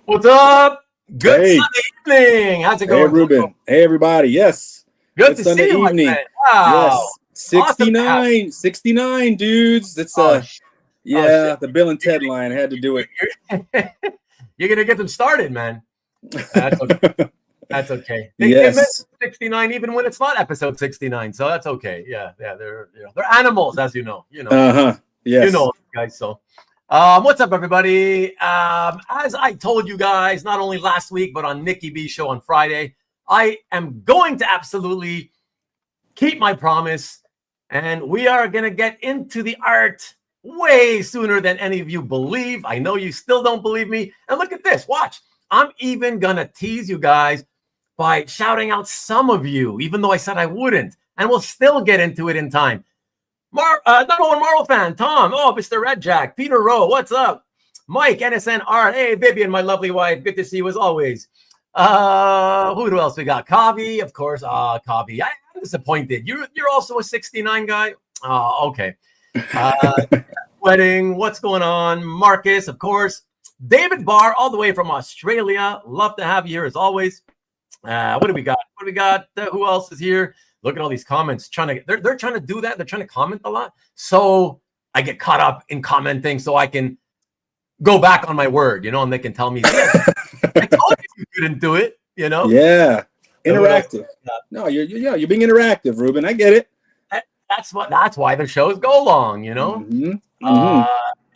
What's up? Good Sunday evening. How's it going? Hey, Ruben. Hey, everybody. Yes. Good to Sunday see you, evening. Wow. Yes. 69, awesome. 69, dudes. It's the Bill and Ted line. I had to do it. You're going to get them started, man. That's okay. That's okay. They yes. 69 even when it's not episode 69, so that's okay. Yeah, they're animals, as you know. Yes. You know, guys, so what's up, everybody? As I told you guys, not only last week, but on Nikki B's show on Friday, I am going to absolutely keep my promise, and we are going to get into the art way sooner than any of you believe. I know you still don't believe me. And look at this. Watch. I'm even going to tease you guys by shouting out some of you, even though I said I wouldn't. And we'll still get into it in time. Number one Marvel fan, Tom. Oh, Mr. Red Jack. Peter Rowe, what's up? Mike, NSNR. Hey, Vivian, my lovely wife. Good to see you as always. Who else we got? Kavi, of course. Kavi. I'm disappointed. You're also a 69 guy? Oh, okay. Wedding, what's going on? Marcus, of course. David Barr, all the way from Australia. Love to have you here as always. What do we got? Who else is here? Look at all these comments. They're trying to do that. They're trying to comment a lot. So I get caught up in commenting so I can go back on my word, and they can tell me, yes, I told you couldn't do it, Yeah. Interactive. No, you're being interactive, Ruben. I get it. That's why the shows go long,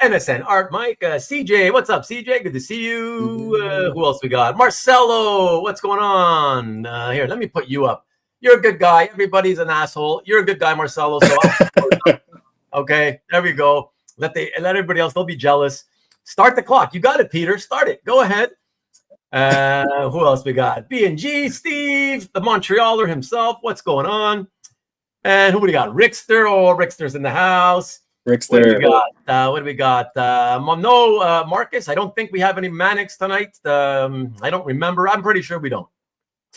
NSN Art Mike, CJ, what's up, CJ? Good to see you. Who else we got? Marcelo, what's going on? Here, let me put you up. You're a good guy. Everybody's an asshole. You're a good guy, Marcelo. So okay, there we go. Let everybody else. They'll be jealous. Start the clock. You got it, Peter. Start it. Go ahead. Who else we got? B&G, Steve, the Montrealer himself. What's going on? And who do we got? Rickster. Oh, Rickster's in the house. Rickster. What do we got? Marcus. I don't think we have any Mannix tonight. I don't remember. I'm pretty sure we don't.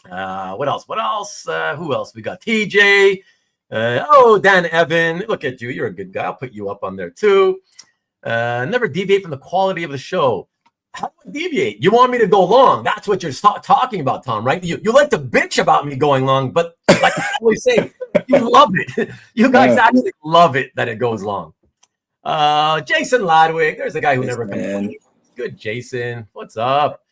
What else? Who else? We got TJ. Dan Evan. Look at you. You're a good guy. I'll put you up on there too. Never deviate from the quality of the show. How do I deviate? You want me to go long? That's what you're talking about, Tom, right? You like to bitch about me going long, but like I always say, you love it. You guys actually love it that it goes long. Jason Ladwig. There's a guy who never been. Good, Jason. What's up?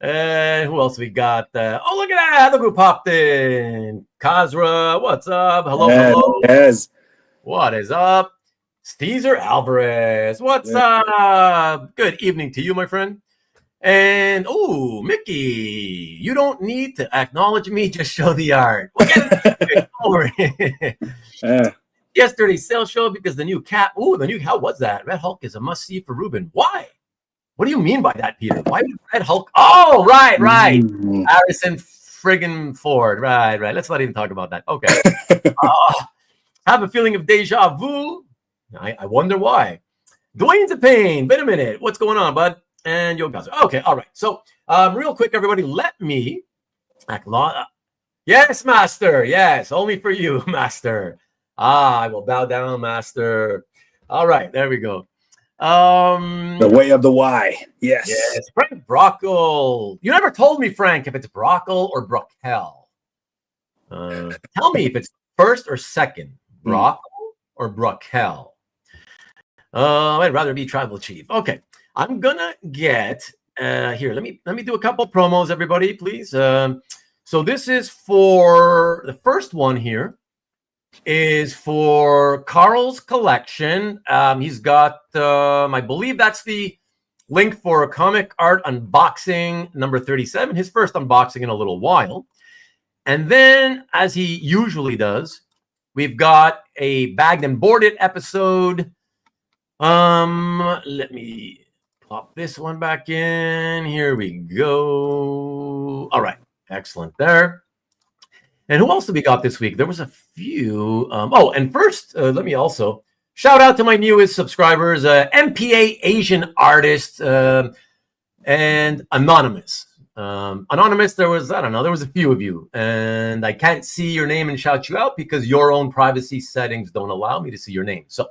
And who else we got? Look at that. Look who popped in. Kazra, what's up? Hello. Yes. What is up? Steezer Alvarez, what's up? Good evening to you, my friend. And, Mickey, you don't need to acknowledge me. Just show the art. Yesterday's sales show because the new cap. How was that? Red Hulk is a must-see for Ruben. Why? What do you mean by that, Peter? Why would Red Hulk? Oh, right. Harrison friggin' Ford. Right. Let's not even talk about that. Okay. Have a feeling of deja vu. I wonder why. Dwayne's a pain. Wait a minute. What's going on, bud? And yo, guys. Okay. All right. So, real quick, everybody, let me. Yes, Master. Yes, only for you, Master. I will bow down, Master. All right. There we go. The way of the Y. Yes. Frank Brockle. You never told me, Frank, if it's Brockle or Brockel. Tell me if it's first or second, Brockle or Brockel. I'd rather be tribal chief. Okay, I'm gonna get here. Let me do a couple promos, everybody, please. So this is for the first one here. Is for Carl's collection. He's got, I believe that's the link for a comic art unboxing number 37, his first unboxing in a little while. And then, as he usually does, we've got a bagged and boarded episode Let me pop this one back in. Here we go. All right. Excellent there. And who else did we got this week? There was a few. And first, let me also shout out to my newest subscribers, MPA Asian Artist and Anonymous. Anonymous, there was a few of you. And I can't see your name and shout you out because your own privacy settings don't allow me to see your name. So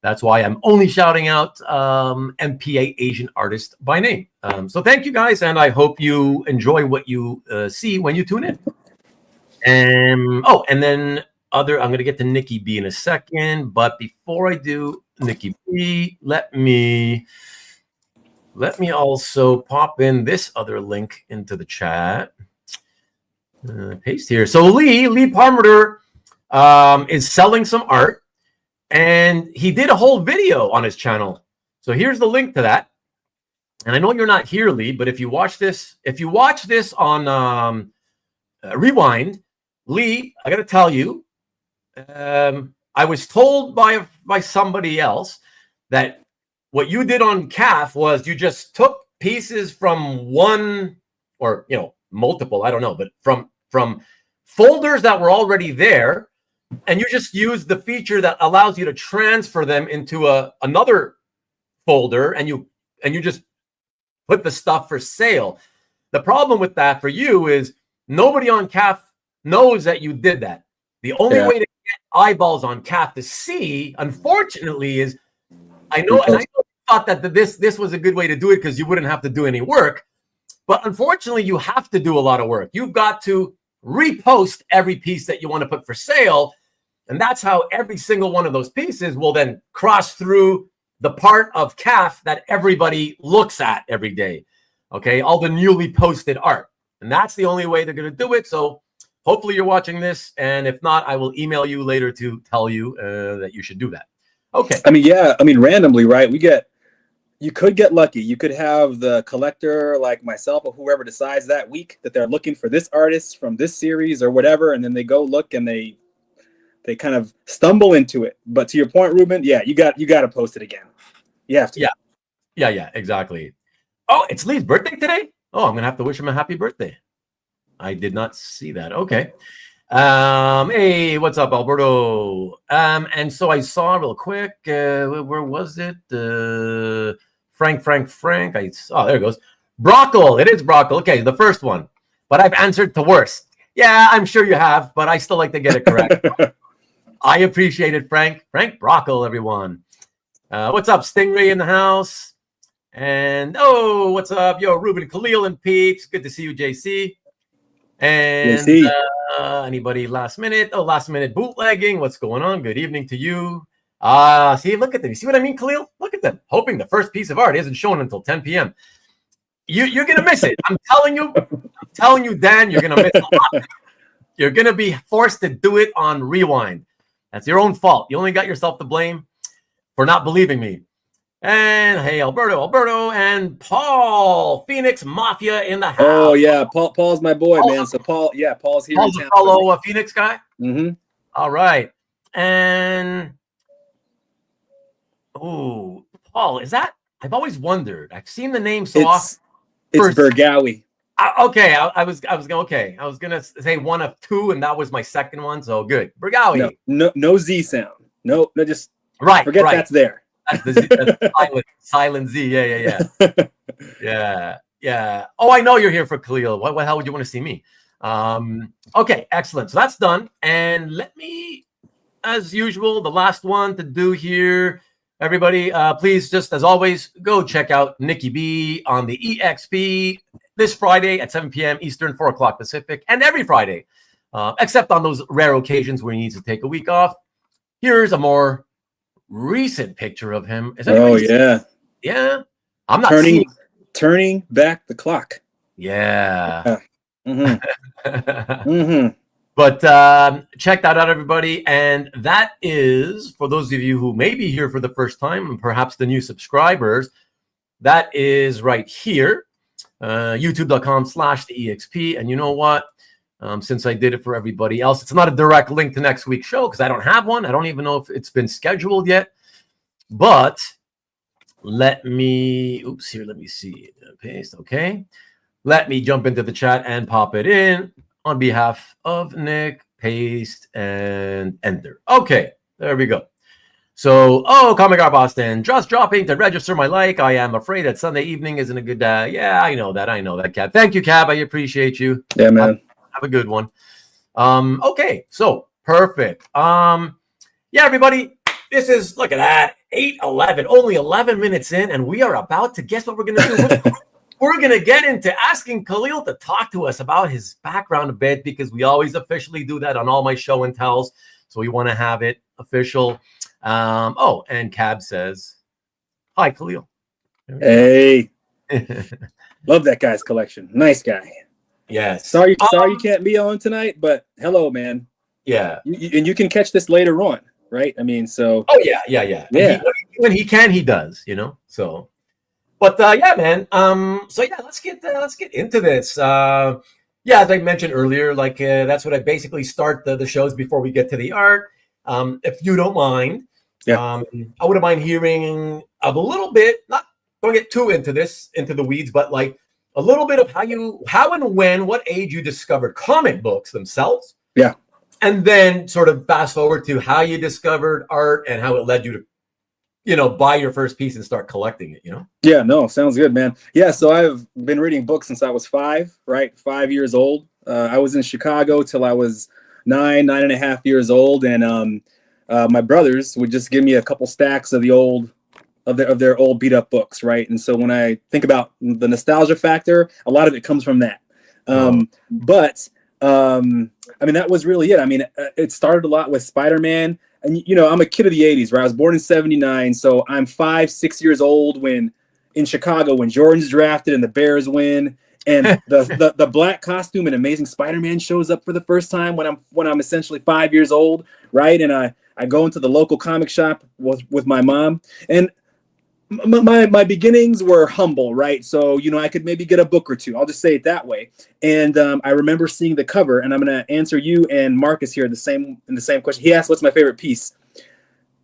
that's why I'm only shouting out MPA Asian Artist by name. So thank you guys, and I hope you enjoy what you see when you tune in. And then I'm going to get to Nikki B in a second, but before I do Nikki B, let me also pop in this other link into the chat. Paste here. So Lee Parmenter is selling some art, and he did a whole video on his channel. So here's the link to that. And I know you're not here, Lee, but if you watch this on Rewind, Lee, I got to tell you, I was told by somebody else that what you did on CAF was you just took pieces from one or multiple, I don't know, but from folders that were already there, and you just used the feature that allows you to transfer them into another folder, and you just put the stuff for sale. The problem with that for you is nobody on CAF knows that you did that. The only way to get eyeballs on CAF to see, unfortunately, is I know you thought that this was a good way to do it because you wouldn't have to do any work, but unfortunately, you have to do a lot of work. You've got to repost every piece that you want to put for sale, and that's how every single one of those pieces will then cross through the part of CAF that everybody looks at every day. Okay, all the newly posted art, and that's the only way they're going to do it. So hopefully you're watching this, and if not, I will email you later to tell you that you should do that. Okay. Randomly, right? You could get lucky. You could have the collector like myself or whoever decides that week that they're looking for this artist from this series or whatever, and then they go look and they kind of stumble into it. But to your point, Ruben, you got to post it again. You have to. Yeah, exactly. Oh, it's Lee's birthday today? Oh, I'm going to have to wish him a happy birthday. I did not see that. Okay. Hey, what's up, Alberto? And so I saw real quick, where was it? Frank. There it goes. Brockle. It is Brockle. Okay, the first one. But I've answered to worse. Yeah, I'm sure you have, but I still like to get it correct. I appreciate it, Frank. Frank Brockle, everyone. What's up, Stingray in the house? And what's up? Yo, Ruben, Kahlil, and Peeps. Good to see you, JC. And anybody last minute bootlegging. What's going on? Good evening to you. See, look at them. You see what I mean, Kahlil? Look at them. Hoping the first piece of art isn't shown until 10 p.m. You're going to miss it. I'm telling you, Dan, you're going to miss a lot. You're going to be forced to do it on Rewind. That's your own fault. You only got yourself to blame for not believing me. And hey, Alberto, and Paul, Phoenix Mafia in the house. Oh yeah, Paul's my boy, man. So Paul's here. Paul's a fellow Phoenix guy. Mm-hmm. All right, and Paul, is that? I've always wondered. I've seen the name so often. It's Bergawi. Okay, I was gonna say one of two, and that was my second one. So good, Bergawi. No Z sound. No, just right. Forget that's there. That's the silent Z. Yeah. Oh, I know you're here for Kahlil. What the hell would you want to see me? Okay, excellent. So that's done. And let me, as usual, the last one to do here. Everybody, please, just as always, go check out Nikki B on the EXP this Friday at 7 p.m. Eastern, 4 o'clock Pacific, and every Friday, except on those rare occasions where he needs to take a week off. Here's a more recent picture of him. Yeah. I'm not turning back the clock. Yeah. Mm-hmm. But check that out, everybody. And that is, for those of you who may be here for the first time and perhaps the new subscribers, that is right here, youtube.com/theexp. And you know what? Since I did it for everybody else, it's not a direct link to next week's show because I don't have one. I don't even know if it's been scheduled yet. But let me see. Paste. Okay. Let me jump into the chat and pop it in on behalf of Nick. Paste and enter. Okay, there we go. So, Comic Art Boston, just dropping to register my like. I am afraid that Sunday evening isn't a good day. Yeah, I know that, Cab. Thank you, Cab. I appreciate you. Yeah, man. Have a good one. Okay, so perfect. Yeah, everybody, this is, look at that, 8:11, only 11 minutes in, and we are about to guess what we're gonna do. We're going to get into asking Kahlil to talk to us about his background a bit, because we always officially do that on all my show and tells. So we want to have it official. And Cab says, hi, Kahlil. Hey. Love that guy's collection. Nice guy. Yes. Sorry you can't be on tonight, but hello, man. Yeah. And you can catch this later on, right? I mean, so. Oh, yeah. Yeah. When he can, he does, so. But yeah, man. So yeah, let's get into this. Yeah, as I mentioned earlier, that's what I basically start the shows before we get to the art. If you don't mind, I wouldn't mind hearing a little bit. Not going to get too into the weeds, but like a little bit of how and when, what age you discovered comic books themselves. Yeah, and then sort of fast forward to how you discovered art and how it led you to, buy your first piece and start collecting it, Yeah, no, sounds good, man. Yeah, so I've been reading books since I was 5, right? 5 years old. I was in Chicago till I was 9 and a half years old. And my brothers would just give me a couple stacks of their old beat up books, right? And so when I think about the nostalgia factor, a lot of it comes from that. But I mean, that was really it. I mean, it started a lot with Spider-Man. And, I'm a kid of the 80s, right? I was born in 79. So I'm 5-6 years old in Chicago when Jordan's drafted and the Bears win. And the black costume in Amazing Spider-Man shows up for the first time when I'm essentially 5 years old, right? And I go into the local comic shop with my mom. And my beginnings were humble, right? So, I could maybe get a book or two. I'll just say it that way. And I remember seeing the cover, and I'm going to answer you and Marcus here in the same question. He asked, what's my favorite piece?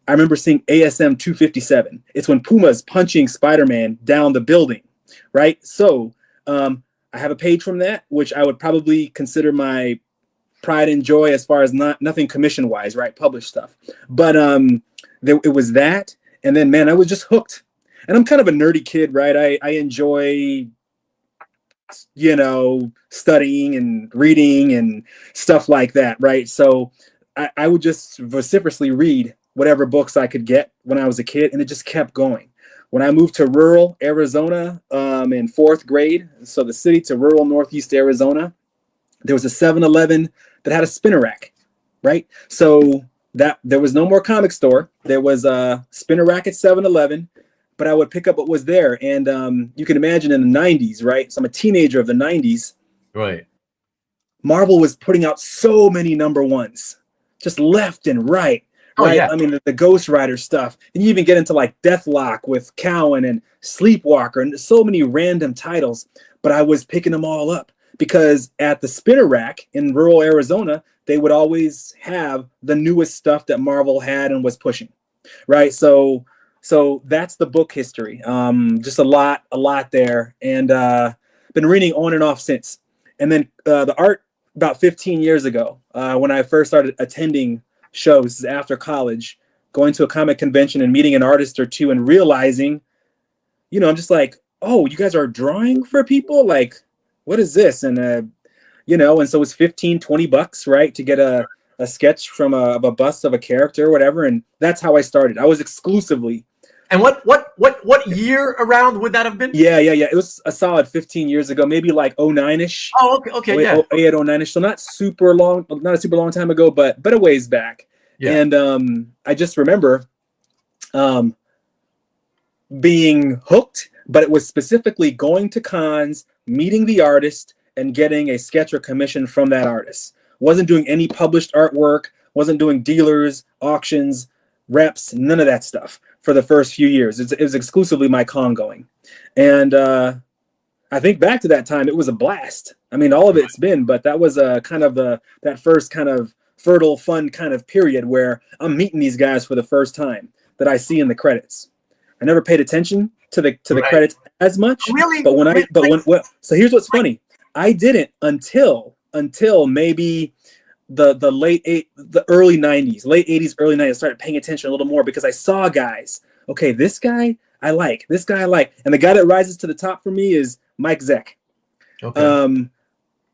I remember seeing ASM 257. It's when Puma's punching Spider-Man down the building, right? So I have a page from that, which I would probably consider my pride and joy as far as nothing commission-wise, right? Published stuff. But it was that. And then, man, I was just hooked. And I'm kind of a nerdy kid, right? I enjoy, studying and reading and stuff like that, right? So I would just vociferously read whatever books I could get when I was a kid, and it just kept going. When I moved to rural Arizona in 4th grade, so the city to rural Northeast Arizona, there was a 7-Eleven that had a spinner rack, right? So that there was no more comic store. There was a spinner rack at 7-Eleven. But I would pick up what was there. And you can imagine in the 90s, right? So I'm a teenager of the 90s. Right. Marvel was putting out so many number ones, just left and right. Right. Yeah. I mean, the Ghost Rider stuff. And you even get into like Deathlok with Cowan and Sleepwalker and so many random titles. But I was picking them all up because at the spinner rack in rural Arizona, they would always have the newest stuff that Marvel had and was pushing. Right. So that's the book history. Just a lot there. And been reading on and off since. And then the art about 15 years ago, when I first started attending shows after college, going to a comic convention and meeting an artist or two and realizing, I'm just like, oh, you guys are drawing for people? Like, what is this? And, and so it's $15-20, right, to get a sketch from a bust of a character or whatever. And that's how I started. I was exclusively. And what year around would that have been? Yeah. It was a solid 15 years ago, maybe like 09-ish. Oh, okay, yeah. 08, 09-ish. So not a super long time ago, but a ways back. Yeah. And I just remember being hooked, but it was specifically going to cons, meeting the artist, and getting a sketch or commission from that artist. Wasn't doing any published artwork, wasn't doing dealers, auctions, reps, none of that stuff for the first few years. It was exclusively my con going. And I think back to that time, it was a blast. I mean, all of it's been, but that was kind of that first kind of fertile, fun kind of period where I'm meeting these guys for the first time. that I see in the credits. I never paid attention to the credits as much. Really? But so here's what's funny. I didn't until maybe the early 90s, late 80s, early 90s, I started paying attention a little more because I saw guys. Okay, this guy I like. This guy I like. And the guy that rises to the top for me is Mike Zeck. Okay.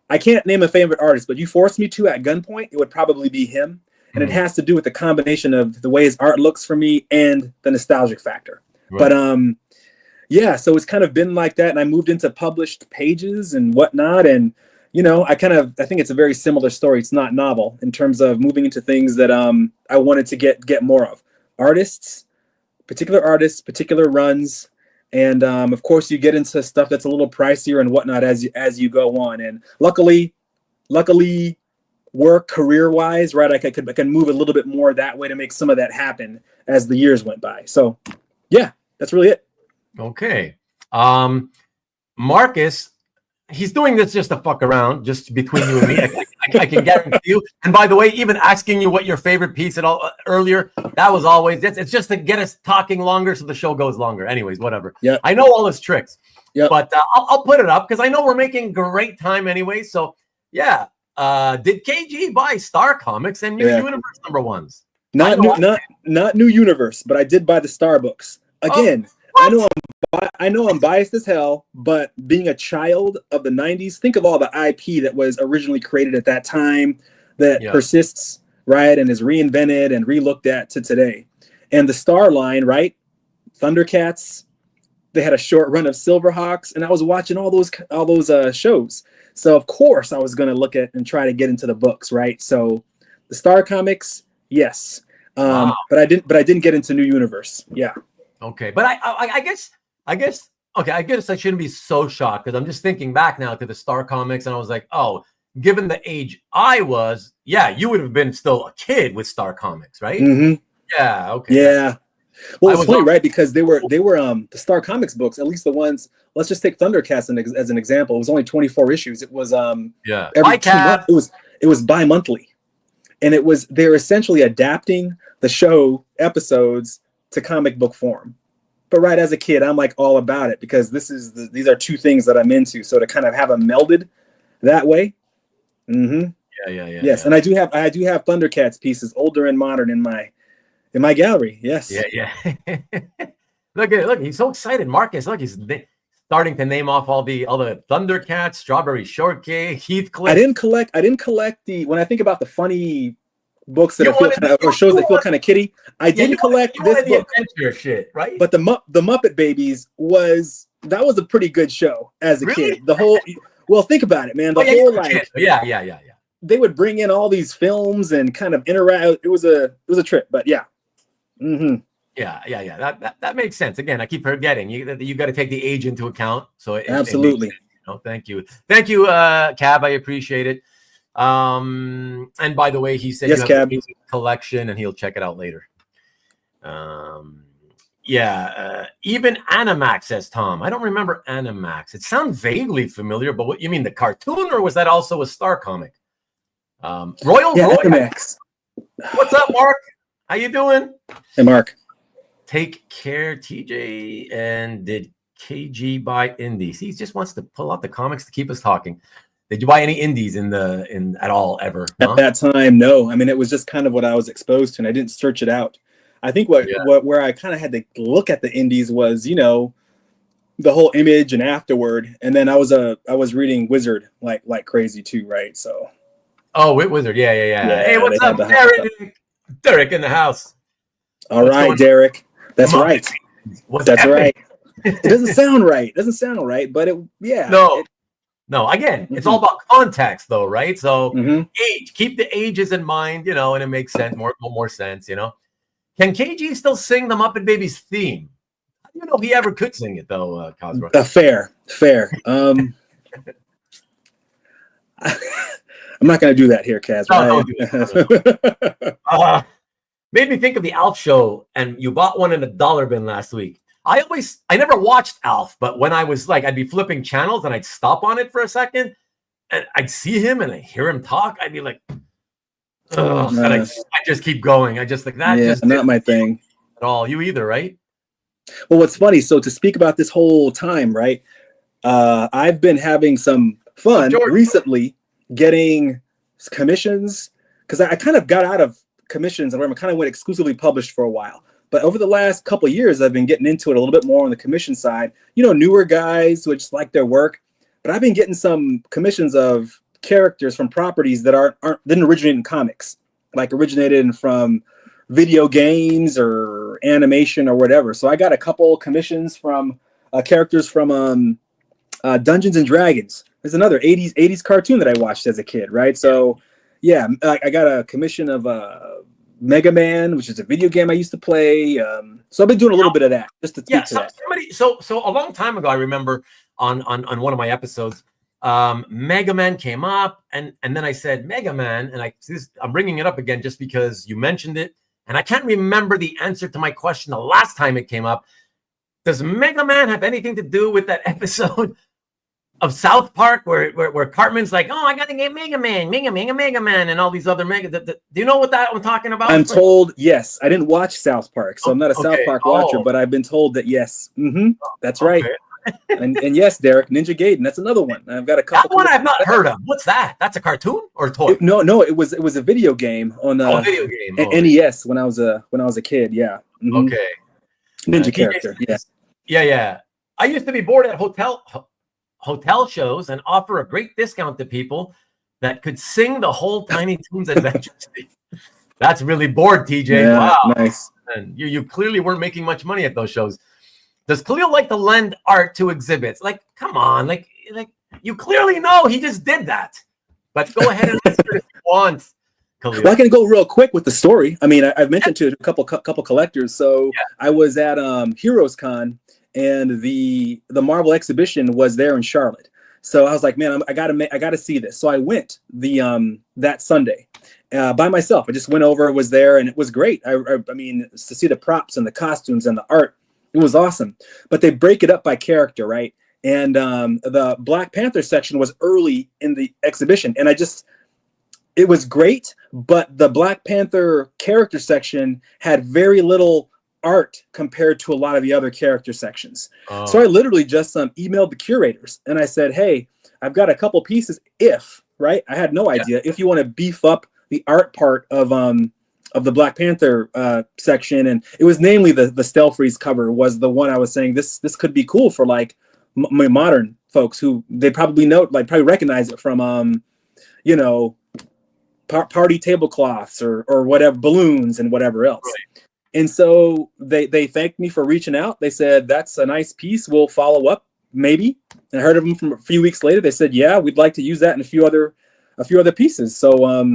I can't name a favorite artist, but you forced me to at gunpoint, it would probably be him. And it has to do with the combination of the way his art looks for me and the nostalgic factor. Right. But yeah, so it's kind of been like that. And I moved into published pages and whatnot. And, you know, I think it's a very similar story. It's not novel in terms of moving into things that I wanted to get more of. Particular artists, particular runs. And of course, you get into stuff that's a little pricier and whatnot as you go on. And luckily, work career-wise, right? I can move a little bit more that way to make some of that happen as the years went by. So, yeah, that's really it. Okay, Marcus, he's doing this just to fuck around, just between you and me. I can guarantee you. And by the way, even asking you what your favorite piece at all earlier, that was always it's just to get us talking longer, so the show goes longer. Anyways, whatever. Yeah, I know all his tricks. Yeah, but I'll put it up because I know we're making great time anyway. So yeah. Did KG buy Star Comics and New Universe #1s? Not New Universe, but I did buy the Star books. Again, I know I'm biased as hell, but being a child of the 90s, think of all the IP that was originally created at that time that persists, right, and is reinvented and relooked at to today. And the Star line, right? Thundercats, they had a short run of Silverhawks, and I was watching all those shows. So of course I was going to look at and try to get into the books, right? So the Star Comics, yes, wow. but I didn't get into New Universe. Yeah. Okay, but I guess I shouldn't be so shocked because I'm just thinking back now to the Star Comics, and I was like, oh, given the age I was, yeah, you would have been still a kid with Star Comics, right? Mm-hmm. Yeah. Okay. Yeah. Well, it's funny, right? Because they were the Star Comics books, at least the ones. Let's just take Thundercats as an example. It was only 24 issues. It was every 2 months. It was bi-monthly, and they're essentially adapting the show episodes to comic book form. But right, as a kid, I'm like all about it because these are two things that I'm into. So to kind of have them melded that way. Mm-hmm. Yeah. Yes, and I do have Thundercats pieces, older and modern, in my gallery. Yes. Yeah. Look, he's so excited. Marcus, look, he's starting to name off all the Thundercats, Strawberry Shortcake, Heathcliff. I didn't collect when I think about the funny books that I feel kind of, or shows that feel kind of kiddie. I didn't collect this book. Adventure shit, right? But the Muppet Babies was a pretty good show as a kid. The whole, well, think about it, man. Yeah. They would bring in all these films and kind of interact. It was a trip, but yeah. Mm-hmm. Yeah. That makes sense. Again, I keep forgetting you got to take the age into account. So absolutely. Thank you, Cab. I appreciate it. And by the way, he said yes, you have a collection, and he'll check it out later. Even Animax, says Tom. I don't remember Animax. It sounds vaguely familiar, but what you mean, the cartoon, or was that also a Star comic? Roy. Animax. What's up, Mark? How you doing? Hey, Mark. Take care, TJ. And did KG buy indies? He just wants to pull out the comics to keep us talking. Did you buy any indies at all ever? At that time, no. I mean, it was just kind of what I was exposed to, and I didn't search it out. I think where I kind of had to look at the indies was, the whole Image and Afterward, and then I was reading Wizard like crazy too, right? So. Oh, Wizard, yeah. Hey, what's up, Derek? Derek in the house. All right, Derek. That's right. That's right. It doesn't sound right. But No, again, it's all about context, though, right? So age, keep the ages in mind, and it makes sense, more sense, Can KG still sing the Muppet Babies theme? I don't know if he ever could sing it, though, Cosmo. Fair. I'm not going to do that here, Kaz. No, don't do it. Made me think of the Alf show, and you bought one in a dollar bin last week. I never watched Alf, but when I was I'd be flipping channels and I'd stop on it for a second and I'd see him and I hear him talk. I'd be like, and I just keep going. I just like that. Yeah, not my thing. at all. You either, right? Well, what's funny, so to speak about this whole time, right? I've been having some fun recently getting commissions, because I kind of got out of commissions and I kind of went exclusively published for a while. But over the last couple of years, I've been getting into it a little bit more on the commission side. You know, newer guys who just like their work. But I've been getting some commissions of characters from properties that didn't originate in comics, like originated from video games or animation or whatever. So I got a couple commissions from characters from Dungeons and Dragons. There's another 80s cartoon that I watched as a kid, right? So yeah, I got a commission of Mega Man, which is a video game I used to play. So I've been doing a little bit of that just to speak to that. So a long time ago, I remember on one of my episodes, Mega Man came up, and then I said Mega Man, and I'm bringing it up again just because you mentioned it, and I can't remember the answer to my question the last time it came up. Does Mega Man have anything to do with that episode of South Park where Cartman's like, oh, I got to get Mega Man, and all these other do you know what that I'm talking about? I'm told yes. I didn't watch South Park, so I'm not a South Park watcher, but I've been told that yes. That's right. and yes, Derek, Ninja Gaiden. That's another one. I've got a couple. That one I've not heard of. What's that? That's a cartoon or a toy? No. It was a video game on video game. NES when I was a kid. Yeah. Okay. Ninja character. Yeah. I used to be bored at hotel shows and offer a great discount to people that could sing the whole Tiny Toons Adventures. That's really bored, TJ. Yeah, wow. Nice. And you clearly weren't making much money at those shows. Does Kahlil like to lend art to exhibits? Like, come on, like you clearly know he just did that. But go ahead and answer if you want, Kahlil. Well, I can go real quick with the story. I mean, I've mentioned to a couple collectors. So I was at Heroes Con, and the Marvel exhibition was there in Charlotte. So I was like, man, I gotta see this. So I went that Sunday by myself. I just went over, was there, and it was great. I mean, to see the props and the costumes and the art, it was awesome. But they break it up by character, right? And the Black Panther section was early in the exhibition, and it was great. But the Black Panther character section had very little art compared to a lot of the other character sections. So I literally just emailed the curators and I said, hey, I've got a couple pieces right? I had no idea if you want to beef up the art part of the Black Panther section. And it was namely the Stelfreeze cover was the one I was saying this could be cool for like modern folks who they probably probably recognize it from, party tablecloths or whatever, balloons and whatever else. Right. And so they thanked me for reaching out. They said, that's a nice piece. We'll follow up maybe. And I heard of them from a few weeks later. They said, yeah, we'd like to use that in a few other pieces. So,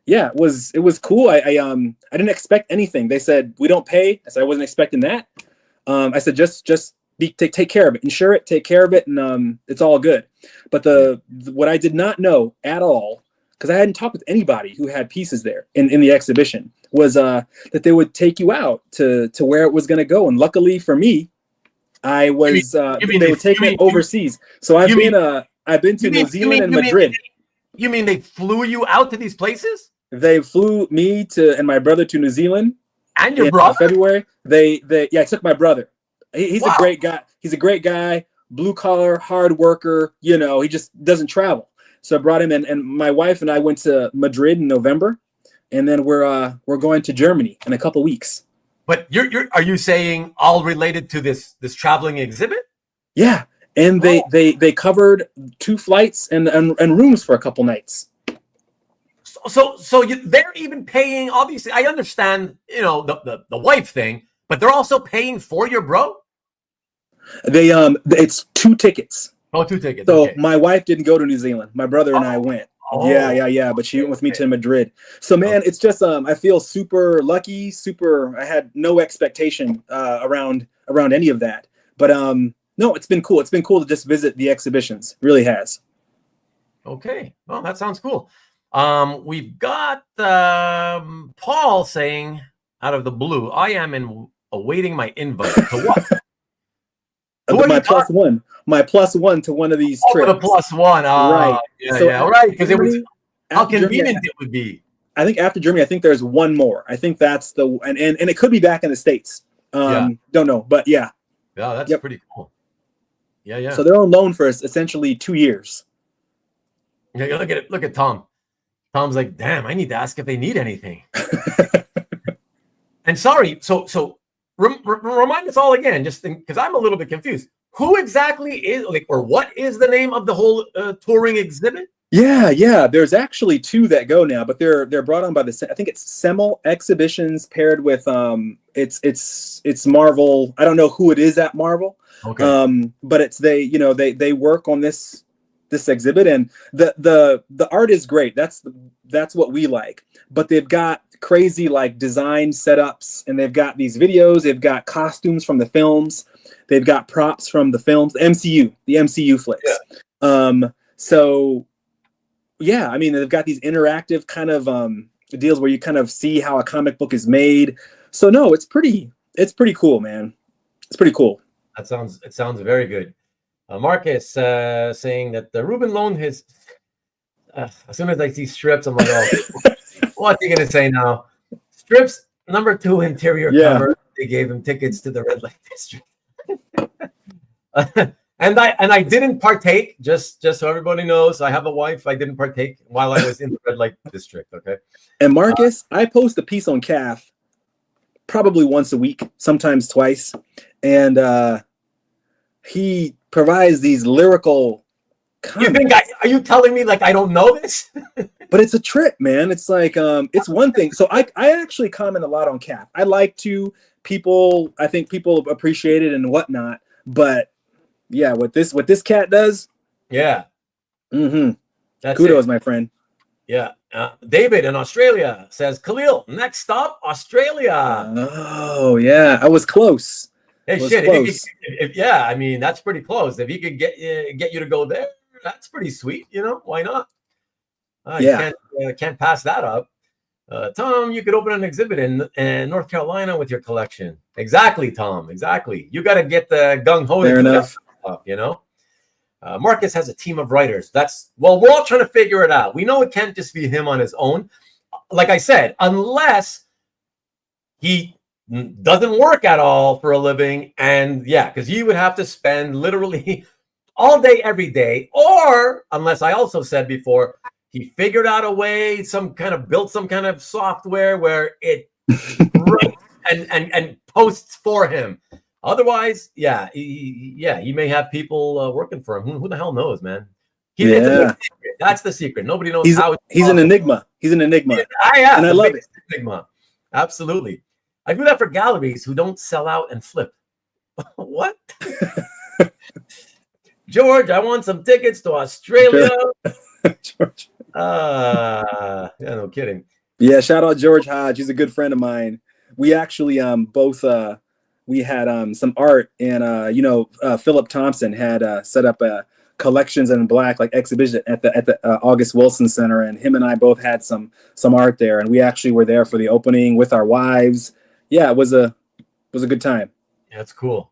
yeah, it was cool. I didn't expect anything. They said, we don't pay. I said, I wasn't expecting that. I said, just take care of it, insure it, take care of it. And, it's all good. But what I did not know at all, because I hadn't talked with anybody who had pieces there in the exhibition, was that they would take you out to where it was going to go. And luckily for me, I was they would take me overseas. So I've been to New Zealand and Madrid. You mean they flew you out to these places? They flew me and my brother to New Zealand. And your brother? February. I took my brother. He's a great guy. He's a great guy, blue collar, hard worker. He just doesn't travel. So I brought him in, and my wife and I went to Madrid in November, and then we're going to Germany in a couple weeks. But are you saying all related to this traveling exhibit? Yeah, and they covered 2 flights and rooms for a couple nights. So they're even paying. Obviously, I understand the wife thing, but they're also paying for your bro. It's 2 tickets. Oh, 2 tickets. So okay. My wife didn't go to New Zealand. My brother and I went. Oh. Yeah. But she went with me to Madrid. So man, it's just I feel super lucky. I had no expectation around any of that. But no, it's been cool. It's been cool to just visit the exhibitions. It really has. Okay. Well, that sounds cool. We've got Paul saying out of the blue, I am awaiting my invite. To what? My plus one to one of these trips. The plus one. Right. Yeah, right. Because it was how convenient it would be. I think after Germany, I think there's one more. I think that's and it could be back in the States. Don't know, but yeah. Yeah, that's pretty cool. Yeah. So they're on loan for essentially 2 years. Yeah, look at it. Look at Tom. Tom's like, damn, I need to ask if they need anything. And sorry, so remind us all again, just because I'm a little bit confused. Who exactly is or what is the name of the whole touring exhibit? Yeah. There's actually 2 that go now, but they're brought on by I think it's Semmel Exhibitions paired with it's Marvel. I don't know who it is at Marvel. Okay. But it's they work on this exhibit, and the art is great. That's what we like. But they've got crazy like design setups, and they've got these videos, they've got costumes from the films, they've got props from the films, the MCU flicks. Yeah. So yeah, I mean, they've got these interactive kind of deals where you kind of see how a comic book is made. So no, it's pretty cool, man. It's pretty cool. It sounds very good. Marcus saying that the Ruben loaned his. As soon as I see strips, I'm like, oh, what's he gonna say now? Strips number 2 interior cover. They gave him tickets to the Red Light District. And I didn't partake. Just so everybody knows, I have a wife. I didn't partake while I was in the Red Light District. Okay. And Marcus, I post a piece on CAF probably once a week, sometimes twice, and he provides these lyrical comments. Are you telling me like I don't know this? But it's a trip, man. It's like it's one thing. So I actually comment a lot on CAF. I like to I think people appreciate it and whatnot. But yeah, what this cat does. Yeah. That's kudos, my friend. Yeah. David in Australia says, Kahlil, next stop, Australia. Oh yeah, I was close. Hey, shit! If I mean that's pretty close. If he could get you to go there, that's pretty sweet. Why not? You can't pass that up. Tom, you could open an exhibit in North Carolina with your collection. Exactly, Tom. Exactly. You got to get the gung ho. Fair enough. Marcus has a team of writers. We're all trying to figure it out. We know it can't just be him on his own. Like I said, unless he doesn't work at all for a living, and because he would have to spend literally all day every day, or unless I also said before he figured out a way, built some kind of software where it writes and posts for him. Otherwise, he may have people working for him. Who the hell knows, man? That's the secret. Nobody knows how. He's an enigma. He's an enigma. And I love it. Enigma. Absolutely. I do that for galleries who don't sell out and flip. What? George, I want some tickets to Australia. George. No kidding. Yeah, shout out George Hodge. He's a good friend of mine. We actually both we had some art, and Philip Thompson had set up a Collections in Black exhibition at the August Wilson Center, and him and I both had some art there, and we actually were there for the opening with our wives. Yeah, it was a good time. Yeah, that's cool.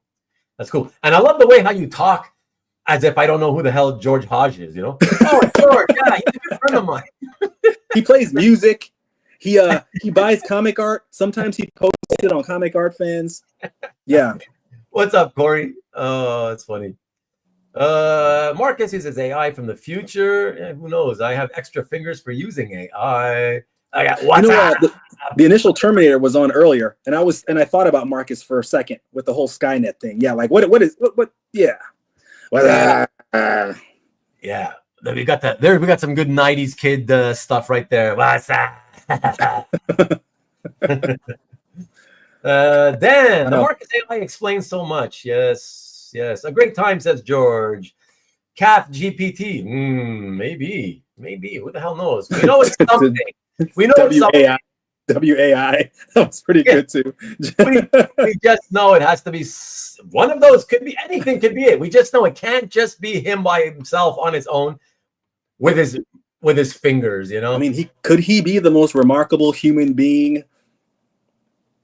And I love the way how you talk as if I don't know who the hell George Hodge is, Oh, George, yeah, he's a good friend of mine. He plays music. He buys comic art. Sometimes he posts it on Comic Art Fans. Yeah. What's up, Corey? Oh, it's funny. Marcus uses AI from the future. Yeah, who knows? I have extra fingers for using AI. I got WhatsApp. The initial Terminator was on earlier, and I thought about Marcus for a second with the whole Skynet thing. Yeah, like what yeah. Yeah. We got that. There we got some good 90s kid stuff right there. WhatsApp. Dan, the Marcus AI explains so much. Yes. A great time, says George. CAF GPT. Maybe. Who the hell knows? We know it's something. We know it's something. WAI. That was pretty good too. we just know it has to be one of those. Could be anything. Could be it. We just know it can't just be him by himself on his own with his fingers. I mean, could he be the most remarkable human being?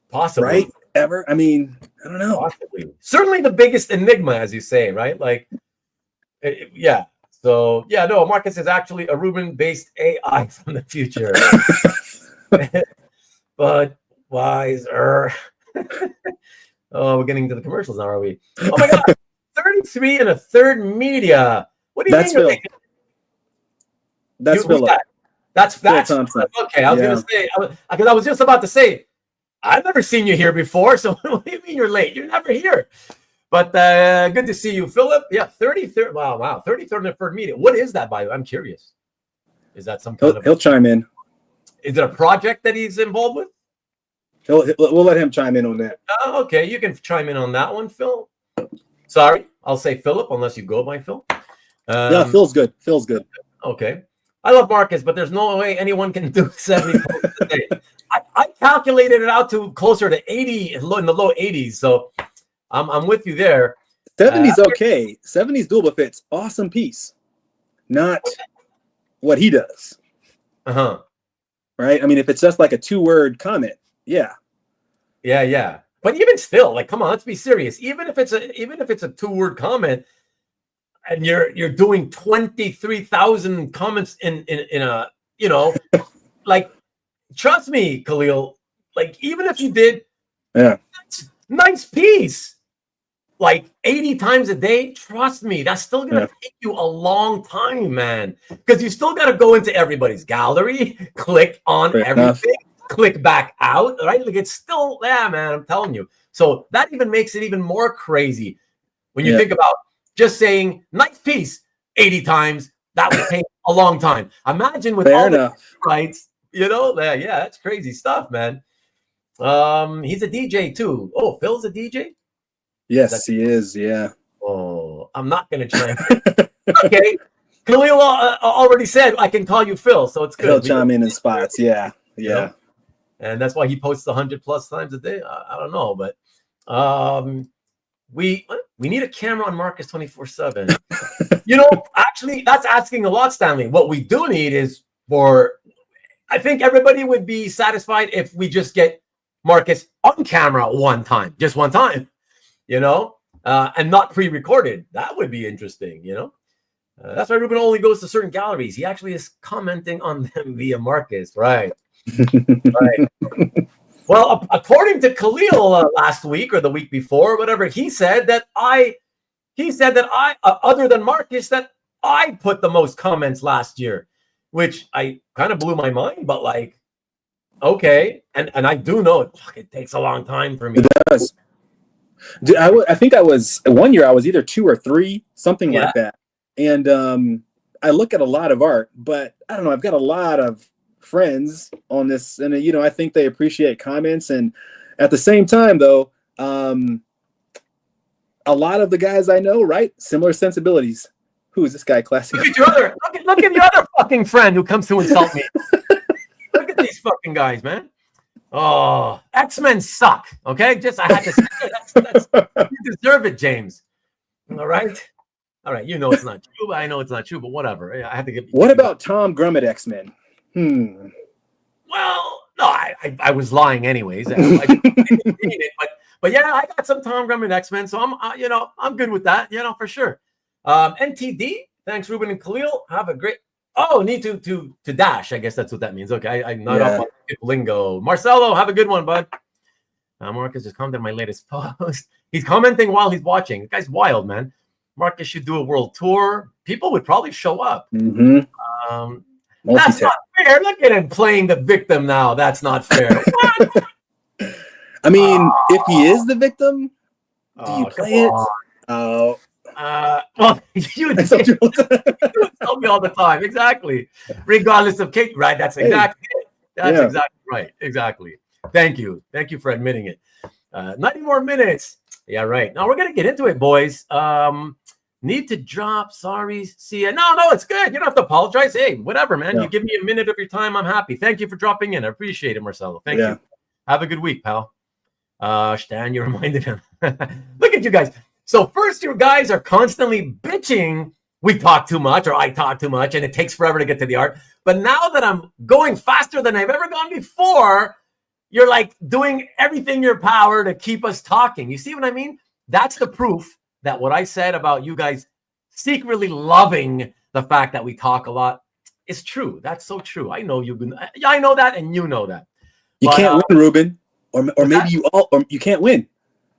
Possibly. Right? Ever? I mean, I don't know. Possibly. Certainly the biggest enigma, as you say. Right? Yeah. So no, Marcus is actually a Ruben-based AI from the future. But wiser. Oh, we're getting to the commercials now, are we? Oh my God, 33 and a third media. What do you That's mean? Phil. That's Philip. That's Thompson. Okay. I was gonna say because I was just about to say I've never seen you here before. So what do you mean you're late? You're never here. But good to see you, Philip. Yeah, 33rd. Wow, 33rd and a third media. What is that, by the way? I'm curious. Is that some kind of? He'll chime in. Is it a project that he's involved with? We'll let him chime in on that. Oh, okay, you can chime in on that one, Phil. Sorry, I'll say Philip unless you go by Phil. Yeah, Phil's good. Phil's good. Okay. I love Marcus, but there's no way anyone can do 70 posts a day. I calculated it out to closer to 80 in the low 80s. So I'm with you there. 70's okay. 70's doable if it's awesome piece, not what he does. Uh-huh. Right? I mean, if it's just like a 2-word comment, yeah. Yeah. But even still, like, come on, let's be serious. Even if it's a 2-word comment, and you're doing 23,000 comments in a, you know, like, trust me, Kahlil, like, even if you did nice piece like 80 times a day, trust me, that's still gonna take you a long time, man, because you still got to go into everybody's gallery, click on everything, click back out, right? Like, it's still man, I'm telling you. So that even makes it even more crazy when you think about just saying nice piece 80 times. That would take a long time. Imagine with all the rights, you know. Yeah, that's crazy stuff, man. He's a DJ too. Oh, Phil's a DJ. Yes, he is. Yeah. Oh, I'm not gonna try. Okay, Kahlil already said I can call you Phil, so it's good. He'll chime in spots. Yeah. You know? And that's why he posts 100+ times a day. I don't know, but we need a camera on Marcus 24/7. You know, actually, that's asking a lot, Stanley. What we do need is I think everybody would be satisfied if we just get Marcus on camera just one time, you know, and not pre-recorded. That would be interesting, you know. That's why Ruben only goes to certain galleries. He actually is commenting on them via Marcus, right? Right. Well, according to Kahlil last week or the week before, whatever, he said that I, other than Marcus, that I put the most comments last year, which I kind of blew my mind. But like, okay, and I do know it takes a long time for me. It does. Dude, I think I was one year. I was either 2 or 3, something like that. And I look at a lot of art, but I don't know. I've got a lot of friends on this, and you know, I think they appreciate comments. And at the same time, though, a lot of the guys I know, right, similar sensibilities. Who is this guy? Classic. Look at your other fucking friend who comes to insult me. Look at these fucking guys, man. Oh, X-Men suck. Okay, just I had to say that's you deserve it, James. All right. You know it's not true, but I know it's not true, but whatever. I have to get. What about Tom Grummett X-Men? Well, no, I was lying anyways. I didn't mean it, but yeah, I got some Tom Grummett X-Men, so I'm good with that, for sure. NTD, thanks, Ruben and Kahlil. Have a great. Oh, need to dash. I guess that's what that means. Okay, I'm not off on lingo. Marcelo, have a good one, bud. Marcus just commented on my latest post. He's commenting while he's watching. The guy's wild, man. Marcus should do a world tour. People would probably show up. That's not fair. Look at him playing the victim now. That's not fair. What? I mean, if he is the victim, do you play it? Oh. Well, you would tell me all the time. Exactly. Regardless of Kate, right? That's exactly it. That's exactly right. Exactly. Thank you. Thank you for admitting it. 90 more minutes. Yeah, right. Now we're going to get into it, boys. Need to drop. Sorry. See ya. No, it's good. You don't have to apologize. Hey, whatever, man. No. You give me a minute of your time. I'm happy. Thank you for dropping in. I appreciate it, Marcelo. Thank you. Have a good week, pal. Stan, you reminded him. Look at you guys. So first, you guys are constantly bitching. We talk too much, or I talk too much, and it takes forever to get to the art. But now that I'm going faster than I've ever gone before, you're like doing everything in your power to keep us talking. You see what I mean? That's the proof that what I said about you guys secretly loving the fact that we talk a lot is true. That's so true. I know I know that, and you know that. You can't win, Ruben, or maybe you can't win.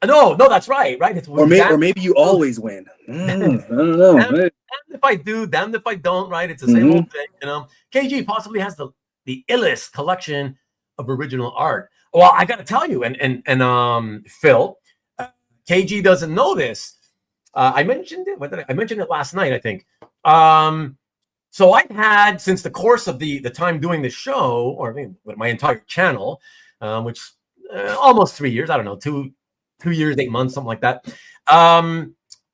No, that's right. It's or maybe you always win. I don't know. Damned if I do, damned if I don't. Right? It's the same old thing, you know. KG possibly has the illest collection of original art. Well, I got to tell you, and Phil, KG doesn't know this. I mentioned it. I mentioned it last night, I think. So I've had, since the course of the time doing the show, or my entire channel, which almost 3 years, I don't know, 2 years, 8 months, something like that. I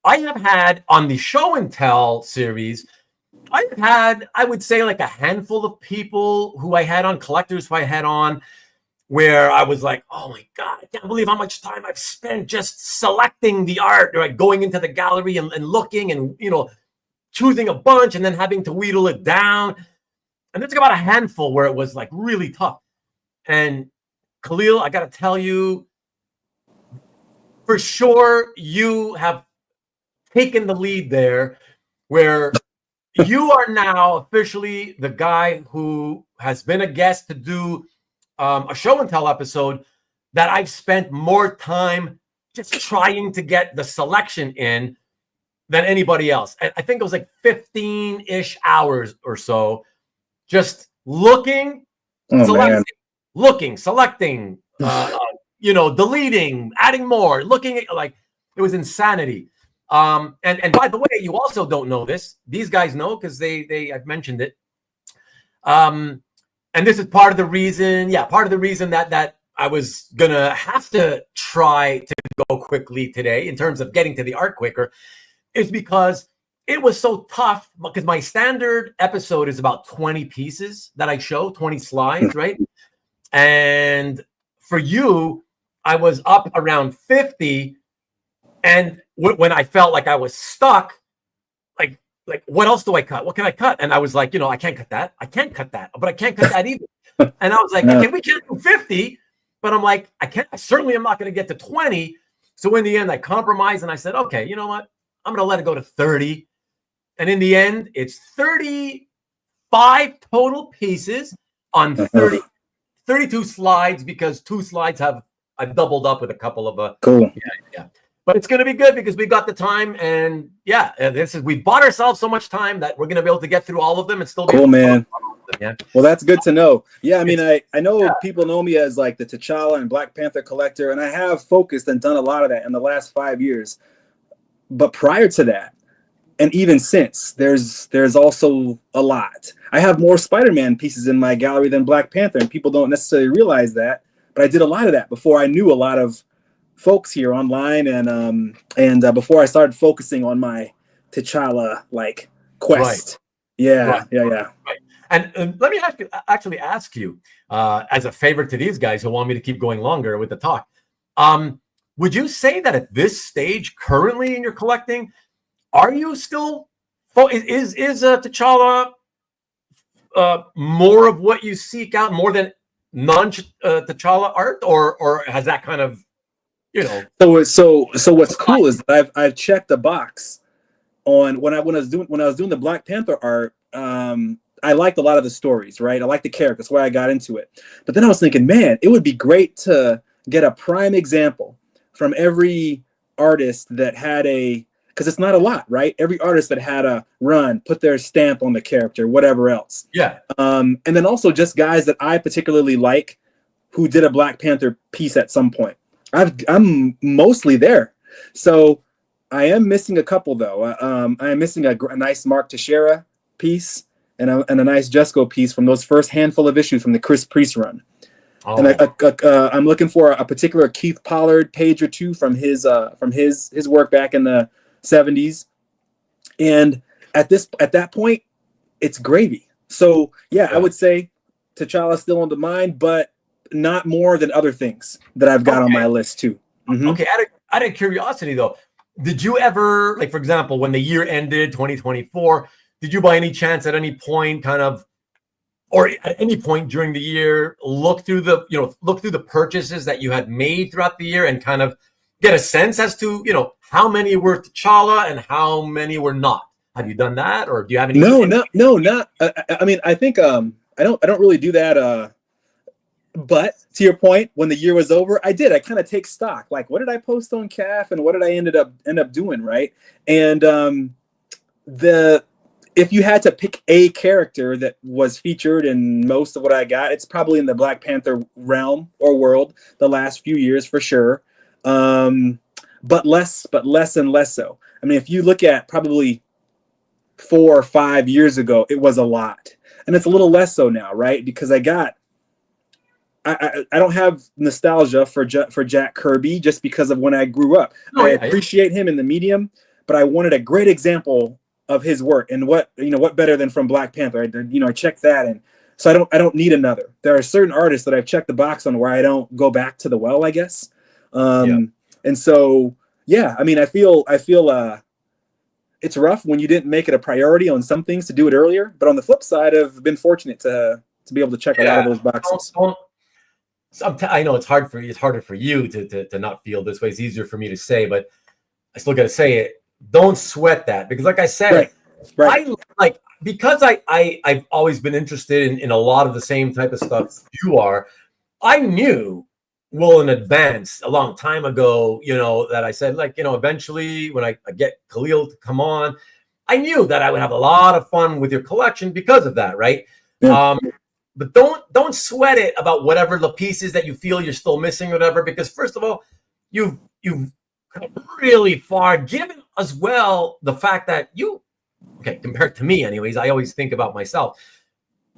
have had on the show and tell series, I've had, I would say, like a handful of people who I had on, collectors who I had on, where I was like, oh my God, I can't believe how much time I've spent just selecting the art, right? Going into the gallery and looking and, choosing a bunch and then having to wheedle it down. And there's about a handful where it was like really tough. And Kahlil, I got to tell you, for sure, you have taken the lead there, where you are now officially the guy who has been a guest to do a show and tell episode that I've spent more time just trying to get the selection in than anybody else. I think it was like 15-ish hours or so, just looking, selecting, deleting, adding more, looking at, like, it was insanity. And by the way, you also don't know this. These guys know, because I've mentioned it. And this is part of the reason that I was gonna have to try to go quickly today in terms of getting to the art quicker, is because it was so tough, because my standard episode is about 20 pieces that I show, 20 slides, right? And for you, I was up around 50. And when I felt like I was stuck, like what else do I cut? What can I cut? And I was like, I can't cut that. I can't cut that, but I can't cut that either. And I was like, okay, we can't do 50, but I'm like, I certainly am not going to get to 20. So in the end, I compromised and I said, okay, you know what? I'm going to let it go to 30. And in the end, it's 35 total pieces on 32 slides, because 2 slides I've doubled up with a couple of cool. Yeah. But it's going to be good because we got the time, and we bought ourselves so much time that we're going to be able to get through all of them and still be cool, man. Yeah. Well, that's good to know. Yeah, I mean, I know people know me as like the T'Challa and Black Panther collector, and I have focused and done a lot of that in the last 5 years. But prior to that, and even since, there's also a lot. I have more Spider-Man pieces in my gallery than Black Panther, and people don't necessarily realize that. But I did a lot of that before I knew a lot of folks here online, and before I started focusing on my T'Challa quest. Right. Yeah. Right. And let me ask you, as a favor to these guys who want me to keep going longer with the talk, would you say that at this stage, currently in your collecting, are you still is T'Challa more of what you seek out, more than non-T'Challa art, or has that kind of, So what's cool is that I've checked the box on when I was doing the Black Panther art. I liked a lot of the stories, right? I liked the characters. That's why I got into it. But then I was thinking, man, it would be great to get a prime example from every artist that had because it's not a lot, right? Every artist that had a run, put their stamp on the character, whatever else. Yeah. And then also just guys that I particularly like who did a Black Panther piece at some point. I'm mostly there. So I am missing a couple, though. I am missing a nice Mark Teixeira piece and a nice Jesco piece from those first handful of issues from the Chris Priest run. Oh. And I'm looking for a particular Keith Pollard page or two from his work back in the 70s. And at that point, it's gravy. So yeah, I would say T'Challa's still on the mind, but not more than other things that I've got on my list too. Mm-hmm. Okay, out of curiosity though, did you ever, like, for example, when the year ended 2024, did you by any chance at any point or at any point during the year look through the purchases that you had made throughout the year and get a sense as to how many were T'Challa and how many were not? Have you done that, or do you have any? No, not. I mean, I think I don't really do that. But to your point, when the year was over, I kind of take stock. Like, what did I post on CAF, and what did I end up doing, right? And if you had to pick a character that was featured in most of what I got, it's probably in the Black Panther realm or world the last few years for sure. But less and less so. I mean, if you look at probably 4 or 5 years ago, it was a lot, and it's a little less so now, right? Because I don't have nostalgia for Jack Kirby just because of when I grew up. I appreciate him in the medium, but I wanted a great example of his work, and what better than from Black Panther? I checked that, and so I don't need another. There are certain artists that I've checked the box on where I don't go back to the well, I guess. And so, yeah, I mean, I feel it's rough when you didn't make it a priority on some things to do it earlier. But on the flip side, I've been fortunate to be able to check a lot of those boxes. I know it's hard for you. It's harder for you to not feel this way. It's easier for me to say, but I still got to say it. Don't sweat that, because, like I said, right. I've always been interested in a lot of the same type of stuff you are. I knew in advance a long time ago, that I said, eventually when I get Kahlil to come on, I knew that I would have a lot of fun with your collection because of that, right? Yeah. But don't sweat it about whatever the pieces that you feel you're still missing or whatever, because first of all, you've come really far, given as well the fact that compared to me anyways, I always think about myself,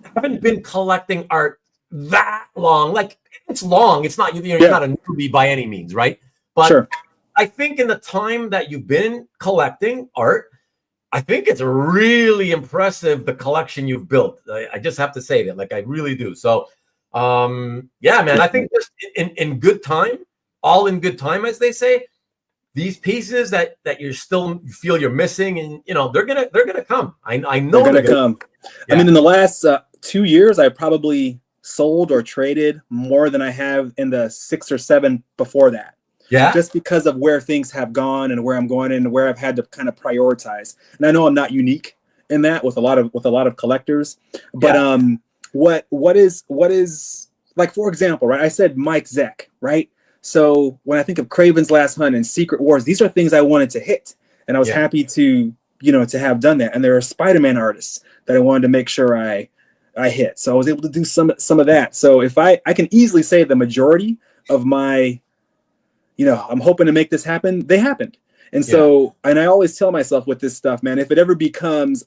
I haven't been collecting art that long. Like, it's long. It's not, you're not a newbie by any means, right? But sure. I think in the time that you've been collecting art, I think it's really impressive, the collection you've built. I just have to say that, like, I really do. So, yeah, man, I think just in good time, all in good time, as they say, these pieces that you feel you're missing, and they're gonna come. I know they're gonna come. Yeah. I mean, in the last 2 years, I probably sold or traded more than I have in the 6 or 7 before that. Yeah, just because of where things have gone and where I'm going and where I've had to kind of prioritize. And I know I'm not unique in that with a lot of collectors, but what is like, for example, right? I said Mike Zeck, right? So when I think of Kraven's Last Hunt and Secret Wars, these are things I wanted to hit, and I was happy to have done that. And there are Spider-Man artists that I wanted to make sure I hit, so I was able to do some of that. So if I can easily say the majority of my, I'm hoping to make this happen, they happened. And so, and I always tell myself with this stuff, man, if it ever becomes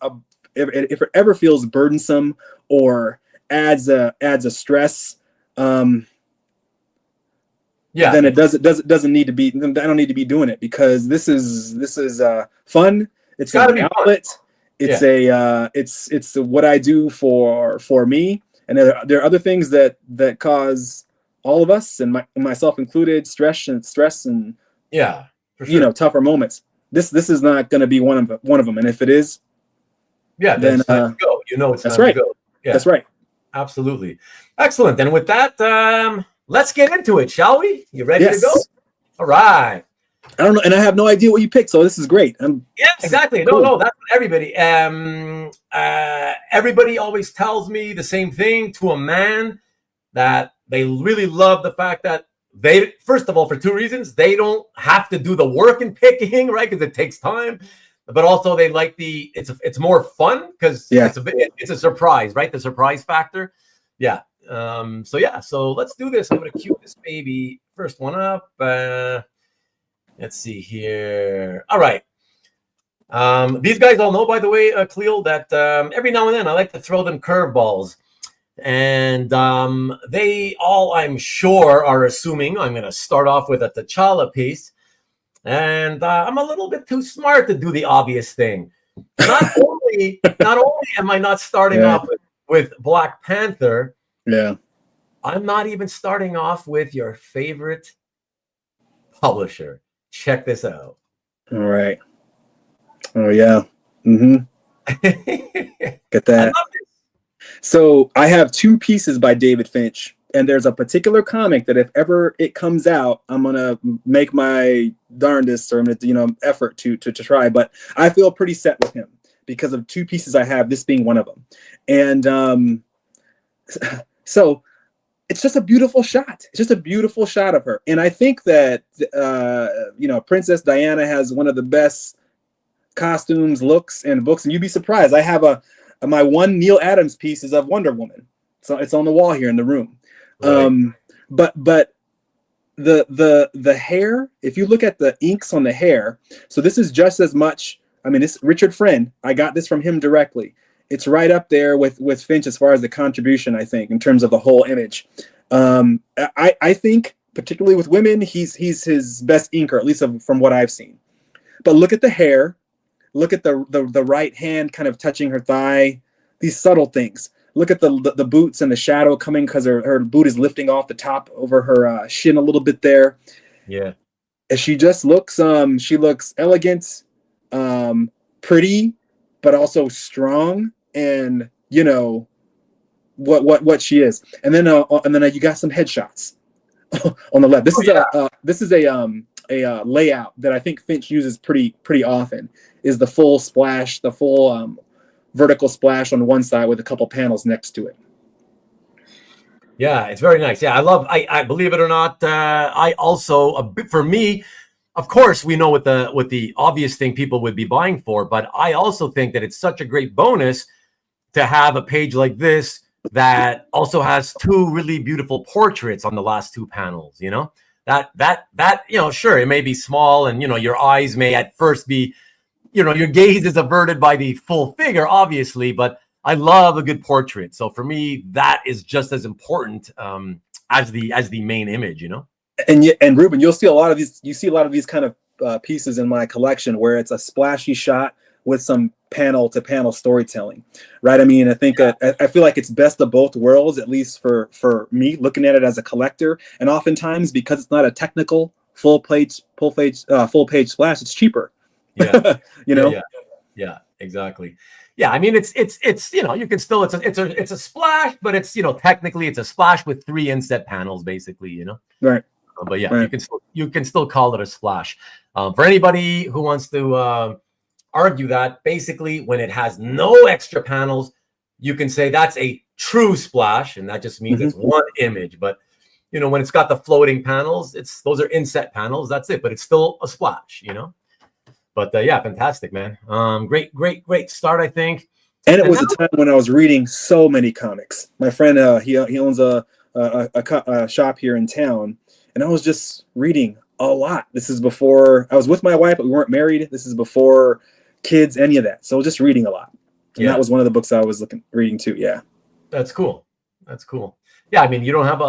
if it ever feels burdensome or adds a stress, then it doesn't need to be. I don't need to be doing it, because this is fun. It's an outlet. It's it's what I do for me, and there are other things that cause all of us, and myself included, stress and for sure. Tougher moments. This is not going to be one of them, and if it is, then it's time to go. It's time to go. Yeah, that's right. Absolutely, excellent. And with that, let's get into it, shall we? You ready to go? All right. I don't know, and I have no idea what you picked, so this is great. Exactly. Cool. No, that's everybody. Everybody always tells me the same thing to a man, that they really love the fact that they, first of all, for 2 reasons, they don't have to do the work in picking, right? Because it takes time, but also they like it's more fun because it's a surprise, right? The surprise factor. Yeah. So let's do this. I'm gonna cue this baby. First one up. Let's see here. All right. These guys all know, by the way, Kahlil, that every now and then I like to throw them curveballs. And they all, I'm sure, are assuming I'm going to start off with a T'Challa piece. And I'm a little bit too smart to do the obvious thing. Not only am I not starting off with Black Panther, I'm not even starting off with your favorite publisher. Check this out. All right. Oh, yeah. Mm-hmm. Get that. So I have 2 pieces by David Finch, and there's a particular comic that if ever it comes out, I'm gonna make my darndest, or effort to try. But I feel pretty set with him because of two pieces I have, this being one of them. And so it's just a beautiful shot. It's just a beautiful shot of her. And I think that, Princess Diana has one of the best costumes, looks, and books. And you'd be surprised. I have my one Neil Adams piece is of Wonder Woman. So it's on the wall here in the room. Right. But the hair, if you look at the inks on the hair, so this is just as much, it's Richard Friend. I got this from him directly. It's right up there with Finch as far as the contribution, I think, in terms of the whole image. I think, particularly with women, he's his best inker, at least from what I've seen. But look at the hair. Look at the right hand kind of touching her thigh. These subtle things. Look at the boots and the shadow coming because her boot is lifting off the top over her shin a little bit there. Yeah. And she just looks, she looks elegant, pretty, but also strong, and what she is. And then you got some headshots on the left. This is a layout that I think Finch uses pretty often. Is the full splash, the full vertical splash on one side with a couple panels next to it. Yeah, it's very nice. Yeah, I believe it or not, I also, for me, of course, we know what the obvious thing people would be buying for, but I also think that it's such a great bonus to have a page like this that also has two really beautiful portraits on the last two panels. That sure, it may be small, and your eyes may at first be, your gaze is averted by the full figure, obviously, but I love a good portrait. So for me, that is just as important as the main image, And Ruben, you'll see a lot of these. You see a lot of these kind of pieces in my collection where it's a splashy shot with some panel-to-panel storytelling, right? I think I feel like it's best of both worlds, at least for me, looking at it as a collector. And oftentimes, because it's not a technical full page splash, it's cheaper. Yeah, Yeah, exactly. Yeah, it's you can still it's a splash, but it's technically it's a splash with 3 inset panels, basically. Right. But yeah, right. You can still call it a splash. For anybody who wants to argue that, basically when it has no extra panels, you can say that's a true splash, and that just means it's one image. But when it's got the floating panels, those are inset panels. That's it. But it's still a splash. But yeah, fantastic, man. Great start, I think. And it was a time when I was reading so many comics. My friend, he owns a shop here in town, and I was just reading a lot. This is before I was with my wife, but we weren't married. This is before kids, any of that. So just reading a lot, and that was one of the books I was reading too. Yeah, that's cool. Yeah, you don't have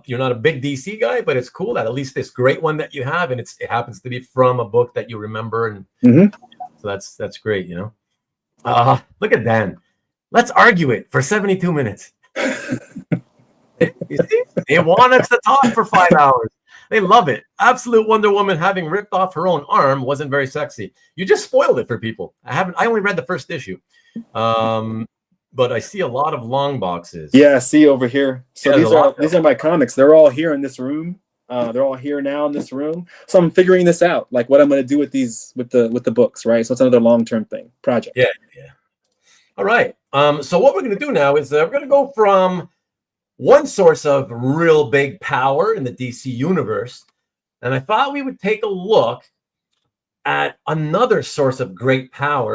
you're not a big DC guy, but it's cool that at least this great one that you have, and it happens to be from a book that you remember, and so that's great. Look at Dan. Let's argue it for 72 minutes. You see, they want us to talk for 5 hours. They love it. Absolute Wonder Woman having ripped off her own arm wasn't very sexy. You just spoiled it for people. I only read the first issue. But I see a lot of long boxes. Yeah, see over here. So these are my comics. They're all here in this room. They're all here now in this room. So I'm figuring this out, like what I'm going to do with these with the books, right? So it's another long-term project. Yeah. All right. So what we're going to do now is we're going to go from one source of real big power in the DC universe, and I thought we would take a look at another source of great power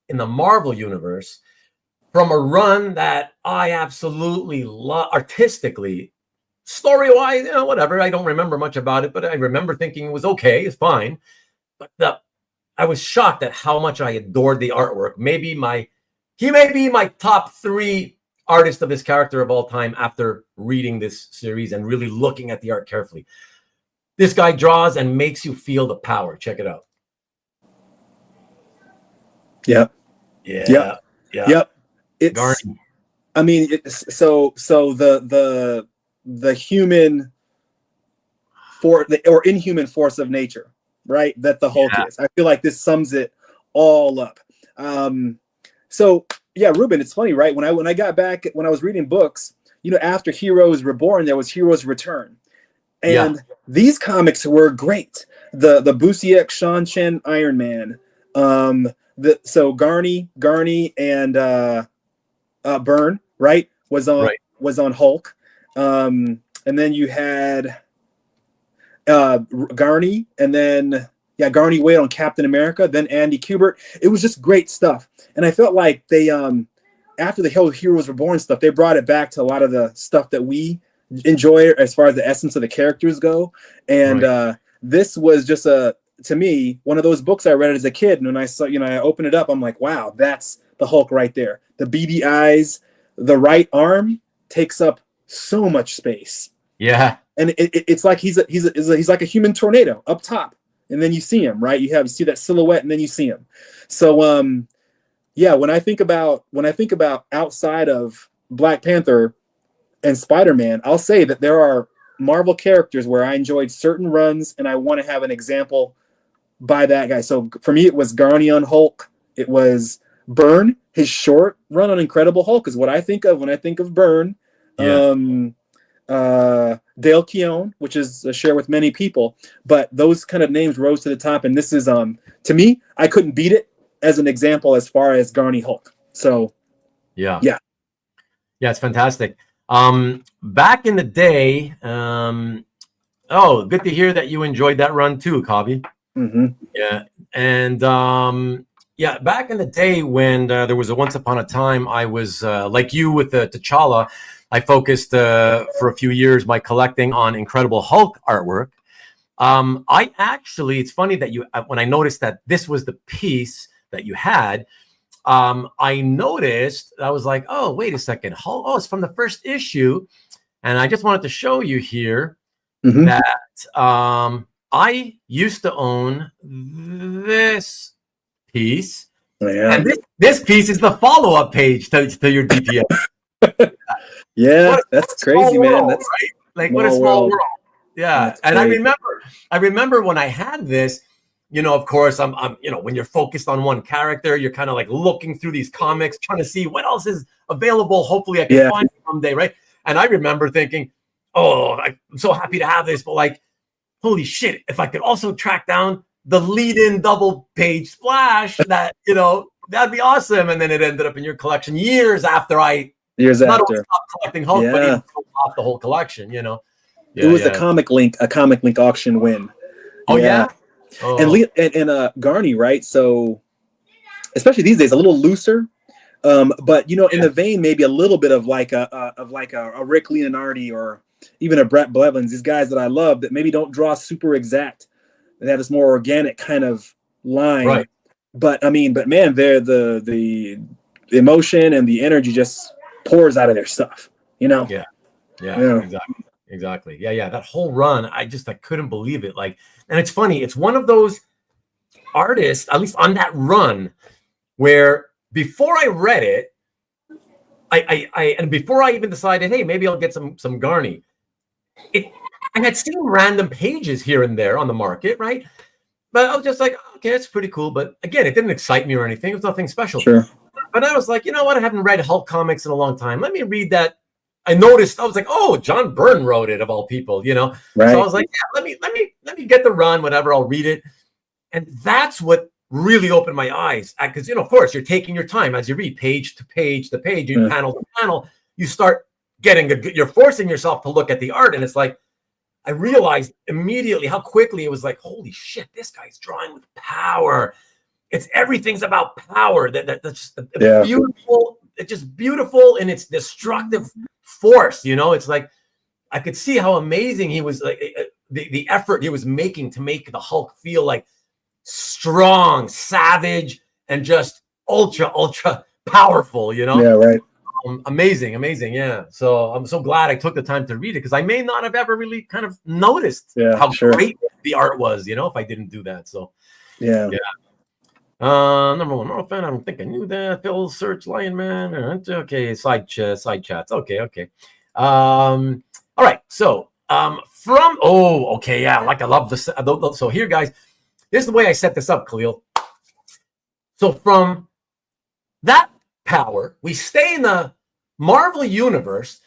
in the Marvel universe, from a run that I absolutely love artistically, story-wise, whatever. I don't remember much about it, but I remember thinking it was okay, it's fine. But I was shocked at how much I adored the artwork. He may be my top 3 artist of this character of all time after reading this series and really looking at the art carefully. This guy draws and makes you feel the power. Check it out. Yep. It's Garney. So the human or inhuman force of nature, right? That the Hulk is. I feel like this sums it all up. So yeah, Ruben, it's funny, right? When I got back, when I was reading books, after Heroes Reborn, there was Heroes Return. And these comics were great. The Busiek Sean Chen Iron Man, so Garney, and Byrne, right, was on Hulk, and then you had Garney, and then Garney Wade on Captain America, then Andy Kubert. It was just great stuff, and I felt like they after the whole Heroes Reborn stuff, they brought it back to a lot of the stuff that we enjoy as far as the essence of the characters go, and this was just to me, one of those books I read as a kid, and when I saw, I opened it up, I'm like, wow, that's the Hulk right there. The beady eyes, the right arm takes up so much space. Yeah, and it's like he's like a human tornado up top, and then you see him, right? You see that silhouette, and then you see him. So, when I think about outside of Black Panther and Spider-Man, I'll say that there are Marvel characters where I enjoyed certain runs, and I want to have an example by that guy. So for me, it was Garney on Hulk. It was Byrne. His short run on Incredible Hulk is what I think of when I think of Byrne. Yeah. Dale Keown, which is a share with many people, but those kind of names rose to the top. And this is, to me, I couldn't beat it as an example as far as Garney Hulk. So yeah, it's fantastic. Back in the day, good to hear that you enjoyed that run too, Kabi. Mm-hmm. Yeah, and back in the day when there was a Once Upon a Time, I was like you with the T'Challa. I focused for a few years my collecting on Incredible Hulk artwork. It's funny that when I noticed that this was the piece that you had, I noticed, I was like, oh, wait a second. Hulk, it's from the first issue. And I just wanted to show you here that I used to own this piece. Yeah. And this piece is the follow-up page to your DPS. Yeah, that's crazy, man. World, that's right? Like what a small world. Yeah. That's and great. I remember when I had this, of course, I'm when you're focused on one character, you're kind of like looking through these comics, trying to see what else is available. Hopefully I can find it someday, right? And I remember thinking, I'm so happy to have this, but like, holy shit, if I could also track down the lead-in double-page splash, that, that'd be awesome. And then it ended up in your collection years after I not only stopped collecting Hulk, but even off the whole collection, It was a comic link auction win. Oh, yeah? Oh. And Garney, right? So especially these days, a little looser, but in the vein maybe a little bit of like a Rick Leonardi or even a Brett Blevins. These guys that I love that maybe don't draw super exact, that have this more organic kind of line. Right. But man, they're the emotion and the energy just pours out of their stuff. Yeah. Exactly. Yeah. That whole run, I couldn't believe it. Like, and it's funny. It's one of those artists, at least on that run, where before I read it, and before I even decided, hey, maybe I'll get some Garney, I had seen random pages here and there on the market, right? But I was just like, okay, it's pretty cool. But again, it didn't excite me or anything. It was nothing special. Sure. But I was like, you know what? I haven't read Hulk comics in a long time. Let me read that. I noticed, I was like, oh, John Byrne wrote it, of all people, Right. So I was like, yeah, let me get the run, whatever, I'll read it. And that's what really opened my eyes. Because, of course, you're taking your time as you read page to page to page, panel to panel. You start you're forcing yourself to look at the art. And it's like, I realized immediately how quickly it was like, holy shit, this guy's drawing with power. Everything's about power. That's just beautiful. It's just beautiful in its destructive force. It's like, I could see how amazing he was, like the effort he was making to make the Hulk feel like strong, savage, and just ultra powerful, Yeah, right. Amazing. Yeah. So I'm so glad I took the time to read it, because I may not have ever really kind of noticed how great the art was, if I didn't do that. So yeah. Number one Marvel fan. I don't think I knew that. Phil Search, Lion Man. Okay, side chats. Okay. All right. So I love this. So here, guys, this is the way I set this up, Kahlil. So from that power, we stay in the Marvel universe,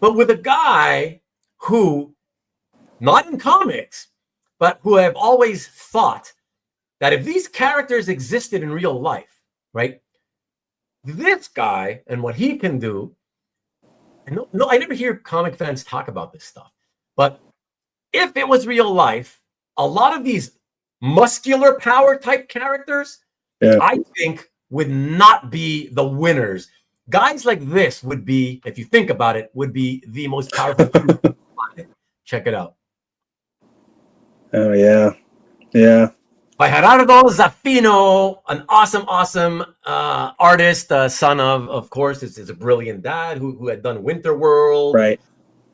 but with a guy who, not in comics, but who I've always thought that if these characters existed in real life, right? This guy and what he can do, and no, I never hear comic fans talk about this stuff, but if it was real life, a lot of these muscular power type characters, I think, would not be the winners. Guys like this would be, if you think about it, would be the most powerful. Check it out. Oh, yeah. Yeah. By Gerardo Zaffino, an awesome artist, son of course, is a brilliant dad who had done Winter World. Right.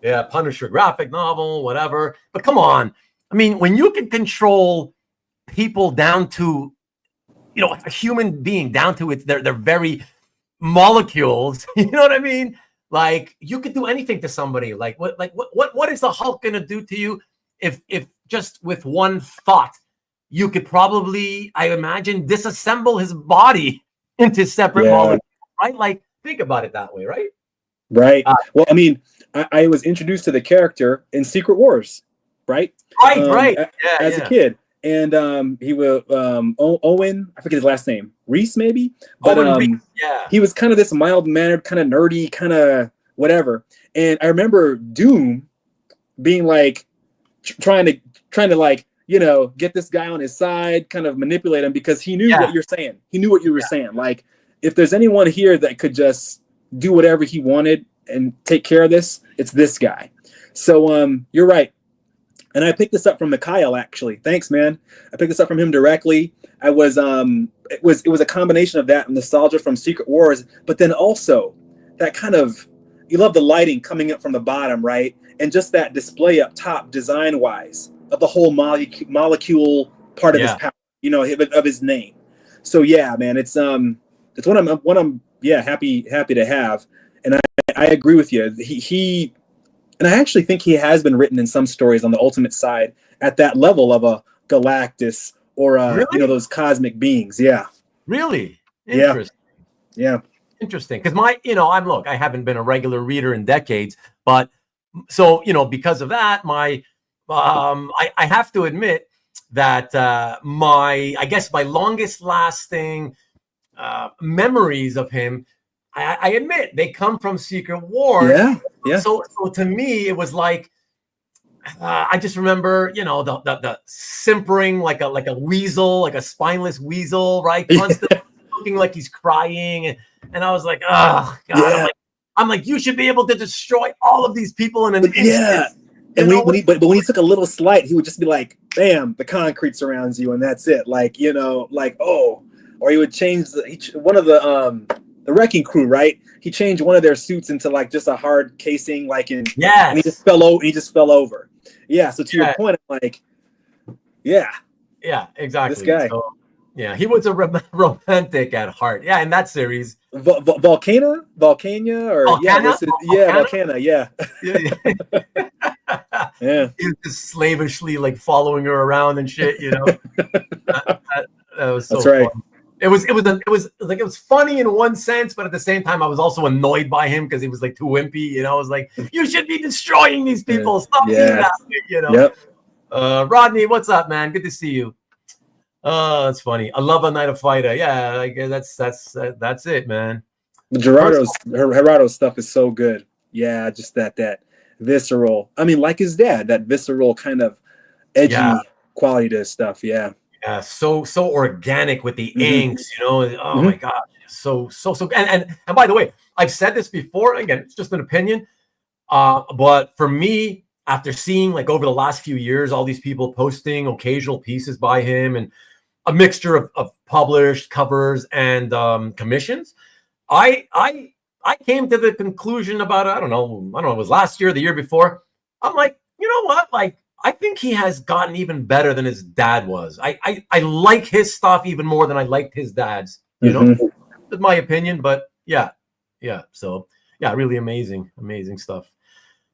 Yeah, Punisher graphic novel, whatever. But come on. I mean, when you can control people down to, a human being down to their very molecules, you know what I mean? Like, you could do anything to somebody. Like what is the Hulk gonna do to you if just with one thought you could probably, I imagine, disassemble his body into separate molecules, right? Like, think about it that way, right? Right. Well, I mean, I was introduced to the character in Secret Wars, right? Right. As a kid. And he was Owen, I forget his last name, Reese maybe, but Reese, he was kind of this mild-mannered, kind of nerdy, kind of whatever. And I remember Doom being like trying to like, get this guy on his side, kind of manipulate him, because he knew what you're saying. He knew what you were saying. Like, if there's anyone here that could just do whatever he wanted and take care of this, it's this guy. So you're right. And I picked this up from Mikhail, actually. Thanks, man. I picked this up from him directly. I was it was a combination of that and nostalgia from Secret Wars, but then also that kind of, you love the lighting coming up from the bottom, right? And just that display up top, design-wise, of the whole molecule part of his power, of his name. So yeah, man, it's what I'm happy to have. And I agree with you. He and I actually think he has been written in some stories on the Ultimate side at that level of a Galactus or really? Those cosmic beings. Yeah. Really? Interesting. Yeah. Interesting. Because I haven't been a regular reader in decades, but so, because of that, my I have to admit that my longest lasting memories of him, I admit, they come from Secret Wars. Yeah. So to me, it was like, I just remember, the simpering like a weasel, like a spineless weasel, right? Constantly looking like he's crying. And I was like, oh, God. Yeah. I'm like, you should be able to destroy all of these people in an instant. Yeah. And when he took a little slight, he would just be like, bam, the concrete surrounds you, and that's it. Like, or he would change one of the Wrecking Crew, right? He changed one of their suits into like just a hard casing, and he just fell over. Yeah. So to your point, I'm like, yeah, exactly. This guy, so, he was a romantic at heart. Yeah, in that series, Volcana, or Volcana, yeah. Yeah. He was just slavishly like following her around and shit. That was so. That's right. Fun. It was funny in one sense, but at the same time, I was also annoyed by him because he was like too wimpy. I was like, you should be destroying these people. Stop doing that. Yep. Rodney, what's up, man? Good to see you. That's funny. I love A Night of Fighter. Yeah, like that's it, man. Gerardo's stuff is so good. Yeah, just that visceral. I mean, like his dad, that visceral kind of edgy quality to his stuff. Yeah. Yeah, so organic with the inks, Oh my God, so. And by the way, I've said this before. Again, it's just an opinion. But for me, after seeing like over the last few years, all these people posting occasional pieces by him and a mixture of published covers and commissions, I came to the conclusion about I don't know, it was last year, the year before. I'm like, you know what, like. I think he has gotten even better than his dad was. I like his stuff even more than I liked his dad's. That's my opinion, but yeah. So really amazing stuff.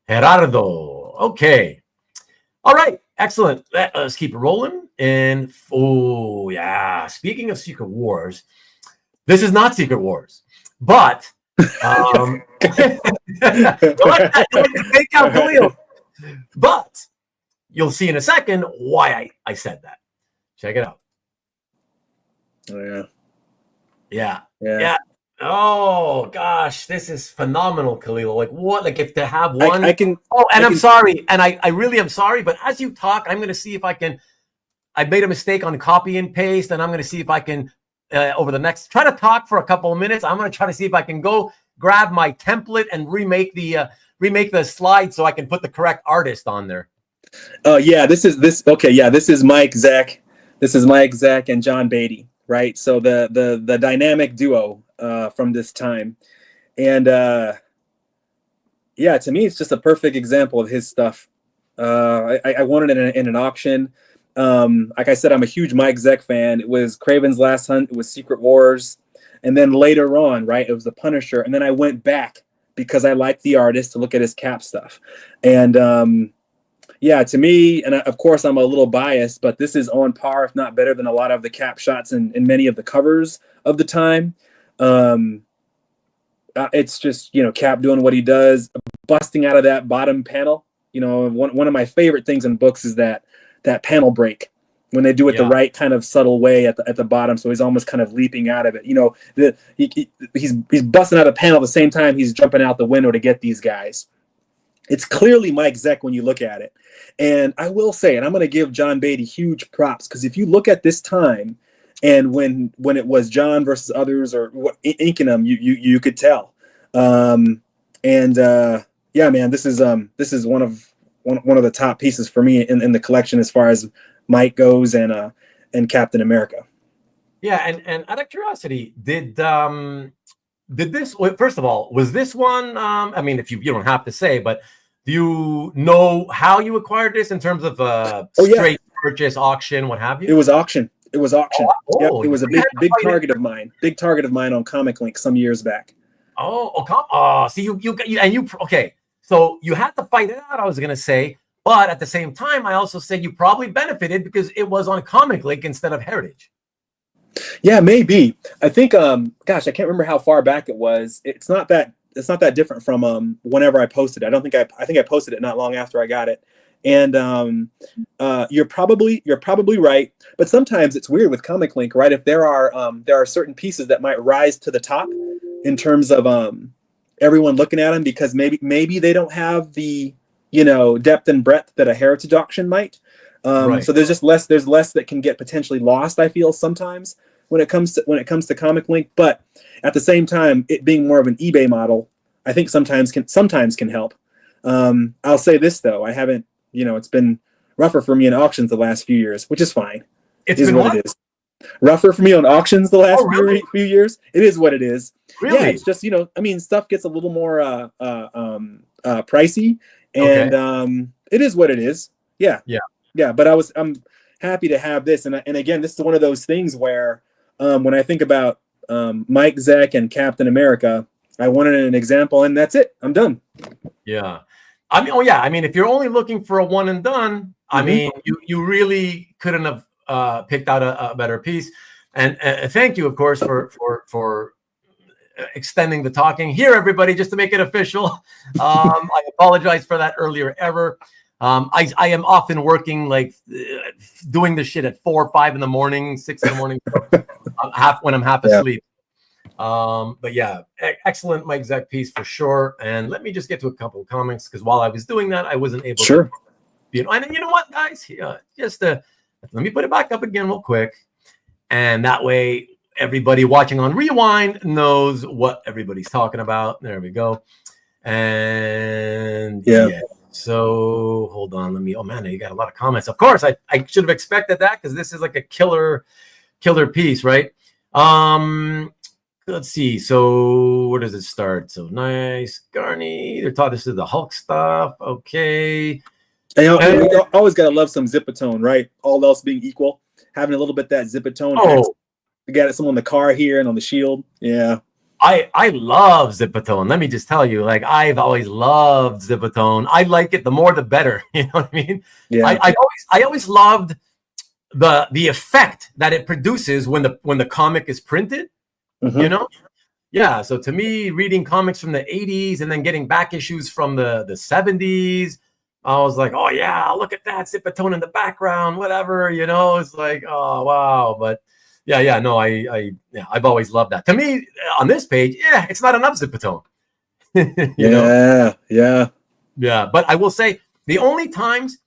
Gerardo. Okay. All right. Excellent. Let's keep it rolling. And speaking of Secret Wars, this is not Secret Wars, but don't take out Kahlil. But you'll see in a second why I said that. Check it out. Oh, Yeah. yeah. Yeah. Oh gosh, this is phenomenal, Kahlil. Like what? Like if to have one. I can. Oh, and I'm can, sorry, and I really am sorry, but as you talk, I'm going to see if I can. I made a mistake on copy and paste, and I'm going to see if I can over the next. Try to talk for a couple of minutes. I'm going to try to see if I can go grab my template and remake the slide so I can put the correct artist on there. Yeah, this is. Okay, yeah, this is Mike, Zeck. This is Mike, Zeck, and John Beatty, right? So the dynamic duo from this time, and yeah, to me, it's just a perfect example of his stuff. I won it in an auction. Like I said, I'm a huge Mike Zeck fan. It was Kraven's Last Hunt. It was Secret Wars, and then later on, right, it was The Punisher, and then I went back because I liked the artist to look at his Cap stuff, and yeah, to me, and of course I'm a little biased, but this is on par, if not better, than a lot of the Cap shots in many of the covers of the time. It's just, Cap doing what he does, busting out of that bottom panel. One of my favorite things in books is that panel break when they do it the right kind of subtle way at the bottom. So he's almost kind of leaping out of it. He's busting out a panel at the same time he's jumping out the window to get these guys. It's clearly Mike Zeck when you look at it. And I will say, and I'm going to give John Beatty huge props, because if you look at this time and when it was John versus others or inking them, you could tell. Yeah, man, this is one of the top pieces for me in the collection as far as Mike goes and Captain America. Yeah, and out of curiosity, did this, first of all, was this one, I mean, if you don't have to say, but do you know how you acquired this in terms of straight purchase, auction, what have you? It was auction. It Oh, it was a big target of mine. Big target of mine on Comic Link some years back. See, okay. So you had to fight it out, I was going to say, but at the same time, I also said you probably benefited because it was on Comic Link instead of Heritage. Yeah, maybe. I think, I can't remember how far back it was. It's not that different from whenever I posted it. I think I posted it not long after I got it. And you're probably right. But sometimes it's weird with Comic Link, right? If there are certain pieces that might rise to the top in terms of everyone looking at them, because maybe they don't have the depth and breadth that a Heritage auction might. Right. So there's less that can get potentially lost, I feel, sometimes when it comes to Comic Link. But at the same time, it being more of an eBay model, I think sometimes can help. I'll say this though, I haven't, it's been rougher for me in auctions the last few years, which is fine. It is what it is. Rougher for me on auctions the last few years. It is what it is. Really? Yeah, it's just, stuff gets a little more pricey, and it is what it is. Yeah. Yeah, but I'm happy to have this, and again, this is one of those things where when I think about Mike Zeck and Captain America, I wanted an example, and that's it. I'm done. Yeah, I mean, if you're only looking for a one and done, I mean, you really couldn't have picked out a better piece. And thank you, of course, for extending the talking here, everybody, just to make it official. I apologize for that earlier ever. I am often working doing this shit at 4 or 5 in the morning, 6 in the morning, when I'm half asleep. But yeah, excellent Mike Zeck piece for sure. And let me just get to a couple of comments, because while I was doing that, I wasn't able to. And you know what, guys? Just let me put it back up again real quick, and that way everybody watching on Rewind knows what everybody's talking about. There we go. And yeah. So hold on, oh man, you got a lot of comments. Of course, I should have expected that, because this is like a killer piece, right? Let's see. So where does it start? So nice, Garney. They're taught this is the Hulk stuff. Okay. And you always gotta love some zipatone, right? All else being equal, having a little bit that zipatone. Oh, you got some on the car here and on the shield. Yeah. I love zipatone. Let me just tell you, I've always loved zipatone. I like it, the more the better. You know what I mean? Yeah. I always loved the effect that it produces when the comic is printed. Mm-hmm. Yeah. So to me, reading comics from the 80s and then getting back issues from the 70s, I was like, oh yeah, look at that zipatone in the background, whatever. It's like, oh wow. But Yeah. No, I've always loved that. To me, on this page, it's not enough Zipatone. you know? Yeah. But I will say the only times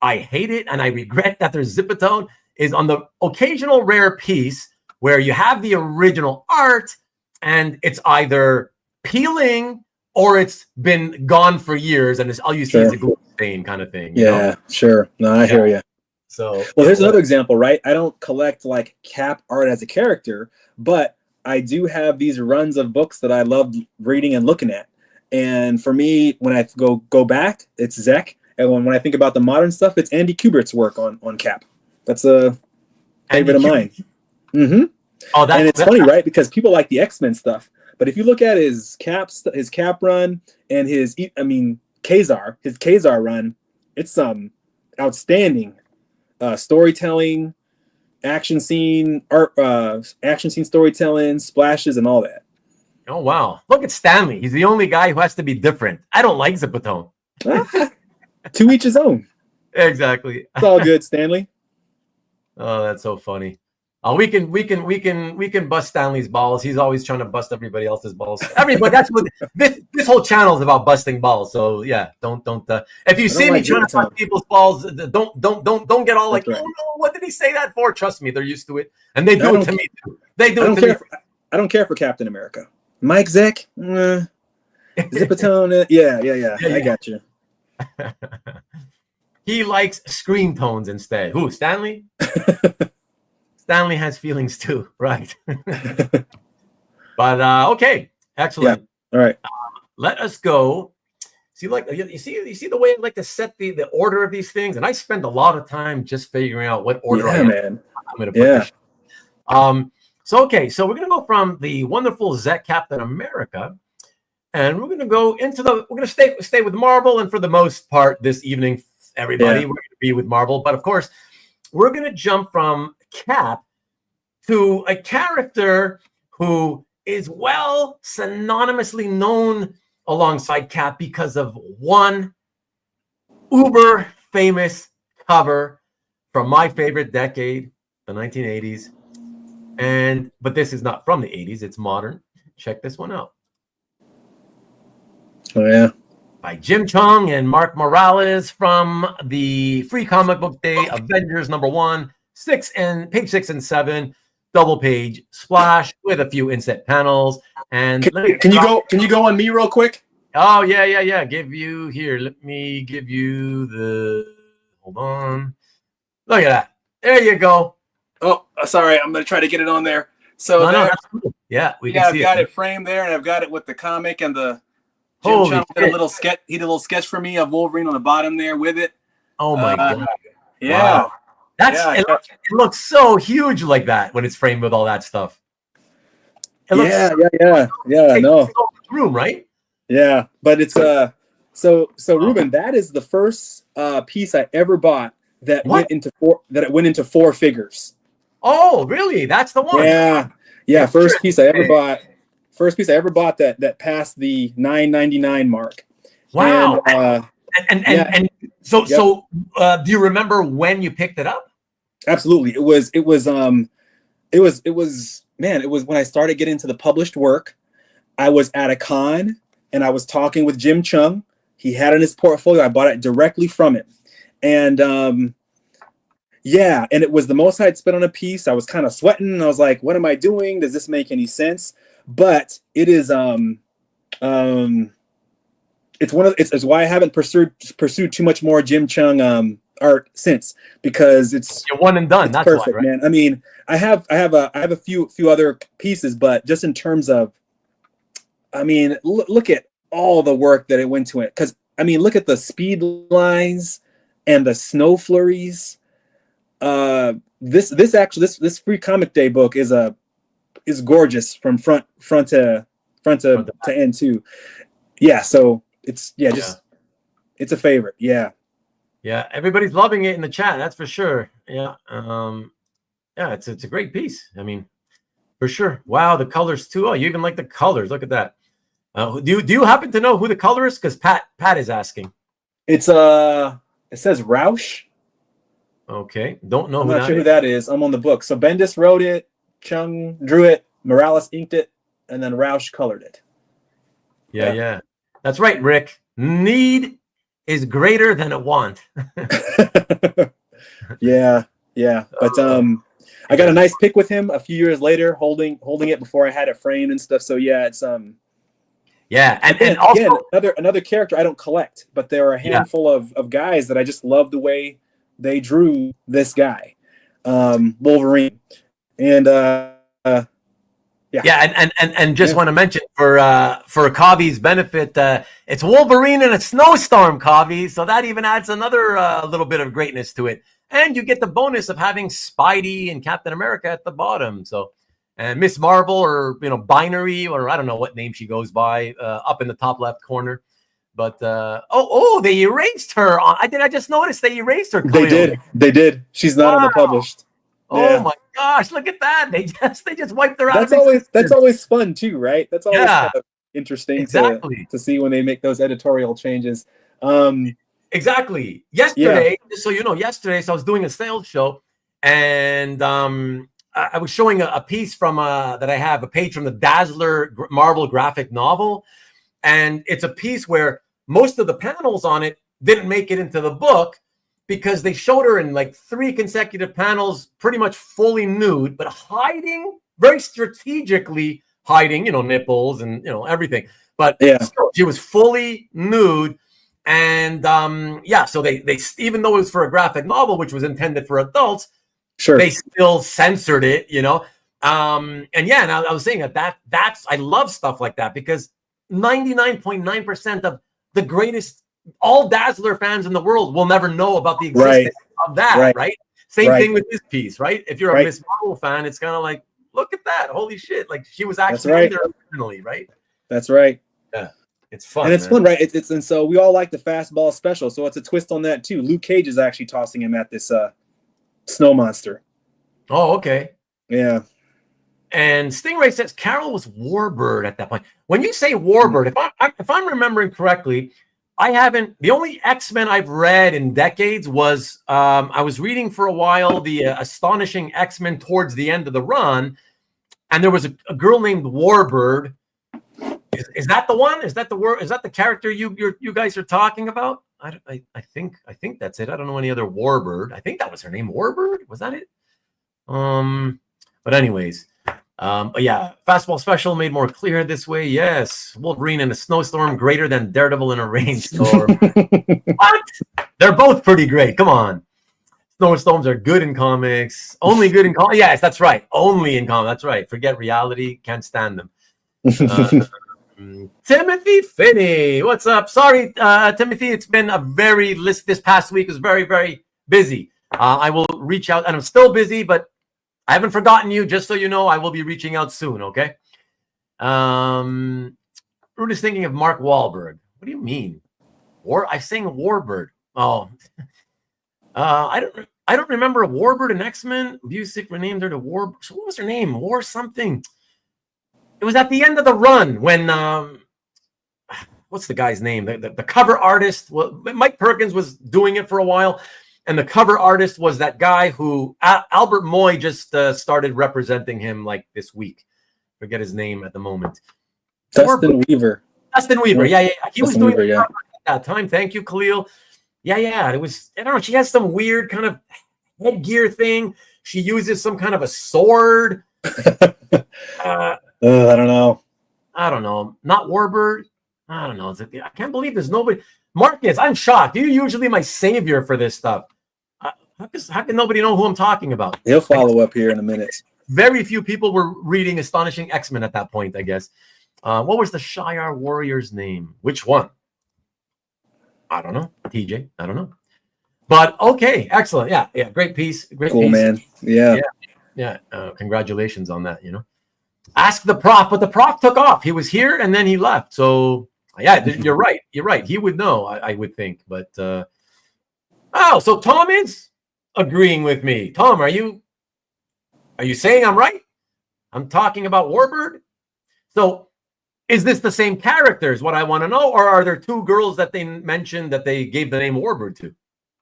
I hate it and I regret that there's Zipatone is on the occasional rare piece where you have the original art and it's either peeling or it's been gone for years and all you see is a glue stain kind of thing. You know? Sure. No, I hear you. So, well, here's another example, right? I don't collect like Cap art as a character, but I do have these runs of books that I love reading and looking at. And for me, when I go back, it's Zeck. And when I think about the modern stuff, it's Andy Kubert's work on Cap. That's a favorite of mine. Mm-hmm. Oh, and it's funny, right? Because people like the X-Men stuff, but if you look at his Cap run and his Kazar run, it's outstanding storytelling, action scene storytelling, splashes, and all that. Oh wow! Look at Stanley. He's the only guy who has to be different. I don't like Zipatone. To each his own. Exactly. It's all good, Stanley. Oh, that's so funny. We can bust Stanley's balls. He's always trying to bust everybody else's balls. Everybody. That's what this whole channel is about, busting balls. So yeah, don't. If you see me trying to bust people's balls, don't get all like, oh no, what did he say that for? Trust me, they're used to it, and they do it to me too. They do it to me. I don't care for Captain America. Mike Zeck, Zipatone, yeah. I got you. He likes screen tones instead. Who? Stanley? Stanley has feelings too, right? But okay, excellent. Yeah. All right. Let us go. See, like you see the way I like to set the order of these things, and I spend a lot of time just figuring out what order I'm going to put this. So we're going to go from the wonderful Zeck Captain America, and we're going to go into we're going to stay with Marvel, and for the most part this evening, everybody, we're going to be with Marvel. But of course, we're going to jump from Cap to a character who is synonymously known alongside Cap because of one uber famous cover from my favorite decade, the 1980s. But this is not from the 80s, it's modern. Check this one out. Oh yeah. By Jim Cheung and Mark Morales from the Free Comic Book Day Avengers #1, page 6 and 7, double page splash with a few inset panels. And can you go on me real quick? Oh yeah. Let me give you hold on. Look at that. There you go. Oh, sorry. I'm going to try to get it on there. So that's cool. Yeah, we can see I've got it framed there, and I've got it with the comic and the Jim Cheung did a little sketch. He did a little sketch for me of Wolverine on the bottom there with it. Oh my god! Yeah, wow. It looks so huge like that when it's framed with all that stuff. It looks no room, right? Yeah, but it's so Ruben, that is the first piece I ever bought that went into four figures. Oh, really? That's the one. Yeah. First piece I ever bought that passed the $9.99 mark. Wow. And so do you remember when you picked it up? Absolutely. It was when I started getting into the published work. I was at a con and I was talking with Jim Cheung. He had it in his portfolio. I bought it directly from him. And and it was the most I'd spent on a piece. I was kind of sweating. I was like, what am I doing? Does this make any sense? But it is it's why I haven't pursued too much more Jim Cheung art since, because you're one and done. That's perfect, why, right? man. I mean, I have a few other pieces, but just in terms of, I mean, look at all the work that it went to it. Because I mean, look at the speed lines and the snow flurries. This Free Comic Day book is gorgeous from front to end too. Yeah, so it's it's a favorite. Yeah, everybody's loving it in the chat. That's for sure. Yeah, it's a great piece. I mean, for sure. Wow, the colors too. Oh, you even like the colors. Look at that. Do you happen to know who the color is? Because Pat is asking. It's it says Roush. Okay, don't know. I'm not sure who that is. I'm on the book. So Bendis wrote it. Cheung drew it, Morales inked it, and then Roush colored it. Yeah. That's right, Rick. Need is greater than a want. Yeah. But I got a nice pick with him a few years later, holding it before I had it framed and stuff. So yeah, it's and also again, another character I don't collect, but there are a handful of guys that I just love the way they drew this guy, Wolverine, and just want to mention for Kavi's benefit, it's Wolverine in a snowstorm, Kavi, so that even adds another little bit of greatness to it, and you get the bonus of having Spidey and Captain America at the bottom. So, and Miss Marvel, or Binary, or I don't know what name she goes by, up in the top left corner. But they erased her. I just noticed they erased her. Clearly. They did. She's not on the published. Oh my gosh! Look at that. They just wiped her out. That's always fun too, right? That's always kind of interesting to see when they make those editorial changes. Exactly. Yesterday, just so you know, so I was doing a sales show, and I was showing a piece from that I have, a page from the Dazzler Marvel graphic novel, and it's a piece where most of the panels on it didn't make it into the book, because they showed her in like 3 consecutive panels, pretty much fully nude, but very strategically hiding, nipples and, everything. But still, she was fully nude. And so they even though it was for a graphic novel, which was intended for adults, they still censored it, And I was saying that's I love stuff like that, because 99.9% of the greatest, all Dazzler fans in the world will never know about the existence of that, right? Same thing with this piece, right? If you're a Miss Marvel fan, it's kind of like, look at that, holy shit! Like, she was actually in there originally, right? That's right. Yeah, it's fun, and it's fun, right? It's and so we all like the fastball special, so it's a twist on that too. Luke Cage is actually tossing him at this snow monster. Oh, okay. Yeah. And Stingray says Carol was Warbird at that point. When you say Warbird, if I'm remembering correctly, the only X-Men I've read in decades was, I was reading for a while the Astonishing X-Men towards the end of the run, and there was a girl named Warbird. Is that the one? Is that the character you guys are talking about? I think that's it. I don't know any other Warbird. I think that was her name, Warbird. Was that it? But anyways. Fastball special made more clear this way. Yes, Wolverine in a snowstorm greater than Daredevil in a rainstorm. What? They're both pretty great. Come on. Snowstorms are good in comics. Only good in comics. Yes, that's right. Only in comics. That's right. Forget reality. Can't stand them. Timothy Finney. What's up? Sorry, Timothy. It's been this past week was very, very busy. I will reach out, and I'm still busy, but I haven't forgotten you, just so you know. I will be reaching out soon, okay? Rude is thinking of Mark Wahlberg. What do you mean? I'm saying Warbird. Oh. I don't remember a Warbird in X-Men. Busiek renamed her to War. So what was her name? War something. It was at the end of the run when what's the guy's name? The cover artist. Well, Mike Perkins was doing it for a while. And the cover artist was that guy who Albert Moy just started representing him like this week. Forget his name at the moment. Dustin Weaver. Yeah. He was doing it at that time. Thank you, Kahlil. Yeah. It was, I don't know. She has some weird kind of headgear thing. She uses some kind of a sword. I don't know. Not Warbird. I don't know. I can't believe there's nobody. Marcus, I'm shocked. You're usually my savior for this stuff. How can nobody know who I'm talking about? He'll follow up here in a minute. Very few people were reading Astonishing X-Men at that point, I guess. What was the Shi'ar warrior's name? Which one? I don't know. TJ, I don't know. But okay, excellent. Yeah. Great piece. Great cool, piece. Man. Yeah. Congratulations on that, Ask the prof, but the prof took off. He was here and then he left. So yeah, you're right. He would know, I would think. But so Tom is agreeing with me. Tom, are you saying I'm right? I'm talking about Warbird. So is this the same character is what I want to know, or are there two girls that they mentioned that they gave the name Warbird to?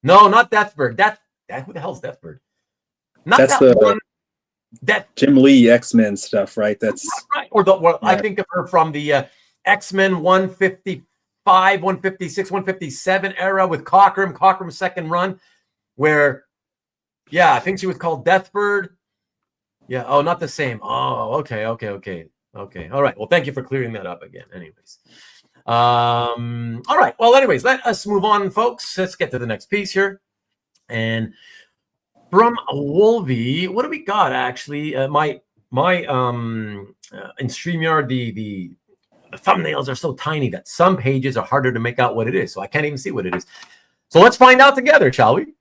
No, not Deathbird. Who the hell's Deathbird? Not that's that one. That Jim Lee X-Men stuff, right? That's right. I think of her from the X-Men 155, 156, 157 era with Cockrum's second run, where I think she was called Deathbird. Yeah. Oh, not the same. Oh, okay. All right. Well, thank you for clearing that up again. Anyways. All right. Well, anyways, let us move on, folks. Let's get to the next piece here. And from Wolvie, what do we got actually? My in StreamYard, the thumbnails are so tiny that some pages are harder to make out what it is. So I can't even see what it is. So let's find out together, shall we?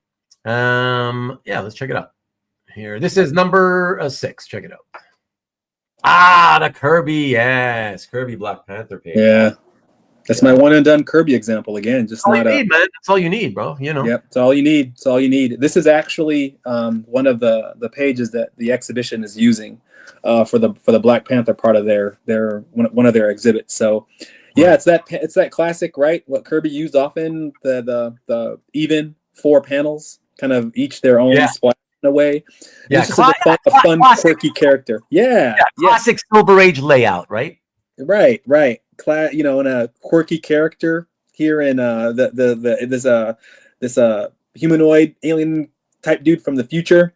Let's check it out. Here. This is number 6. Check it out. The Kirby. Yes. Kirby Black Panther page. Yeah. That's my one and done Kirby example again. Just all not you need, man. That's all you need, bro. You know. Yep, it's all you need. It's all you need. This is actually one of the pages that the exhibition is using for the Black Panther part of their one of their exhibits. So yeah, it's that classic, right? What Kirby used often, the even 4 panels, kind of each their own splash in a way. Yeah, it's just a fun quirky character. Yeah, classic Silver Age layout, right? Right. In a quirky character here in this humanoid alien type dude from the future,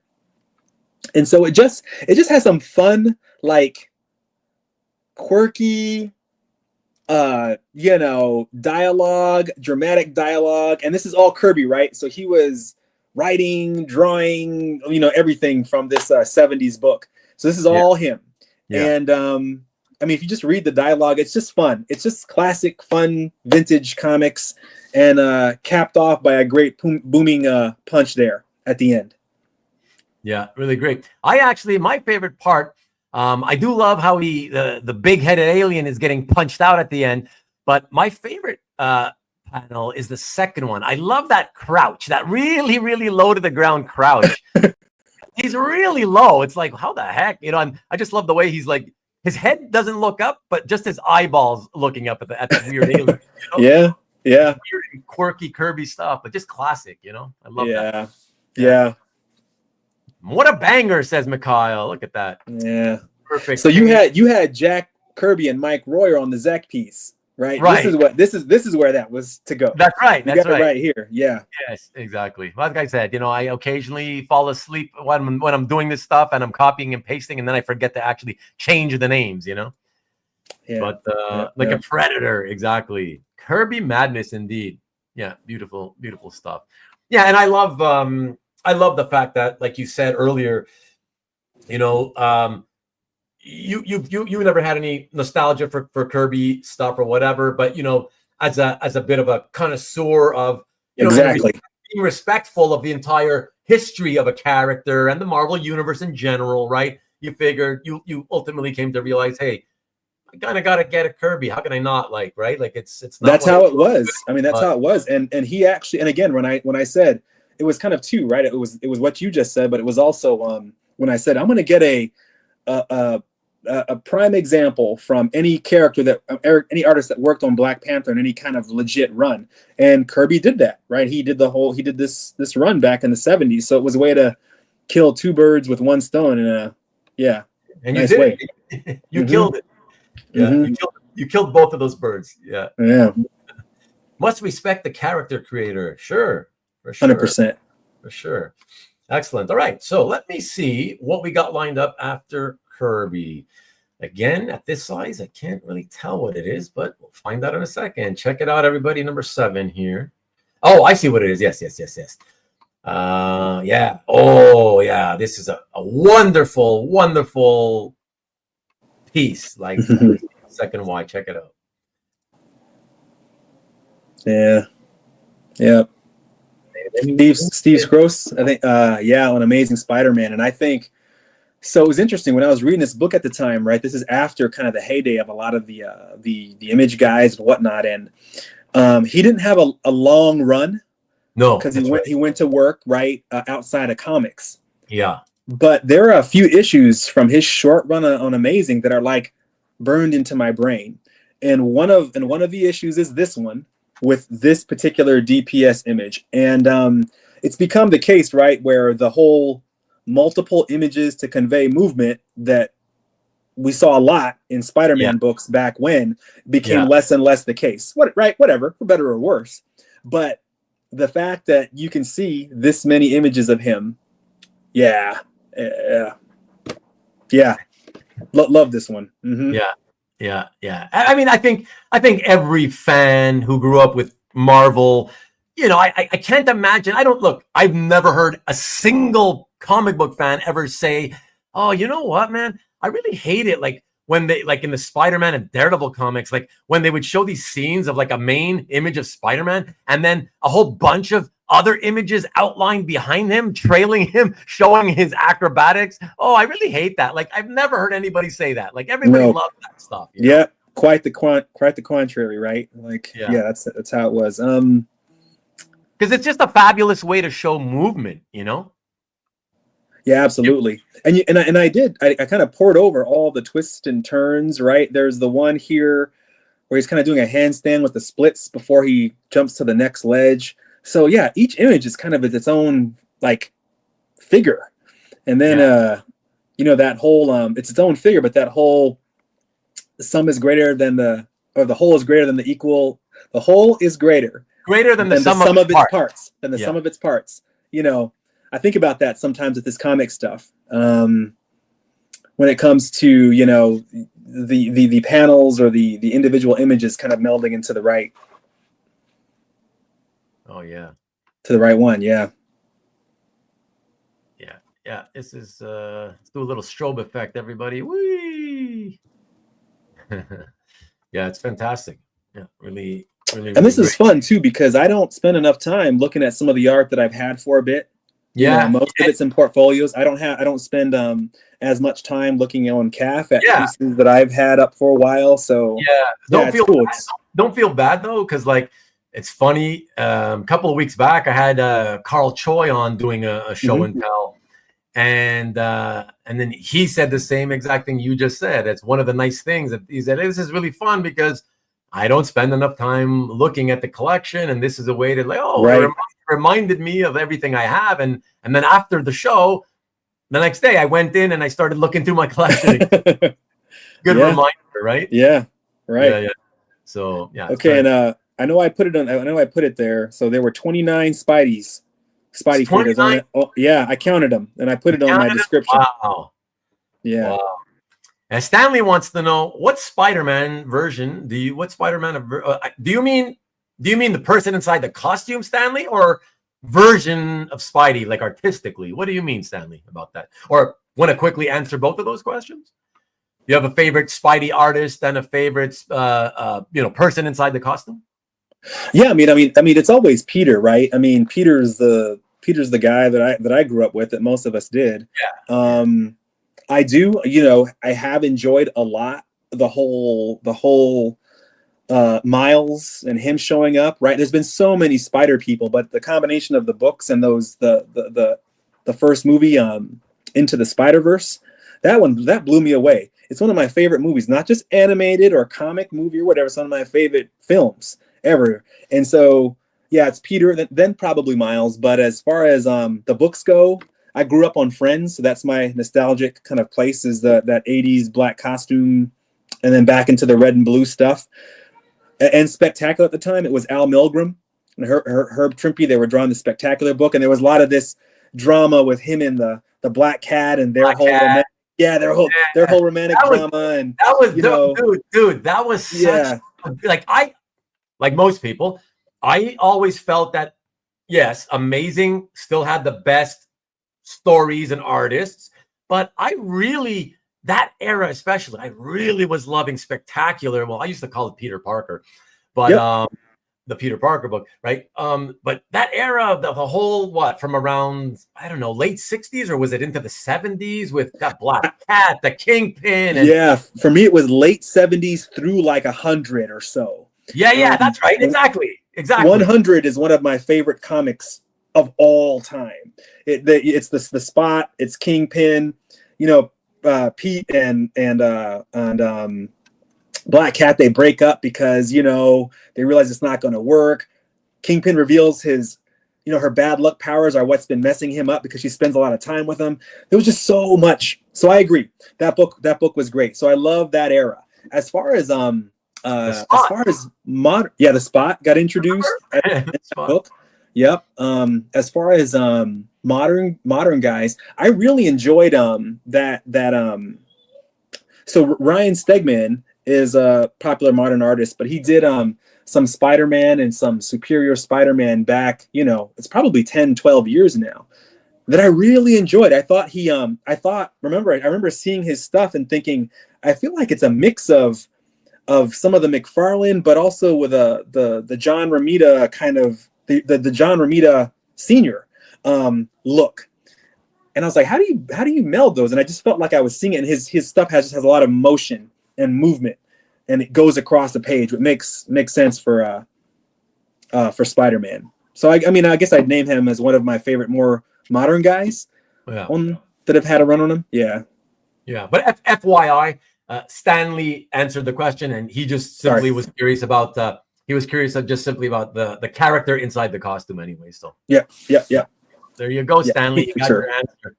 and so it just has some fun, like quirky, dialogue, dramatic dialogue, and this is all Kirby, right? So he was writing, drawing, everything from this 70s book. So this is all him, and if you just read the dialogue, it's just fun. It's just classic, fun, vintage comics, and capped off by a great booming punch there at the end. Yeah, really great. My favorite part, I do love how the big-headed alien is getting punched out at the end, but my favorite panel is the second one. I love that crouch, that really, really low to the ground crouch. He's really low. It's like, how the heck? I just love the way he's like, his head doesn't look up, but just his eyeballs looking up at the weird alien. Yeah. Weird and quirky Kirby stuff, but just classic. I love that. Yeah. What a banger, says Mikhail. Look at that. Yeah. Perfect. So you had Jack Kirby and Mike Royer on the Zeck piece, right? This is where that was to go. That's right. That's right. Right here. Yeah. Yes, exactly. Like I said, I occasionally fall asleep when I'm doing this stuff and I'm copying and pasting, and then I forget to actually change the names. Yeah. But a predator, exactly. Kirby madness, indeed. Yeah, beautiful, beautiful stuff. Yeah, and I love the fact that, like you said earlier, you never had any nostalgia for Kirby stuff or whatever, but as a bit of a connoisseur of exactly being respectful of the entire history of a character and the Marvel universe in general, right? You figured you ultimately came to realize, hey, I kind of got to get a Kirby. How can I not, right? Like it's not. That's how it was. I mean, that's how it was. And he actually, and again, when I said it was kind of two, right? It was what you just said, but it was also when I said I'm going to get a prime example from any character any artist that worked on Black Panther in any kind of legit run, and Kirby did that, right? He did this run back in the 70s, so it was a way to kill 2 birds with 1 stone in a and nice you did way. It. You killed it. Yeah, you killed both of those birds. Yeah. Must respect the character creator. Sure, for sure. 100%. For sure. Excellent. All right, so let me see what we got lined up after Kirby. Again, at this size, I can't really tell what it is, but we'll find out in a second. Check it out, everybody. Number 7 here. Oh, I see what it is. Yes. Yeah. Oh, yeah. This is a wonderful, wonderful piece. Like second Y. Check it out. Yeah. Steve Skroce, I think. On Amazing Spider-Man, and I think. So it was interesting when I was reading this book at the time, right? This is after kind of the heyday of a lot of the image guys and whatnot, and he didn't have a long run. No, because he went to work right outside of comics. Yeah, but there are a few issues from his short run on Amazing that are like burned into my brain, and one of the issues is this one with this particular DPS image, and it's become the case, right, where the whole multiple images to convey movement that we saw a lot in Spider-Man books back when became less and less the case. Whatever, for better or worse. But the fact that you can see this many images of him, love this one. Mm-hmm. Yeah. I mean, I think every fan who grew up with Marvel, I can't imagine. I've never heard a single comic book fan ever say, "Oh, you know what, man? I really hate it." Like when they, like in the Spider-Man and Daredevil comics, like when they would show these scenes of like a main image of Spider-Man and then a whole bunch of other images outlined behind him, trailing him, showing his acrobatics. Oh, I really hate that. Like I've never heard anybody say that. Like everybody loves that stuff. Yeah, quite the contrary, right? Like that's how it was. Because it's just a fabulous way to show movement, Yeah, absolutely. And I kind of poured over all the twists and turns, right? There's the one here where he's kind of doing a handstand with the splits before he jumps to the next ledge. So yeah, each image is kind of its own like figure. And then that whole it's its own figure, but that whole the sum is greater than the whole is greater than the equal. The whole is greater than the sum of its parts. Than the sum of its parts. I think about that sometimes with this comic stuff. When it comes to, the panels or the individual images kind of melding into the right. Oh yeah. To the right one, yeah. Yeah. This is let's do a little strobe effect, everybody. Whee! Yeah, it's fantastic. Yeah, really. And this is fun too, because I don't spend enough time looking at some of the art that I've had for a bit. Yeah, most of it's in portfolios. I don't spend as much time looking on CAF at pieces that I've had up for a while. So don't feel bad though, because like it's funny. A couple of weeks back, I had Carl Choi on doing a show and tell, and then he said the same exact thing you just said. It's one of the nice things that he said. This is really fun because I don't spend enough time looking at the collection, and this is a way to it reminded me of everything I have. And then after the show, the next day I went in and I started looking through my collection. Good reminder, right? Yeah, right. Yeah. So okay, and I know I put it there. So there were 29 Spidey figures on it. Oh, yeah, I counted them and I put it on my description. Wow. Yeah. Wow. And Stanley wants to know what Spider-Man version do you mean the person inside the costume, Stanley, or version of Spidey, like artistically? What do you mean, Stanley, about that? Or want to quickly answer both of those questions? You have a favorite Spidey artist and a favorite person inside the costume? Yeah, I mean it's always Peter, right? I mean Peter's the guy that I grew up with, that most of us did. Yeah. I do, I have enjoyed a lot the whole Miles and him showing up, right? There's been so many Spider people, but the combination of the books and those the first movie Into the Spider-Verse, that blew me away. It's one of my favorite movies, not just animated or comic movie or whatever. It's one of my favorite films ever. And so yeah, it's Peter, then probably Miles. But as far as the books go, I grew up on Friends, so that's my nostalgic kind of place, is that 80s black costume, and then back into the red and blue stuff. And Spectacular at the time, it was Al Milgrom and Herb Trimpe. They were drawing the Spectacular book, and there was a lot of this drama with him and the Black Cat and their whole romantic drama. And that was dude. That was such like most people. I always felt that yes, Amazing still had the best stories and artists, but that era especially, I really was loving Spectacular. Well, I used to call it Peter Parker, but the Peter Parker book, right? But that era of the whole from around, I don't know, late 60s, or was it into the 70s with that Black Cat, the Kingpin? And, for me it was late 70s through like 100 or so. Yeah, that's right. Exactly. 100 is one of my favorite comics of all time. It's the Spot, it's Kingpin, Pete and Black Cat, they break up because they realize it's not going to work. Kingpin reveals his her bad luck powers are what's been messing him up because she spends a lot of time with him. There was just so much. So I agree. That book was great. So I love that era. As far as modern, the Spot got introduced in that book. Yep. As far as modern guys, I really enjoyed that. So Ryan Stegman is a popular modern artist, but he did some Spider-Man and some Superior Spider-Man back, it's probably 10, 12 years now, that I really enjoyed. I remember seeing his stuff and thinking, I feel like it's a mix of some of the McFarlane, but also with the John Romita kind of the John Romita Sr. Look. And I was like, how do you meld those? And I just felt like I was seeing it, and his stuff has a lot of motion and movement, and it goes across the page, which makes sense for Spider-Man. So I guess I'd name him as one of my favorite more modern guys that have had a run on him. Yeah. But FYI, Stanley answered the question, and he just simply was curious about just simply about the character inside the costume anyway. So yeah. There you go, Stanley. You got your answer.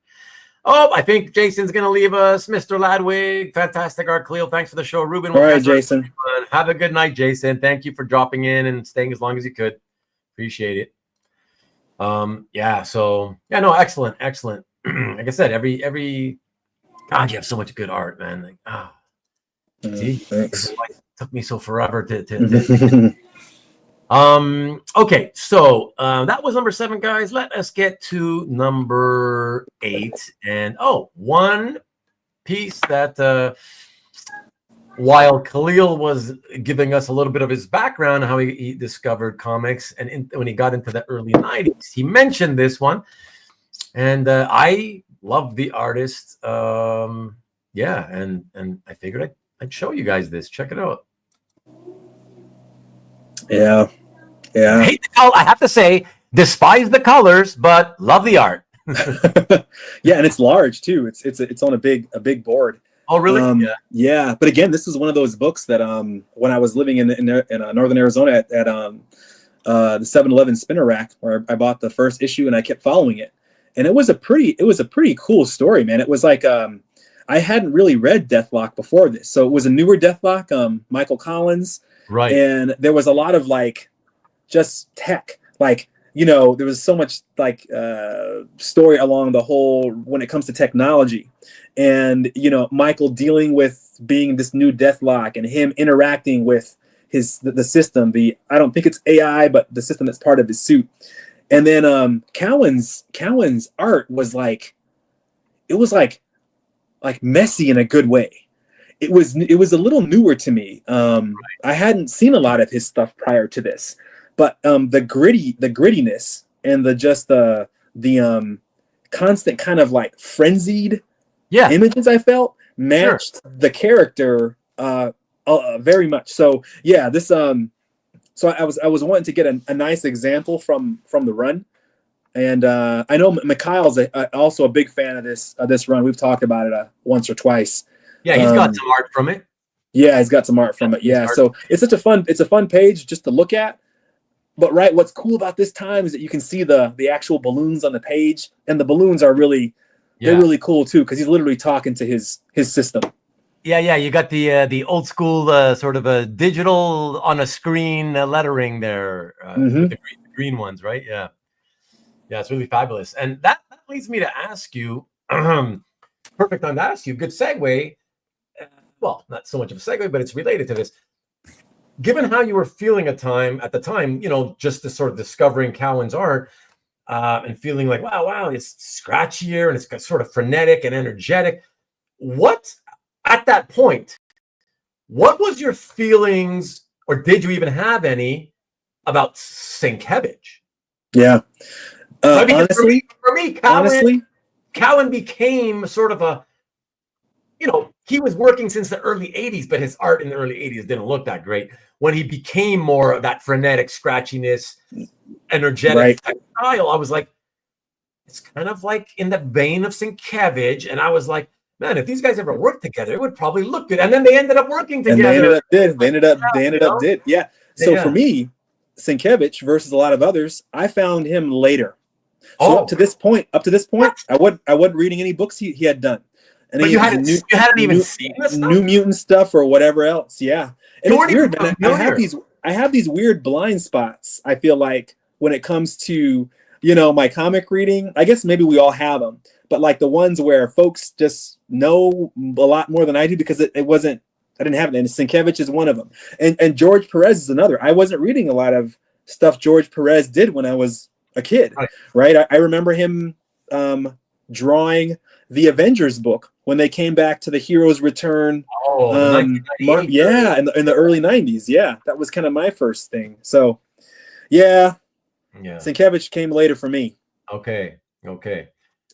Oh, I think Jason's going to leave us. Mr. Ladwig, fantastic art. Khalil, thanks for the show. Ruben, all right, Jason. Have a good night, Jason. Thank you for dropping in and staying as long as you could. Appreciate it. Excellent. Like I said, every God, you have so much good art, man. Thanks. It took me so forever to okay, so that was number 7, guys. Let us get to number 8. And one piece that while Khalil was giving us a little bit of his background, how he discovered comics, and when he got into the early 90s, he mentioned this one. And I love the artist. And I figured I'd show you guys this. Check it out. Yeah. I have to say, despise the colors, but love the art. Yeah, and it's large too. It's on a big board. Oh, really? Yeah. But again, this is one of those books that when I was living in northern Arizona at the 7-Eleven spinner rack, where I bought the first issue and I kept following it, and it was a pretty cool story, man. It was like I hadn't really read Deathlok before this, so it was a newer Deathlok, Michael Collins, right? And there was a lot of just tech, there was so much story along the whole when it comes to technology, and Michael dealing with being this new Deathlok and him interacting with the system, I don't think it's AI, but the system that's part of his suit. And then Cowan's art was it was messy in a good way. It was a little newer to me. I hadn't seen a lot of his stuff prior to this. But the grittiness and the constant kind of frenzied images I felt matched the character very much. So yeah, this so I was wanting to get a nice example from the run, and I know Mikhail's also a big fan of this run. We've talked about it once or twice. Yeah, he's got some art from it. Yeah, he's got some art from it. Yeah, so it's a fun page just to look at. But what's cool about this time is that you can see the actual balloons on the page, and the balloons are they're really cool too, because he's literally talking to his system. Yeah, you got the old school sort of a digital on a screen lettering there, with the green ones, right? Yeah, it's really fabulous, and that leads me to ask you. Perfect time to ask you. Good segue. Well, not so much of a segue, but it's related to this. Given how you were feeling at the time, just sort of discovering Cowan's art and feeling like, wow, it's scratchier and it's sort of frenetic and energetic. What, at that point, what was your feelings, or did you even have any, about Sienkiewicz? Yeah. Honestly, for me, Cowan became sort of a, he was working since the early 80s, but his art in the early 80s didn't look that great. When he became more of that frenetic scratchiness, energetic style, I was like, it's kind of like in the vein of Sienkiewicz. And I was like, man, if these guys ever worked together, it would probably look good. And then they ended up working together. And they ended up did. Yeah. So for me, Sienkiewicz versus a lot of others, I found him later. So Oh. up to this point, I wasn't reading any books he had done. And But you hadn't even seen this stuff? New Mutant stuff or whatever else. Yeah. And it's weird, man. I have these weird blind spots, I feel like, when it comes to, my comic reading. I guess maybe we all have them, but like the ones where folks just know a lot more than I do because it wasn't, I didn't have it. And Sienkiewicz is one of them. And George Perez is another. I wasn't reading a lot of stuff George Perez did when I was a kid, right? I remember him drawing the Avengers book when they came back to the Heroes Return. In the early 90s. Yeah, that was kind of my first thing. So, yeah. Sienkiewicz came later for me. Okay.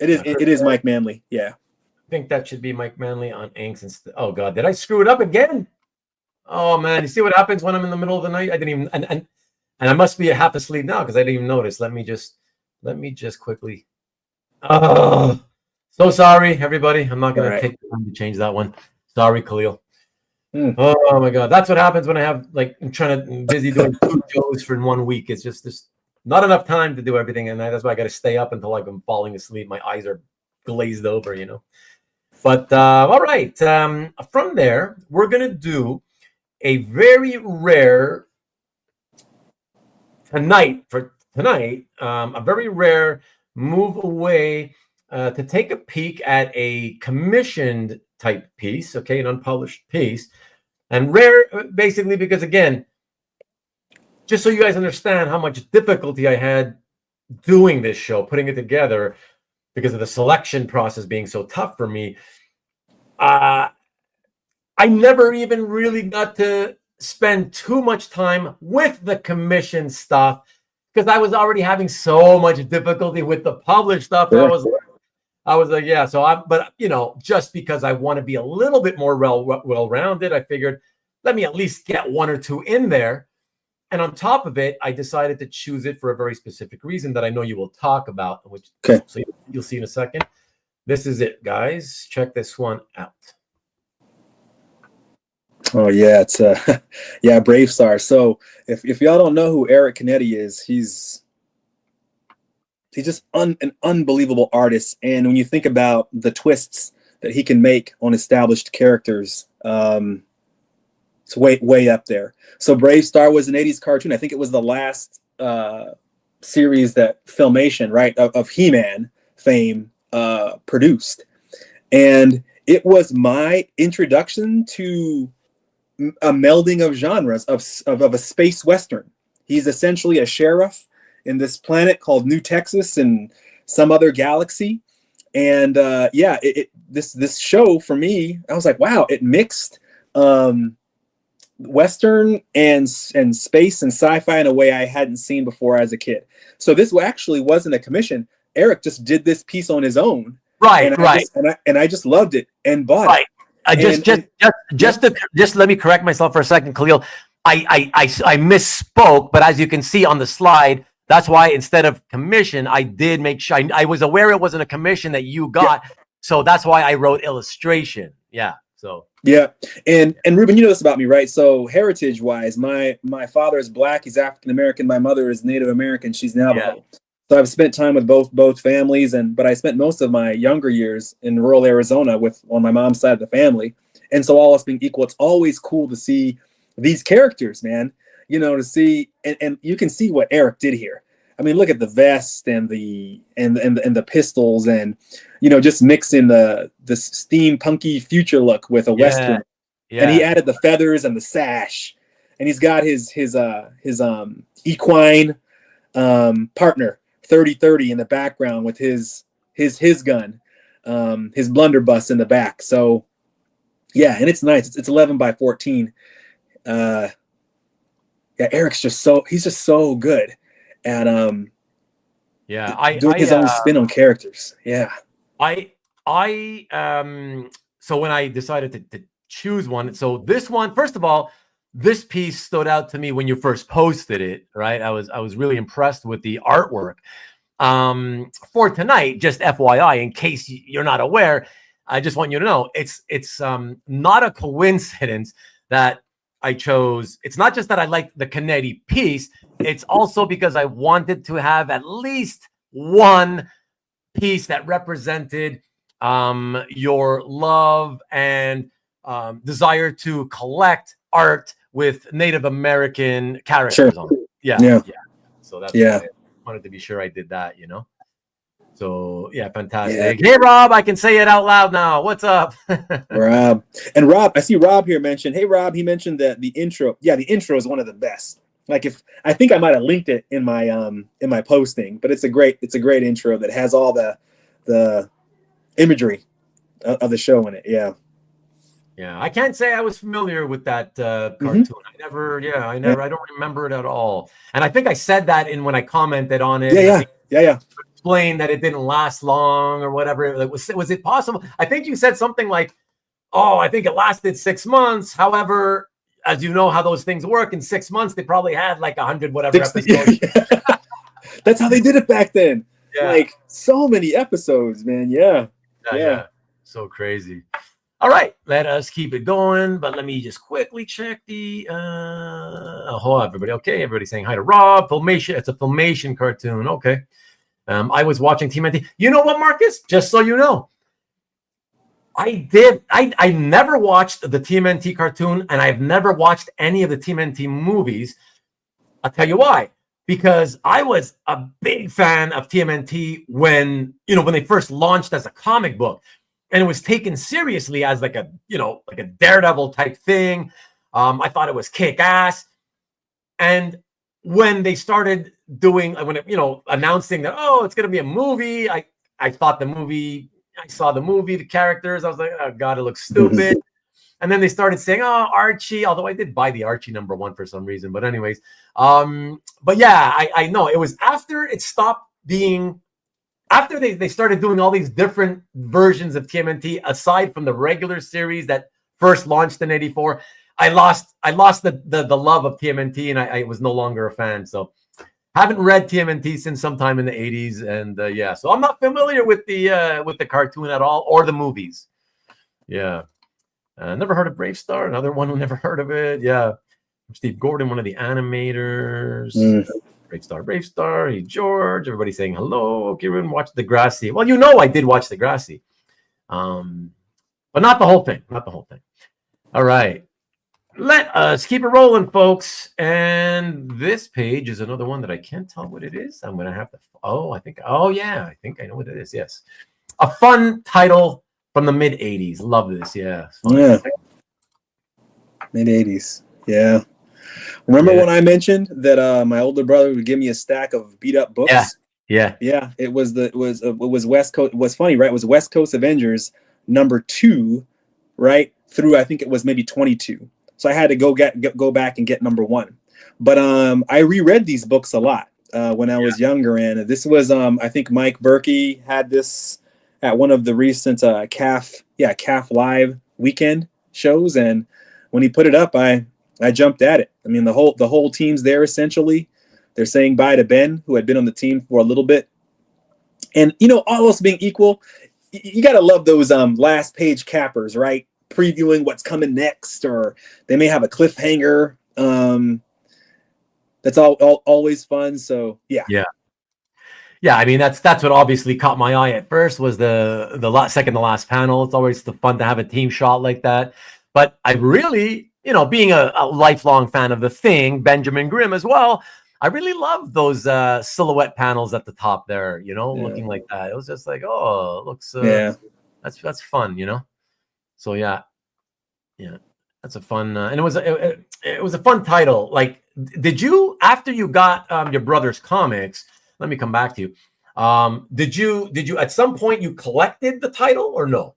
It is Mike Manley. Yeah. I think that should be Mike Manley on inks instead. Oh God, did I screw it up again? Oh man, you see what happens when I'm in the middle of the night? I didn't even and I must be half asleep now because I didn't even notice. Let me just quickly. Oh, so sorry, everybody. I'm not gonna take the time to change that one. Sorry, Kahlil. Oh my God, that's what happens when I have I'm busy doing 2 shows for 1 week. It's just not enough time to do everything, and that's why I got to stay up until I'm falling asleep. My eyes are glazed over, But all right, from there we're gonna do a very rare a very rare move away to take a peek at a commissioned type piece, an unpublished piece, and rare basically because again, just so you guys understand how much difficulty I had doing this show, putting it together because of the selection process being so tough for me. I never even really got to spend too much time with the commission stuff because I was already having so much difficulty with the published stuff. Sure. I was like, yeah. So but just because I want to be a little bit more well-rounded, I figured let me at least get 1 or 2 in there. And on top of it, I decided to choose it for a very specific reason that I know you will talk about, so you'll see in a second. This is it, guys. Check this one out. Oh yeah, it's BraveStarr. So if y'all don't know who Eric Canete is, he's just an unbelievable artist. And when you think about the twists that he can make on established characters, it's way up there. So BraveStarr was an 80s cartoon. I think it was the last series that Filmation, right, of He-Man fame produced. And it was my introduction to a melding of genres of a space western. He's essentially a sheriff in this planet called New Texas in some other galaxy. And this show for me, I was like, wow, it mixed Western and space and sci-fi in a way I hadn't seen before as a kid. So this actually wasn't a commission. Eric just did this piece on his own. Right. I just loved it and bought it. Just let me correct myself for a second, Kahlil. I misspoke, but as you can see on the slide, that's why instead of commission, I did make sure I was aware it wasn't a commission that you got. Yeah. So that's why I wrote illustration. Yeah. So yeah, and Ruben, you know this about me, right? So heritage wise, my father is Black, he's African American. My mother is Native American. She's Navajo. Yeah. So I've spent time with both families, but I spent most of my younger years in rural Arizona on my mom's side of the family. And so all else being equal, it's always cool to see these characters, man. To see and you can see what Eric did here. I mean, look at the vest and the pistols, and just mixing the steampunky future look with a western. Yeah. And he added the feathers and the sash, and he's got his equine partner 30-30 in the background with his gun, his blunderbuss in the back. So yeah, and it's nice. It's 11x14. Eric's just so good at doing his own spin on characters. Yeah. So when I decided to choose one, so this one, first of all, this piece stood out to me when you first posted it, right? I was really impressed with the artwork. For tonight, just FYI, in case you're not aware, I just want you to know it's not a coincidence that I chose, it's not just that I like the Canete piece, it's also because I wanted to have at least one piece that represented your love and desire to collect art with Native American characters on it. Yeah. So that's why I wanted to be sure I did that, So yeah, fantastic. Hey Rob, I can say it out loud now. What's up? Rob. And Rob, I see Rob here mentioned. Hey Rob, he mentioned that the intro. Yeah, the intro is one of the best. Like I think I might have linked it in my posting, but it's a great intro that has all the imagery of the show in it. Yeah. Yeah, I can't say I was familiar with that cartoon. I don't remember it at all. And I think I said that when I commented on it. Yeah. Explain that it didn't last long or whatever. Was it possible? I think you said something like, "Oh, I think it lasted 6 months." However, as you know how those things work, in 6 months they probably had like 100 whatever episodes. That's how they did it back then. Yeah. Like so many episodes, man. Yeah. So crazy. All right, let us keep it going. But let me just quickly check the hello everybody. Okay, everybody's saying hi to Rob. Filmation. It's a Filmation cartoon. Okay. I was watching TMNT. You know what, Marcus? Just so you know, I never watched the TMNT cartoon, and I've never watched any of the TMNT movies. I'll tell you why. Because I was a big fan of TMNT when they first launched as a comic book, and it was taken seriously as like a Daredevil type thing. I thought it was kick ass, and when they started doing, announcing that, it's going to be a movie, I thought the movie, I saw the movie, the characters, I was like, oh God, it looks stupid. And then they started saying, oh, Archie, although I did buy the Archie #1 for some reason. But anyways, but yeah, I know it was after it stopped being, after they started doing all these different versions of TMNT, aside from the regular series that first launched in '84, I lost the love of TMNT, and I was no longer a fan. So haven't read TMNT since sometime in the '80s, and so I'm not familiar with the cartoon at all or the movies. Yeah, never heard of BraveStarr. Another one who never heard of it. Yeah, Steve Gordon, one of the animators. BraveStarr. Hey George, everybody saying hello. Okay, we're gonna watch Degrassi. Well, I did watch Degrassi, but not the whole thing. All right. Let us keep it rolling, folks. And this page is another one that I can't tell what it is. I'm going to have to... I think I know what it is. Yes. A fun title from the mid-'80s. Love this. Yeah. Mid-'80s. Yeah. Remember when I mentioned that my older brother would give me a stack of beat-up books? Yeah. It was West Coast. It was funny, right? It was West Coast Avengers #2, right? Through, I think it was maybe 22. So I had to go back and get #1. But I reread these books a lot when I was younger, and this was I think Mike Berkey had this at one of the recent CAF Live weekend shows, and when he put it up, I jumped at it. I mean, the whole team's there essentially. They're saying bye to Ben, who had been on the team for a little bit, and all else being equal, you gotta love those last page cappers, right? Previewing what's coming next, or they may have a cliffhanger. That's always fun. So yeah. I mean, that's what obviously caught my eye at first was the second to last panel. It's always fun to have a team shot like that. But I really, being a lifelong fan of The Thing, Benjamin Grimm as well, I really love those silhouette panels at the top there. Looking like that. It was just like, oh, it looks that's fun. So yeah, that's a fun, and it was a fun title. Like, did you, after you got your brother's comics? Let me come back to you. Did you at some point you collected the title or no?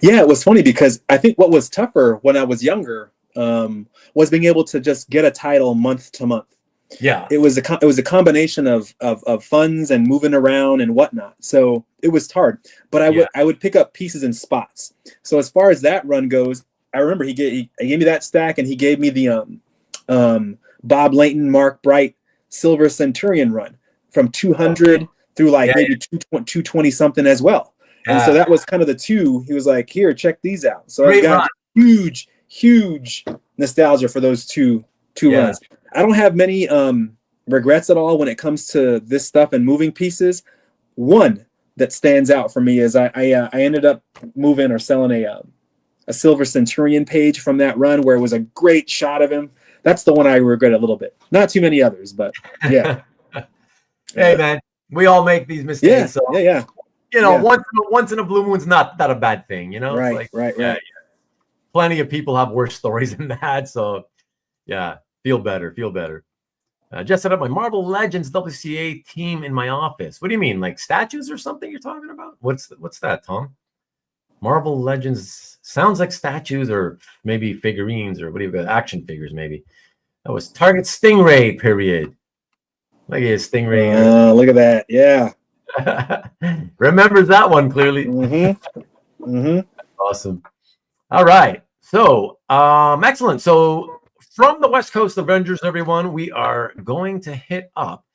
Yeah, it was funny because I think what was tougher when I was younger was being able to just get a title month to month. Yeah, it was a combination of funds and moving around and whatnot. So it was hard, but I would pick up pieces in spots. So as far as that run goes, I remember he gave me that stack, and he gave me the Bob Layton, Mark Bright Silver Centurion run from 200 through maybe 220 something as well. And so that was kind of the two. He was like, "Here, check these out." So I got huge nostalgia for those two runs. I don't have many regrets at all when it comes to this stuff and moving pieces. One that stands out for me is I ended up moving or selling a Silver Centurion page from that run where it was a great shot of him. That's the one I regret a little bit. Not too many others, but yeah. Hey man, we all make these mistakes. Yeah, so, yeah. Once in a blue moon's not a bad thing, you know. Right, it's right. Plenty of people have worse stories than that, so yeah, feel better. Just set up my Marvel Legends WCA team in my office. What do you mean, like statues or something you're talking about? What's that, Tom? Marvel Legends sounds like statues or maybe figurines or what do you got? Action figures, maybe. That was Target Stingray, period. Look at his Stingray. Look at that. Yeah. Remembers that one clearly. Awesome. All right. So, excellent. So, from the West Coast Avengers, everyone, we are going to hit up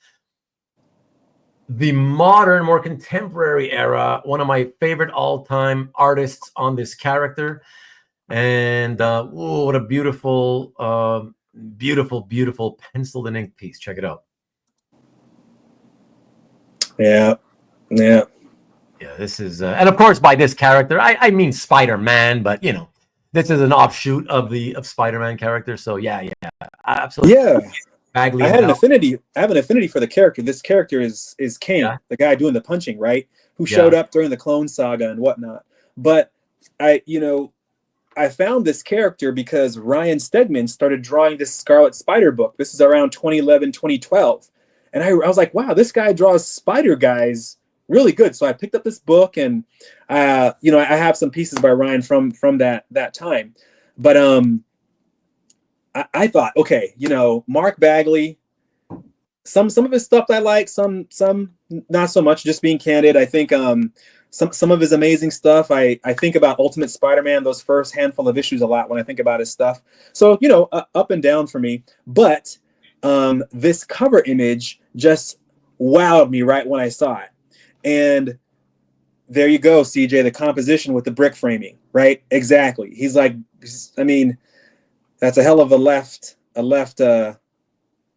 the modern, more contemporary era. One of my favorite all-time artists on this character. And what a beautiful, beautiful penciled and ink piece. Check it out. Yeah. This is, and of course, by this character, I mean Spider-Man, but you know, this is an offshoot of Spider-Man character. So yeah, absolutely. Yeah. Bagley I have an affinity for the character. This character is Kane, the guy doing the punching, right? Who showed up during the Clone Saga and whatnot. But I found this character because Ryan Stegman started drawing this Scarlet Spider book. This is around 2011, 2012. And I was like, wow, this guy draws spider guys really good. So I picked up this book and, I have some pieces by Ryan from that time. But I thought, okay, Mark Bagley, some of his stuff I like, some not so much, just being candid. I think some of his amazing stuff. I think about Ultimate Spider-Man, those first handful of issues a lot when I think about his stuff. So, up and down for me. But this cover image just wowed me right when I saw it. And there you go, CJ, the composition with the brick framing, right? Exactly. He's like, that's a hell of a left there.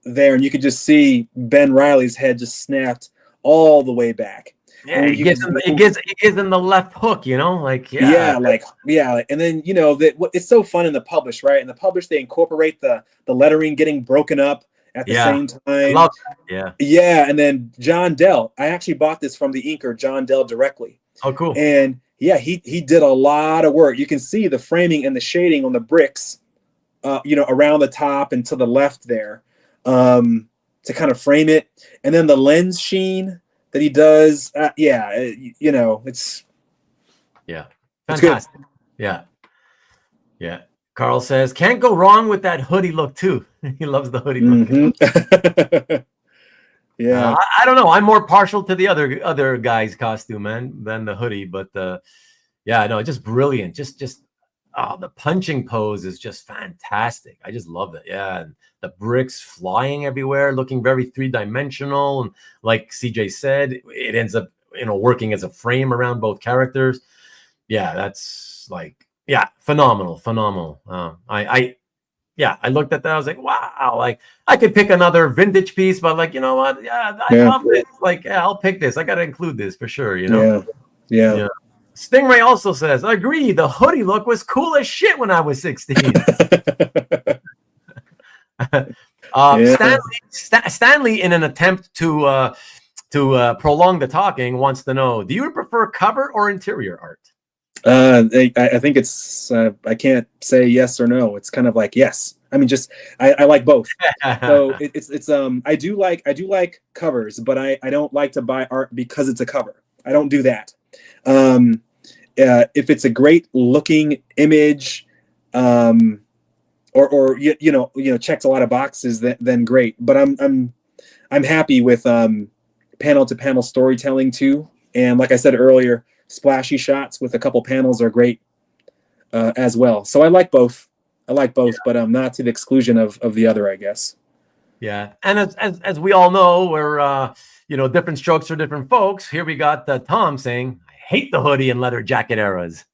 And you could just see Ben Reilly's head just snapped all the way back. Yeah, he gives him the left hook, like, and then, it's so fun in the publish, right? In the publish, they incorporate the lettering getting broken up at the same time. Yeah. And then John Dell, I actually bought this from the inker, John Dell, directly. Oh, cool. And yeah, he did a lot of work. You can see the framing and the shading on the bricks, around the top and to the left there, to kind of frame it. And then the lens sheen that he does, it's fantastic. Good. Yeah. Carl says, can't go wrong with that hoodie look too. He loves the hoodie look. Yeah. I don't know. I'm more partial to the other guy's costume, man, than the hoodie. But just brilliant. Just the punching pose is just fantastic. I just love it. Yeah, and the bricks flying everywhere, looking very three-dimensional, and like CJ said, it ends up working as a frame around both characters. Yeah, that's like phenomenal. I looked at that. I was like, wow, like I could pick another vintage piece, but like, you know what? Yeah, I love this. Like, I'll pick this. I got to include this for sure. Yeah. Stingray also says, I agree. The hoodie look was cool as shit when I was 16. Stanley, in an attempt to prolong the talking, wants to know: do you prefer cover or interior art? I think it's I can't say yes or no. It's kind of like yes. I mean, just I like both. So it's I do like covers, but I don't like to buy art because it's a cover. I don't do that. If it's a great looking image, or checks a lot of boxes, then great. But I'm happy with panel to panel storytelling too. And like I said earlier, splashy shots with a couple panels are great as well. So I like both. But not to the exclusion of the other, I guess. Yeah, and as we all know, we're different strokes for different folks. Here we got Tom saying, "I hate the hoodie and leather jacket eras."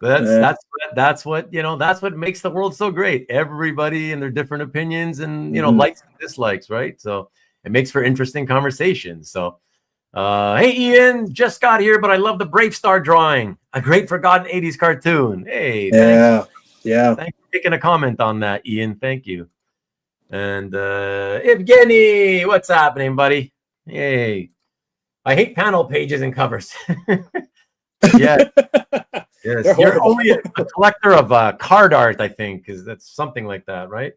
That's what that's what makes the world so great. Everybody and their different opinions and likes and dislikes, right? So it makes for interesting conversations. So hey Ian, just got here, but I love the BraveStarr drawing. A great forgotten 80s cartoon. Hey, thanks. Yeah. Thanks for making a comment on that, Ian. Thank you. And Evgeny, what's happening, buddy? Hey. I hate panel pages and covers. Yeah. Yes. You're only a collector of card art, I think, because that's something like that, right?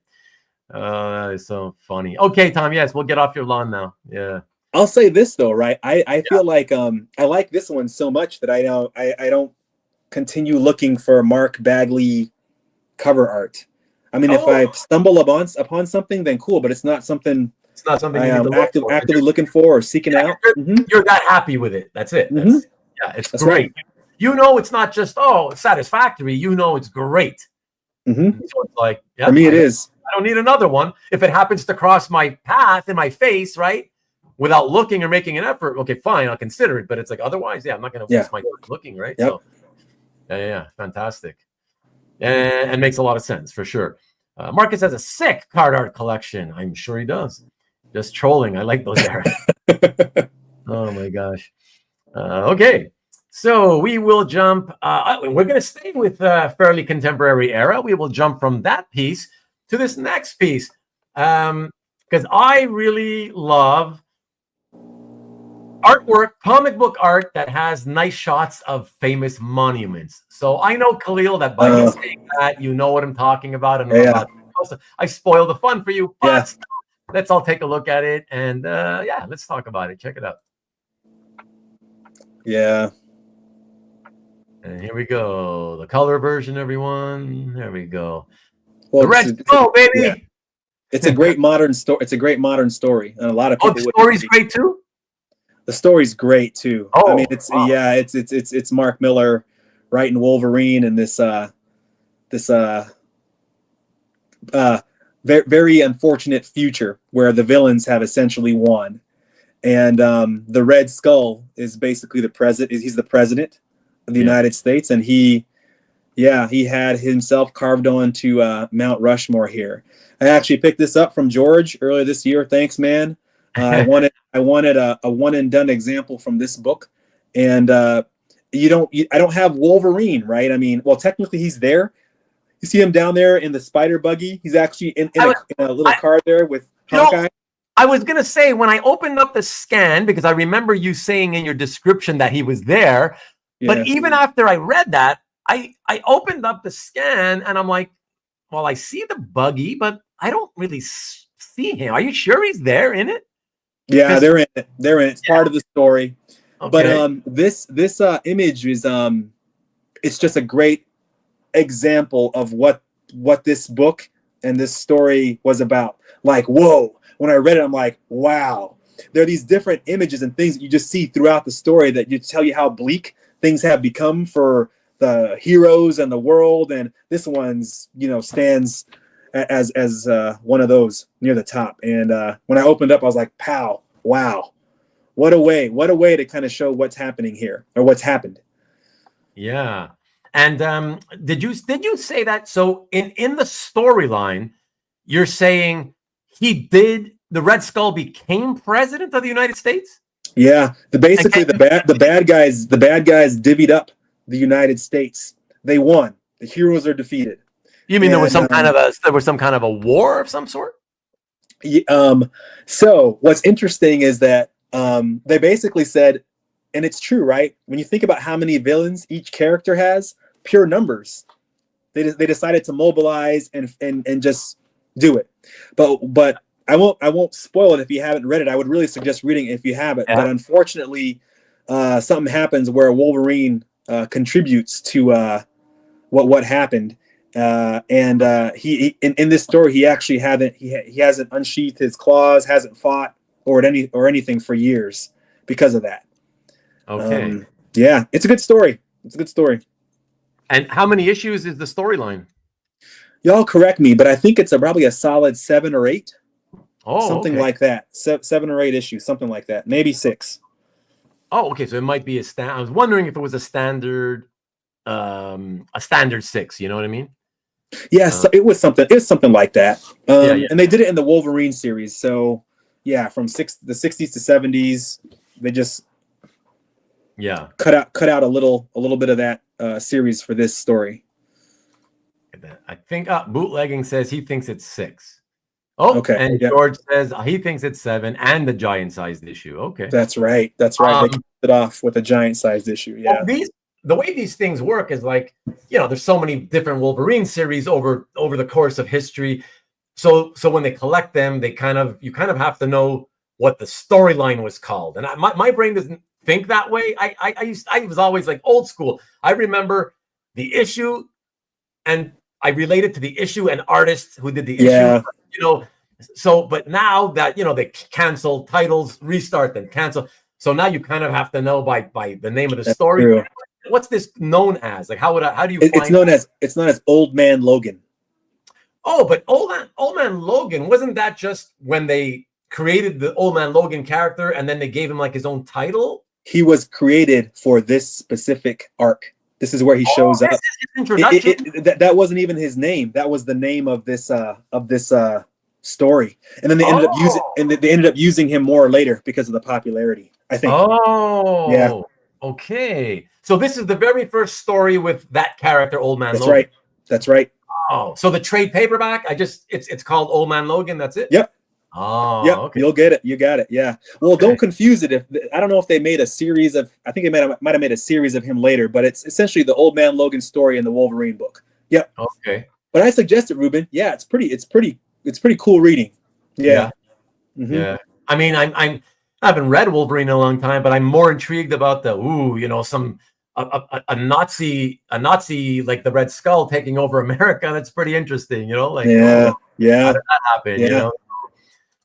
That is so funny. Okay, Tom. Yes, we'll get off your lawn now. Yeah. I'll say this though, right? I feel like I like this one so much that I don't continue looking for Mark Bagley cover art. I mean, if I stumble upon something, then cool. But it's not something. It's not something I am actively looking for or seeking out. You're that happy with it. That's it. It's That's great. Right. It's not just satisfactory. It's great. So it's like for me, it is. I don't need another one. If it happens to cross my path in my face, right, without looking or making an effort, okay, fine, I'll consider it. But it's like otherwise, I'm not going to waste my time looking, right? Yep. So, yeah, fantastic, and makes a lot of sense for sure. Marcus has a sick card art collection. I'm sure he does. Just trolling. I like those eras. Oh my gosh. Okay. So we will jump. We're going to stay with fairly contemporary era. We will jump from that piece to this next piece. Because I really love artwork, comic book art that has nice shots of famous monuments. So I know, Kahlil, that by you saying that, you know what I'm talking about. And I spoiled the fun for you. But let's all take a look at it. And let's talk about it. Check it out. Yeah. And here we go. The color version, everyone. There we go. Well, the red baby. Yeah. It's a great modern story. It's a great modern story. And a lot of people. The story's great too? The story's great too. I mean, it's Mark Millar writing Wolverine and this very unfortunate future where the villains have essentially won. And the Red Skull is basically the president. He's the president of the United States, and he had himself carved onto Mount Rushmore here. I actually picked this up from George earlier this year. Thanks, man. I wanted a one and done example from this book, and I don't have Wolverine, right? I mean, well, technically he's there. You see him down there in the spider buggy. He's actually in a little car there with Hawkeye. I was going to say, when I opened up the scan, because I remember you saying in your description that he was there, but even after I read that, I opened up the scan and I'm like, well, I see the buggy, but I don't really see him. Are you sure he's there in it? Yeah, they're in it. They're in it. It's part of the story. Okay. But this image is it's just a great example of what this book and this story was about. Like, whoa. When I read it, I'm like, wow. There are these different images and things that you just see throughout the story that you tell you how bleak things have become for the heroes and the world. And this one's, stands as one of those near the top. And when I opened up, I was like, pow, wow. What a way to kind of show what's happening here or what's happened. Yeah. And did you say that? So in the storyline, you're saying the Red Skull became president of the United States? Yeah, the bad guys divvied up the United States. They won. The heroes are defeated. You mean there was some kind of a war of some sort? So what's interesting is that they basically said, and it's true, right? When you think about how many villains each character has, pure numbers. They decided to mobilize and just do it. But I won't spoil it if you haven't read it. I would really suggest reading it if you haven't. Yeah. But unfortunately, something happens where Wolverine contributes to what happened. And he in this story he actually hasn't unsheathed his claws, hasn't fought or anything for years because of that. Okay. Yeah, it's a good story. And how many issues is the storyline? Y'all correct me, but I think it's probably a solid 7 or 8. Oh, something like that. 7 or 8 issues, something like that. Maybe 6. Oh, okay. So it might be I was wondering if it was a standard a standard 6. You know what I mean? Yes, it was something. It was something like that. Yeah. And they did it in the Wolverine series. So yeah, from the 60s to 70s, they just cut out a little bit of that series for this story. I think Bootlegging says he thinks it's 6. Oh, okay. And George says he thinks it's 7 and the giant-sized issue. Okay, that's right. They kicked it off with a giant-sized issue. Yeah. Well, the way these things work is like, there's so many different Wolverine series over the course of history. So when they collect them, you kind of have to know what the storyline was called. And my brain doesn't think that way. I was always like old school. I remember the issue, and I related to the issue and artists who did the issue. So but now that they cancel titles, restart, then cancel. So now you kind of have to know by the name of the story. True. What's this known as? Like how do you find it's known as Old Man Logan. Oh, but Old Man Logan, wasn't that just when they created the Old Man Logan character and then they gave him like his own title? He was created for this specific arc. This is where he shows up. That wasn't even his name. That was the name of this story. And then they ended up using him more later because of the popularity, I think. Oh, yeah. Okay. So this is the very first story with that character, Old Man Logan. That's right. Oh, so the trade paperback, it's called Old Man Logan. That's it. Yep. Oh, yep. Okay. You'll get it. You got it. Yeah. Well, Don't confuse it. I don't know if they made a series of. I think they might have made a series of him later, but it's essentially the Old Man Logan story in the Wolverine book. Yep. Okay. But I suggest it, Ruben. Yeah, it's pretty cool reading. Yeah. Mm-hmm. Yeah. I mean, I haven't read Wolverine in a long time, but I'm more intrigued about some. A Nazi like the Red Skull taking over America. That's pretty interesting, Like yeah. How did that happen? Yeah.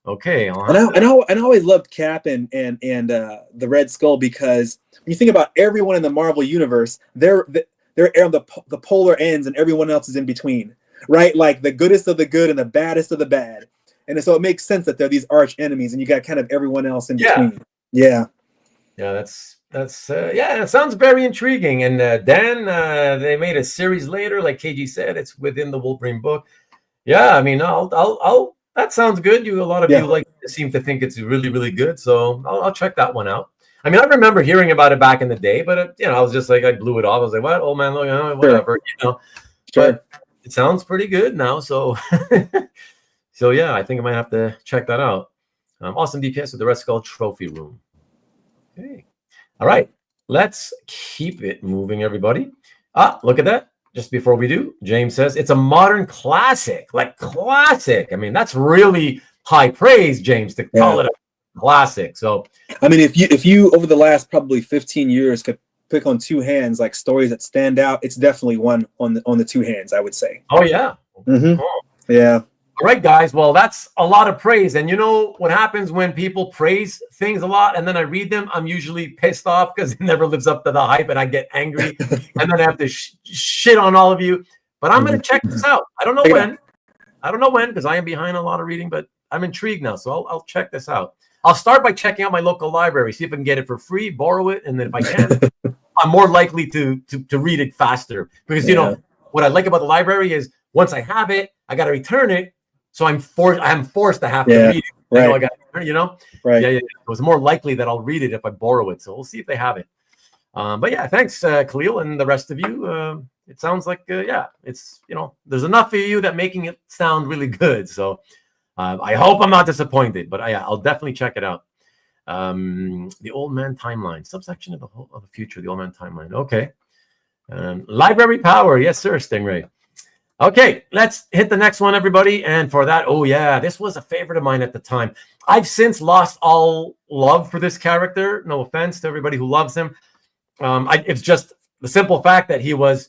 Okay. And I always loved Cap and the Red Skull because when you think about everyone in the Marvel universe, they're on the polar ends and everyone else is in between, right? Like the goodest of the good and the baddest of the bad, and so it makes sense that they're these arch enemies, and you got kind of everyone else in between. Yeah. It sounds very intriguing. And Dan, they made a series later, like KG said, it's within the Wolverine book. Yeah, I mean, I'll that sounds good. A lot of you seem to think it's really, really good. So I'll check that one out. I mean, I remember hearing about it back in the day, but I was just like, I blew it off. I was like, what? Old Man Logan, whatever, Sure. But it sounds pretty good now. So, so yeah, I think I might have to check that out. Awesome DPS with the Red Skull Trophy Room. Okay. All right, let's keep it moving, everybody. Look at that. Just before we do, James says it's a modern classic, like classic. I mean, that's really high praise, James, to call it a classic. So, I mean, if you over the last probably 15 years could pick on two hands like stories that stand out, it's definitely one on the two hands, I would say. Oh yeah. Mm-hmm. Oh. Yeah. All right, guys. Well, that's a lot of praise. And you know what happens when people praise things a lot and then I read them? I'm usually pissed off because it never lives up to the hype and I get angry and then I have to shit on all of you. But I'm going to check this out. I don't know when because I am behind a lot of reading, but I'm intrigued now. So I'll check this out. I'll start by checking out my local library, see if I can get it for free, borrow it. And then if I can, I'm more likely to read it faster because, what I like about the library is once I have it, I got to return it. So I'm forced to have to read it. Right. I got, Right. Yeah. It was more likely that I'll read it if I borrow it. So we'll see if they have it. But yeah, thanks, Kahlil, and the rest of you. It sounds like it's there's enough of you that making it sound really good. So I hope I'm not disappointed. But I'll definitely check it out. The Old Man Timeline, subsection of the future. The Old Man Timeline. Okay. Library power, yes, sir, Stingray. Okay, let's hit the next one, everybody. And for that, this was a favorite of mine at the time. I've since lost all love for this character. No offense to everybody who loves him. It's just the simple fact that he was,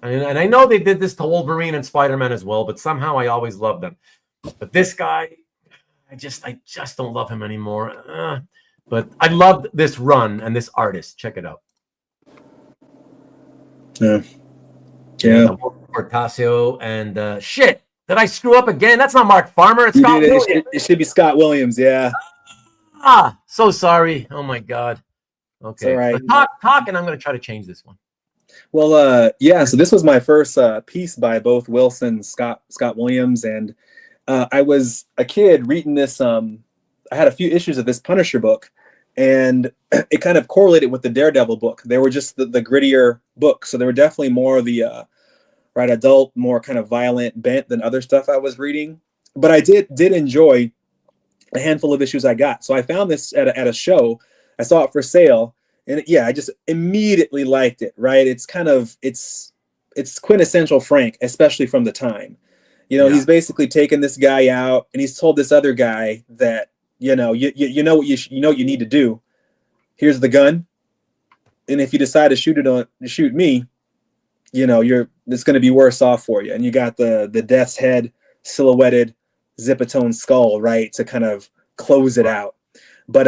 and I know they did this to Wolverine and Spider-Man as well, but somehow I always loved them. But this guy, I just don't love him anymore. But I loved this run and this artist. Check it out. Yeah. Portasio and shit. Did I screw up again? That's not Mark Farmer. It's Scott Williams. It should be Scott Williams. Yeah. So sorry. Oh my God. Okay. All right. Talk, and I'm going to try to change this one. Yeah. So this was my first piece by both Wilson, Scott Williams, and I was a kid reading this. I had a few issues of this Punisher book, and it kind of correlated with the Daredevil book. They were just the grittier books, so they were definitely more of the right adult, more kind of violent bent than other stuff I was reading. But I did enjoy a handful of issues I got. So I found this at a show. I saw it for sale. And yeah, I just immediately liked it, right? It's kind of, it's quintessential Frank, especially from the time. He's basically taken this guy out and he's told this other guy that, you know what you need to do. Here's the gun. And if you decide to shoot me, it's going to be worse off for you. And you got the death's head silhouetted Zipatone skull, right, to kind of close it out. But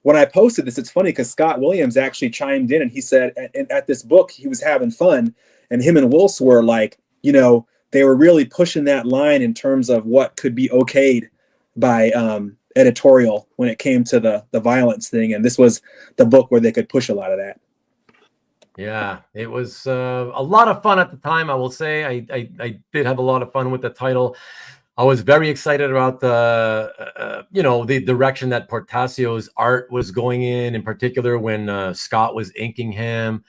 when I posted this, it's funny because Scott Williams actually chimed in and he said at this book, he was having fun. And him and Wilson were like, they were really pushing that line in terms of what could be okayed by editorial when it came to the violence thing. And this was the book where they could push a lot of that. Yeah, it was a lot of fun at the time, I will say. I did have a lot of fun with the title. I was very excited about the direction that Portacio's art was going in particular when Scott was inking him.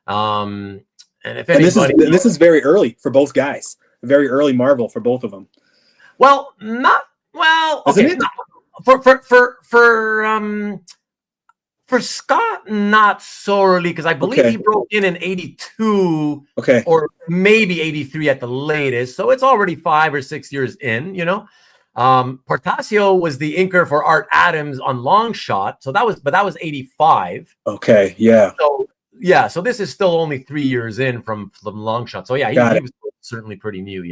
And if anybody, this is very early for both guys, very early Marvel for both of them. Well, okay, for Scott, not so early, because I believe he broke in 82, or maybe 83 at the latest. So it's already 5 or 6 years in, Portacio was the inker for Art Adams on Long Shot. So that was 85. Okay. Yeah. So this is still only 3 years in from Long Shot. So yeah, he was certainly pretty new,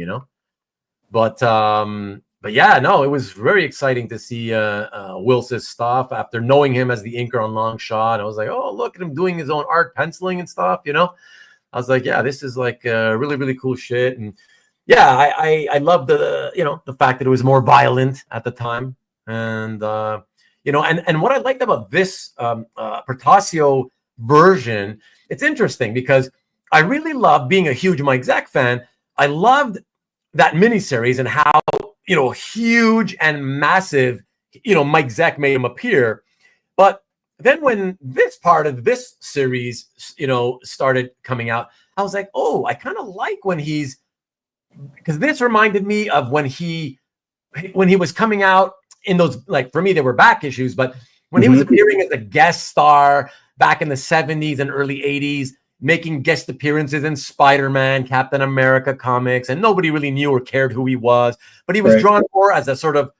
But yeah, no, it was very exciting to see Wilson's stuff after knowing him as the inker on Long Shot. I was like, oh, look at him doing his own art penciling and stuff, I was like, yeah, this is like really, really cool shit. And yeah, I love the fact that it was more violent at the time. And, and what I liked about this Portacio version, it's interesting because I really love being a huge Mike Zeck fan. I loved that miniseries and how, huge and massive, Mike Zeck made him appear. But then when this part of this series, started coming out, I was like, oh, I kind of like when because this reminded me of when he was coming out in those, like, for me, they were back issues, but when he was appearing as a guest star back in the 70s and early 80s, making guest appearances in Spider-Man, Captain America comics, and nobody really knew or cared who he was, but he was drawn more as a sort of,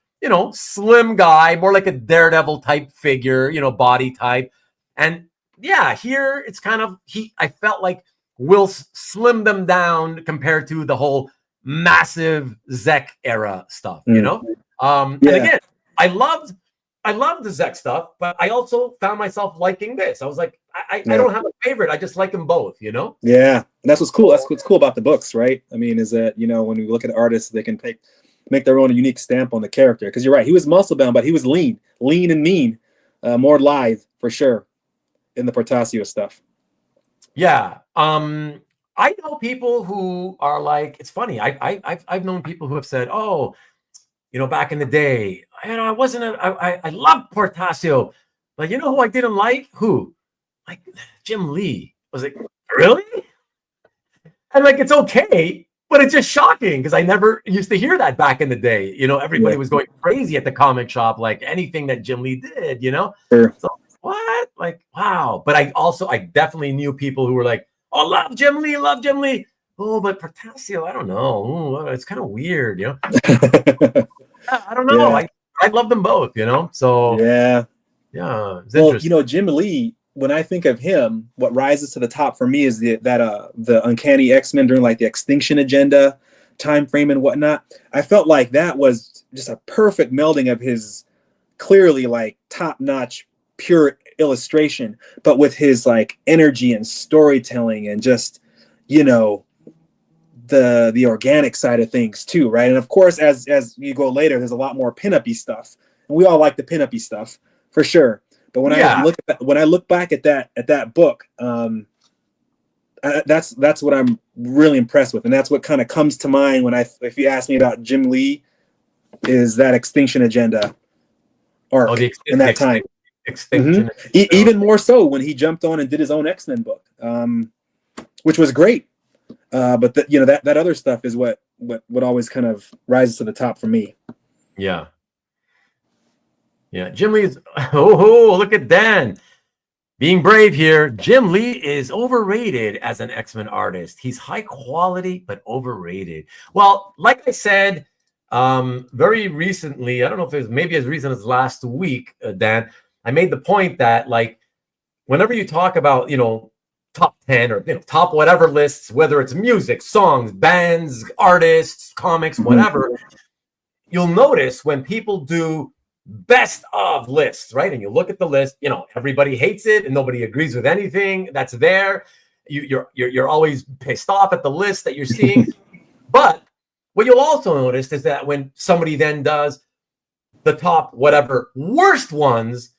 slim guy, more like a Daredevil type figure, body type. And yeah, here it's kind of, I felt like Will slimmed them down compared to the whole massive Zeck era stuff, And again, I loved the Zeck stuff, but I also found myself liking this. I was like, I don't have a favorite. I just like them both, Yeah, and that's what's cool. That's what's cool about the books, right? I mean, is that, when we look at artists, they can make their own unique stamp on the character. Because you're right, he was muscle bound, but he was lean and mean, more lithe for sure in the Portacio stuff. Yeah. I know people who are like, it's funny. I've known people who have said, oh, back in the day, I loved Portacio, but you know who I didn't like? Who? Like Jim Lee. I was like, really? And like, it's okay, but it's just shocking because I never used to hear that back in the day. Everybody was going crazy at the comic shop, like anything that Jim Lee did, Sure. So what? Like, wow. But I definitely knew people who were like, oh, love Jim Lee. Oh, but Portacio, I don't know. Ooh, it's kind of weird, I don't know. Yeah. I love them both, So yeah. It's interesting. Jim Lee, when I think of him, what rises to the top for me is the Uncanny X-Men during like the Extinction Agenda time frame and whatnot. I felt like that was just a perfect melding of his clearly like top-notch pure illustration, but with his like energy and storytelling and just, the organic side of things too, right? And of course, as you go later, there's a lot more pin-up-y stuff, and we all like the pin-up-y stuff for sure. But when I look back at that book, that's what I'm really impressed with, and that's what kind of comes to mind when if you ask me about Jim Lee, is that Extinction Agenda arc in that time. Extinction. Even more so when he jumped on and did his own X-Men book, which was great. But that other stuff is what always kind of rises to the top for me. Yeah. Jim Lee's. Oh, look at Dan being brave here. Jim Lee is overrated as an X-Men artist. He's high quality but overrated. Well, like I said, very recently, I don't know if it was maybe as recent as last week, Dan, I made the point that, like, whenever you talk about, top 10 or top whatever lists, whether it's music, songs, bands, artists, comics, whatever, you'll notice when people do best of lists, right? And you look at the list, everybody hates it and nobody agrees with anything that's there. You're always pissed off at the list that you're seeing. But what you'll also notice is that when somebody then does the top whatever worst ones,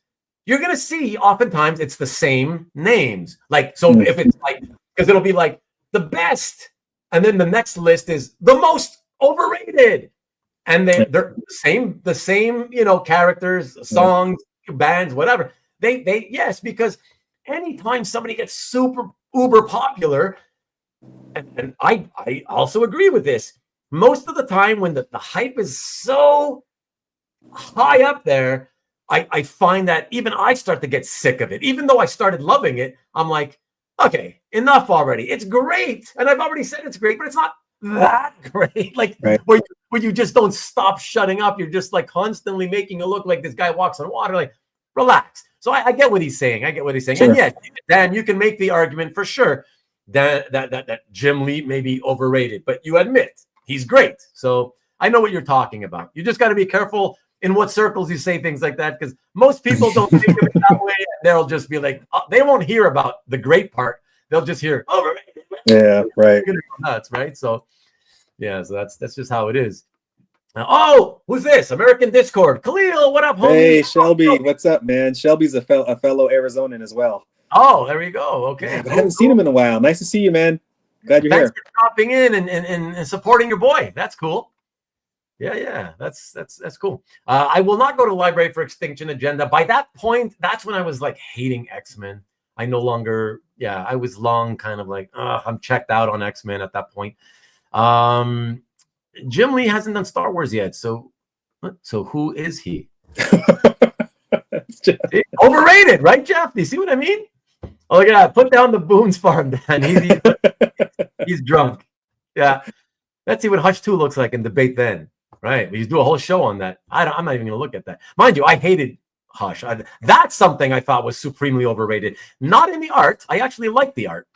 you're going to see oftentimes it's the same names. Like, so if it's like, because it'll be like the best, and then the next list is the most overrated. And they're the same, characters, songs, bands, whatever. They yes, because anytime somebody gets super uber popular, and I also agree with this, most of the time when the hype is so high up there, I find that even I start to get sick of it. Even though I started loving it, I'm like, okay, enough already. It's great. And I've already said it's great, but it's not that great. Like, right. where you just don't stop shutting up. You're just like constantly making it look like this guy walks on water. Like, relax. So I get what he's saying. Sure. And yeah, Dan, you can make the argument for sure that Jim Lee may be overrated, but you admit he's great. So I know what you're talking about. You just got to be careful in what circles you say things like that, because most people don't think of it that way. And they'll just be like, they won't hear about the great part. They'll just hear overrated. Yeah, right. Nuts, right? So, yeah, so that's just how it is. Oh, who's this? American Discord. Kahlil, what up, homie? Hey, Shelby, what's up, man? Shelby's a fellow Arizonan as well. Oh, there we go. Okay. Yeah, I haven't seen him in a while. Nice to see you, man. Glad you're here. Thanks for dropping in and supporting your boy. That's cool. Yeah, that's cool. I will not go to Library for Extinction Agenda. By that point, that's when I was like hating X-Men. I no longer, I was long kind of like, I'm checked out on X-Men at that point. Jim Lee hasn't done Star Wars yet, so who is he? Overrated, right, Jeff? Do you see what I mean? Oh, look at that. Put down the Boone's Farm, Dan. He's drunk. Yeah. Let's see what Hush 2 looks like and debate then. Right. We do a whole show on that. I'm not even going to look at that. Mind you, I hated Hush. That's something I thought was supremely overrated. Not in the art. I actually liked the art.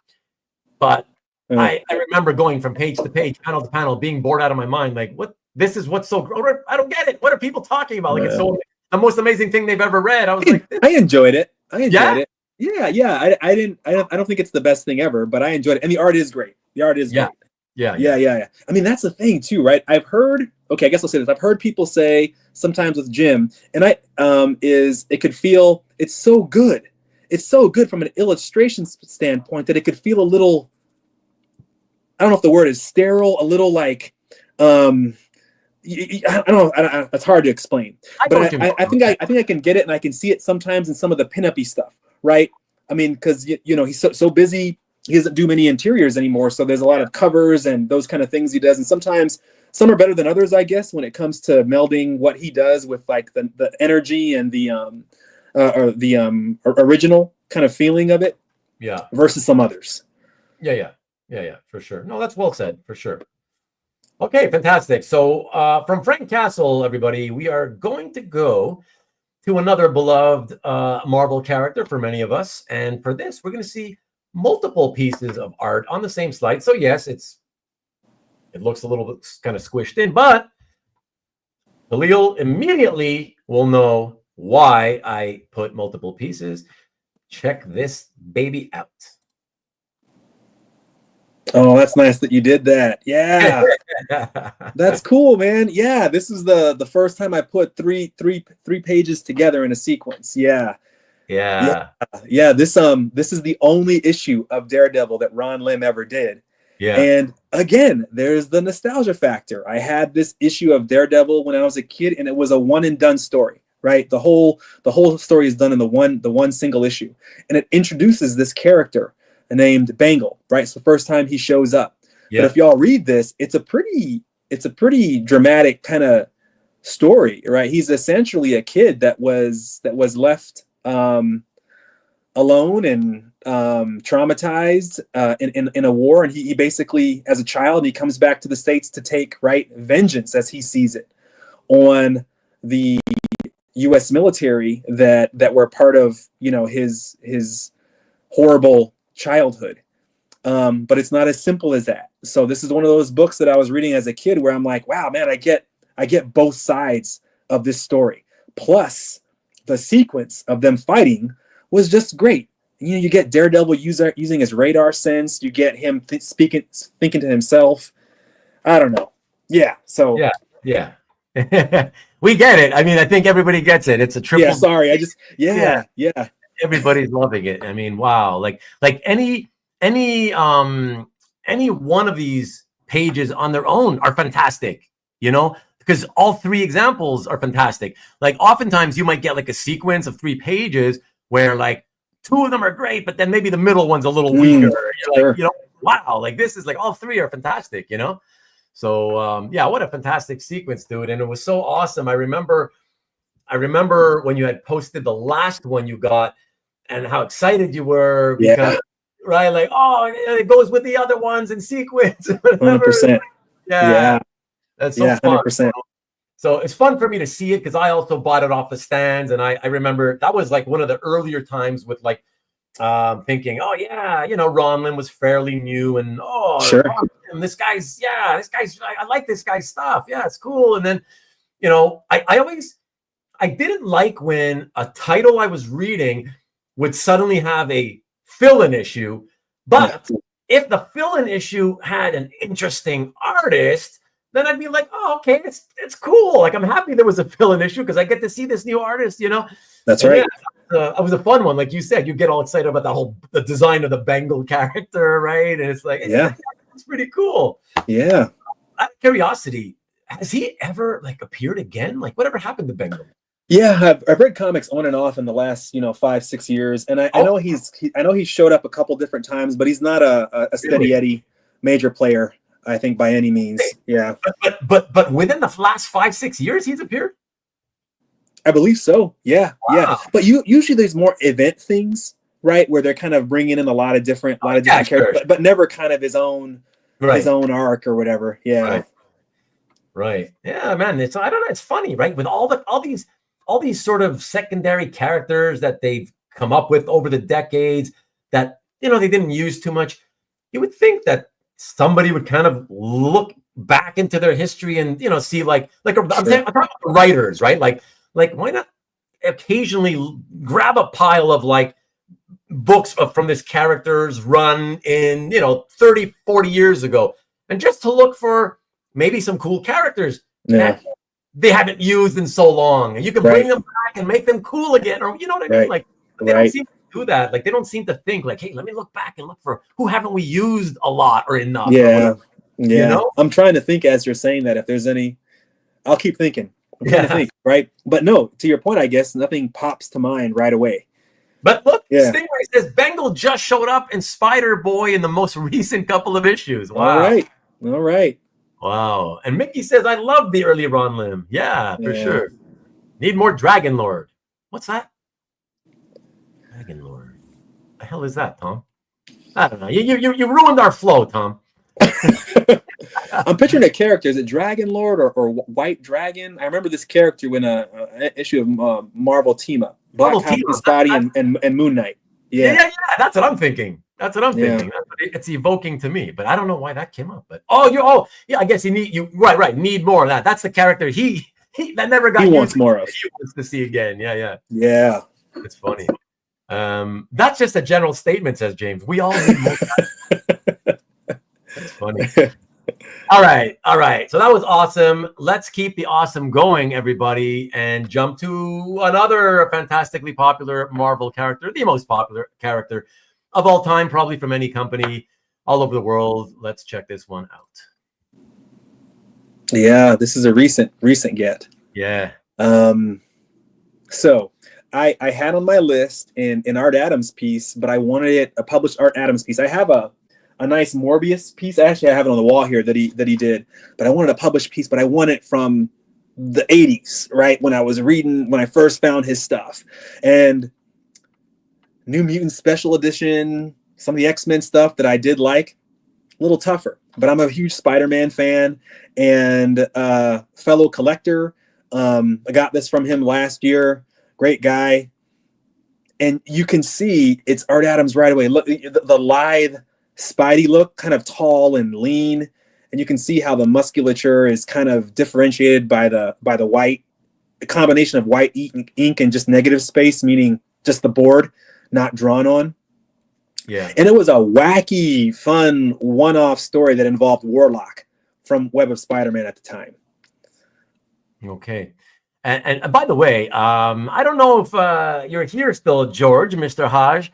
But I remember going from page to page, panel to panel, being bored out of my mind. Like, what? This is what's so great. I don't get it. What are people talking about? Like, it's so the most amazing thing they've ever read. I was like, I enjoyed it. Yeah. I don't think it's the best thing ever, but I enjoyed it. And the art is great. Great. Yeah. I mean, that's the thing too, right? I've heard, I guess I'll say this. I've heard people say sometimes with Jim, and it could feel, it's so good. It's so good from an illustration standpoint that it could feel a little, I don't know if the word is sterile, a little like, I don't know. It's hard to explain, but I think I can get it, and I can see it sometimes in some of the pinup-y stuff, right? I mean, because he's so busy, he doesn't do many interiors anymore, so there's a lot of covers and those kind of things he does, and sometimes some are better than others, I guess, when it comes to melding what he does with like the energy and the original kind of feeling of it, versus some others. Yeah, for sure. No, that's well said, for sure. Okay, fantastic. So from Frank Castle, everybody, we are going to go to another beloved Marvel character for many of us. And for this, we're going to see multiple pieces of art on the same slide. So yes, it looks a little bit kind of squished in, but Kahlil immediately will know why I put multiple pieces. Check this baby out. Oh, that's nice that you did that. Yeah. That's cool, man. Yeah, this is the first time I put three pages together in a sequence. Yeah. yeah. This is the only issue of Daredevil that Ron Lim ever did. Yeah. And again, there's the nostalgia factor. I had this issue of Daredevil when I was a kid, and it was a one and done story, right? The whole story is done in the one single issue, and it introduces this character named Bangle, right? It's the first time he shows up. Yeah. But if y'all read this, it's a pretty dramatic kind of story, right? He's essentially a kid that was left alone and traumatized in a war, and he basically, as a child, he comes back to the States to take vengeance, as he sees it, on the U.S. military that were part of his horrible childhood. But it's not as simple as that. So this is one of those books that I was reading as a kid where I'm like, wow, man, I get both sides of this story. Plus, the sequence of them fighting was just great. You get Daredevil using his radar sense. You get him thinking to himself. I don't know. Yeah. So yeah. We get it. I mean, I think everybody gets it. It's a triple. Yeah. Sorry. Yeah. Everybody's loving it. I mean, wow. Like any one of these pages on their own are fantastic. Because all three examples are fantastic. Like oftentimes you might get like a sequence of 3 pages where like 2 of them are great, but then maybe the middle one's a little weaker. You're like, wow, like this is like all 3 are fantastic, So yeah, what a fantastic sequence, dude. And it was so awesome. I remember when you had posted the last one you got and how excited you were because right, like, oh, it goes with the other ones in sequence. 100%. Yeah. That's so fun. 100%. So it's fun for me to see it because I also bought it off the stands, and I remember that was like one of the earlier times with like thinking, oh yeah, Ron Lim was fairly new, and sure, this guy's I like this guy's stuff. Yeah, it's cool. And then I didn't like when a title I was reading would suddenly have a fill-in issue, but if the fill-in issue had an interesting artist, then I'd be like, oh, okay, it's cool. Like, I'm happy there was a fill-in issue because I get to see this new artist, That's right. Yeah, it was a fun one. Like you said, you get all excited about the design of the Bengal character, right? And it's like, it's pretty cool. Yeah. Out of curiosity, has he ever like appeared again? Like, whatever happened to Bengal? Yeah, I've read comics on and off in the last 5-6 years, and I know he showed up a couple different times, but he's not a steady Eddie major player, I think, by any means. Yeah. But within the last 5-6 years, he's appeared? I believe so. Yeah. Wow. Yeah. But usually there's more event things, right? Where they're kind of bringing in a lot of different characters, sure. but never kind of his own arc or whatever. Yeah. Right. Yeah, man. I don't know. It's funny, right? With all these sort of secondary characters that they've come up with over the decades that, they didn't use too much. You would think that somebody would kind of look back into their history and, see I'm talking about the writers, right? Like why not occasionally grab a pile of like books from this character's run in, 30, 40 years ago, and just to look for maybe some cool characters that they haven't used in so long, and you can bring them back and make them cool again, or you know what I mean? Like they don't seem to do that. Like they don't seem to think like, hey, let me look back and look for who haven't we used a lot or enough. Yeah. I'm trying to think as you're saying that if there's any. I'll keep thinking. I'm trying to think, right? But no, to your point, I guess nothing pops to mind right away. But look, Stingray says Bengal just showed up in Spider-Boy in the most recent couple of issues. Wow. All right. Wow. And Mickey says, I love the early Ron Lim. Yeah, for sure. Need more Dragon Lord. What's that? Dragon Lord. The hell is that, Tom? I don't know. You ruined our flow, Tom. I'm picturing a character. Is it Dragon Lord or White Dragon? I remember this character in an issue of Marvel Team Up. Black Panther's body and Moon Knight. Yeah. That's what I'm thinking. That's what it's evoking to me, but I don't know why that came up. But I guess need more of that. That's the character he that never got. He wants more of. He wants to see again. Yeah. It's funny. That's just a general statement, says James. We all need more. That's funny. All right. So that was awesome. Let's keep the awesome going, everybody, and jump to another fantastically popular Marvel character, the most popular character of all time, probably from any company all over the world. Let's check this one out. Yeah, this is a recent get. Yeah. So I had on my list an Art Adams piece, but I wanted it a published Art Adams piece. I have a nice Morbius piece. Actually, I have it on the wall here that he did, but I wanted a published piece, but I want it from the 80s, right? When I first found his stuff. And New Mutants Special Edition, some of the X-Men stuff that I did like, a little tougher. But I'm a huge Spider-Man fan and fellow collector. I got this from him last year. Great guy. And you can see it's Art Adams right away. Look, the lithe Spidey look, kind of tall and lean, and you can see how the musculature is kind of differentiated by the white, a combination of white ink and just negative space, meaning just the board, not drawn on. Yeah. And it was a wacky, fun, one-off story that involved Warlock from Web of Spider-Man at the time. Okay. And by the way, I don't know if you're here still, George, Mr. Haj.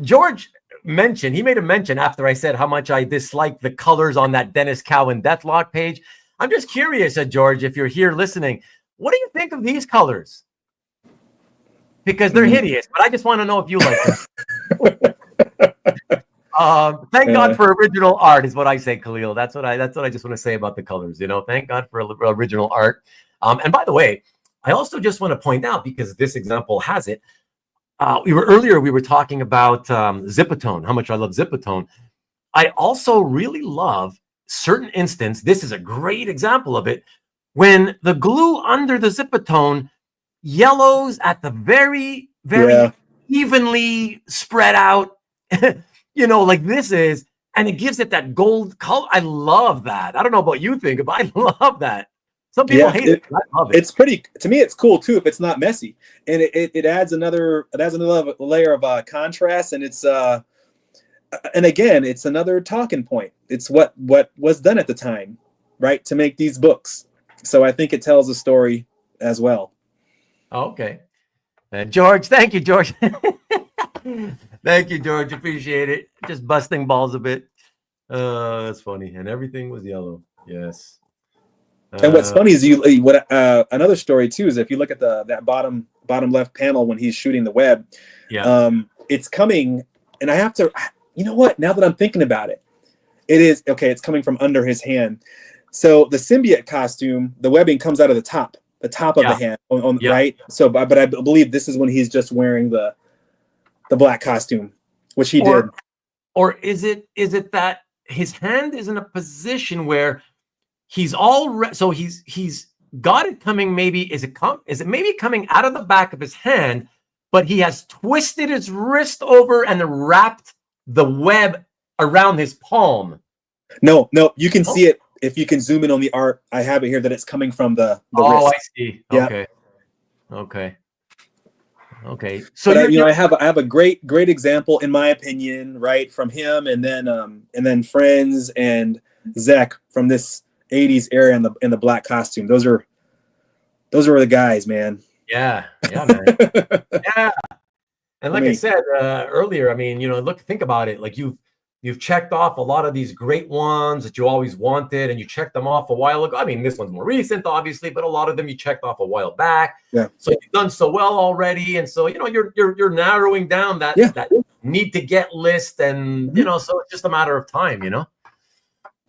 George he made a mention after I said how much I dislike the colors on that Dennis Cowan Deathlok page. I'm just curious, George, if you're here listening, what do you think of these colors? Because they're hideous, but I just want to know if you like them. Thank God for original art is what I say, Kahlil. That's what I just want to say about the colors. Thank God for original art. And by the way, I also just want to point out, because this example has it. We were talking about Zipatone, how much I love Zipatone. I also really love certain instance. This is a great example of it. When the glue under the Zipatone yellows at the very, very evenly spread out, like this is, and it gives it that gold color. I love that. I don't know about you think, but I love that. Some people hate it. I love it. It's pretty. To me, it's cool too if it's not messy, and it adds another layer of contrast, and it's and again, it's another talking point. It's what was done at the time, right, to make these books. So I think it tells a story as well. Okay, and George, thank you, George. Thank you, George. Appreciate it. Just busting balls a bit. That's funny, and everything was yellow. Yes. And what's funny is another story too is if you look at that bottom left panel when he's shooting the web, it's coming, and I have to, now that I'm thinking about it, it's coming from under his hand. So the symbiote costume, the webbing comes out of the top of the hand right. So, but I believe this is when he's just wearing the black costume, which he did. Or is it that his hand is in a position where he's he's got it coming. Maybe is it maybe coming out of the back of his hand, but he has twisted his wrist over and wrapped the web around his palm. No, you can see it if you can zoom in on the art. I have it here that it's coming from the wrist. I see. Yeah. Okay. So I have a great example in my opinion, right, from him, and then Frenz and Zeck from this 80s era in the black costume. Those were the guys, man. Yeah, man. Yeah. And like I said earlier, think about it. Like you've checked off a lot of these great ones that you always wanted, and you checked them off a while ago. This one's more recent, obviously, but a lot of them you checked off a while back. Yeah. So you've done so well already, and so you're narrowing down that need to get list, and so it's just a matter of time,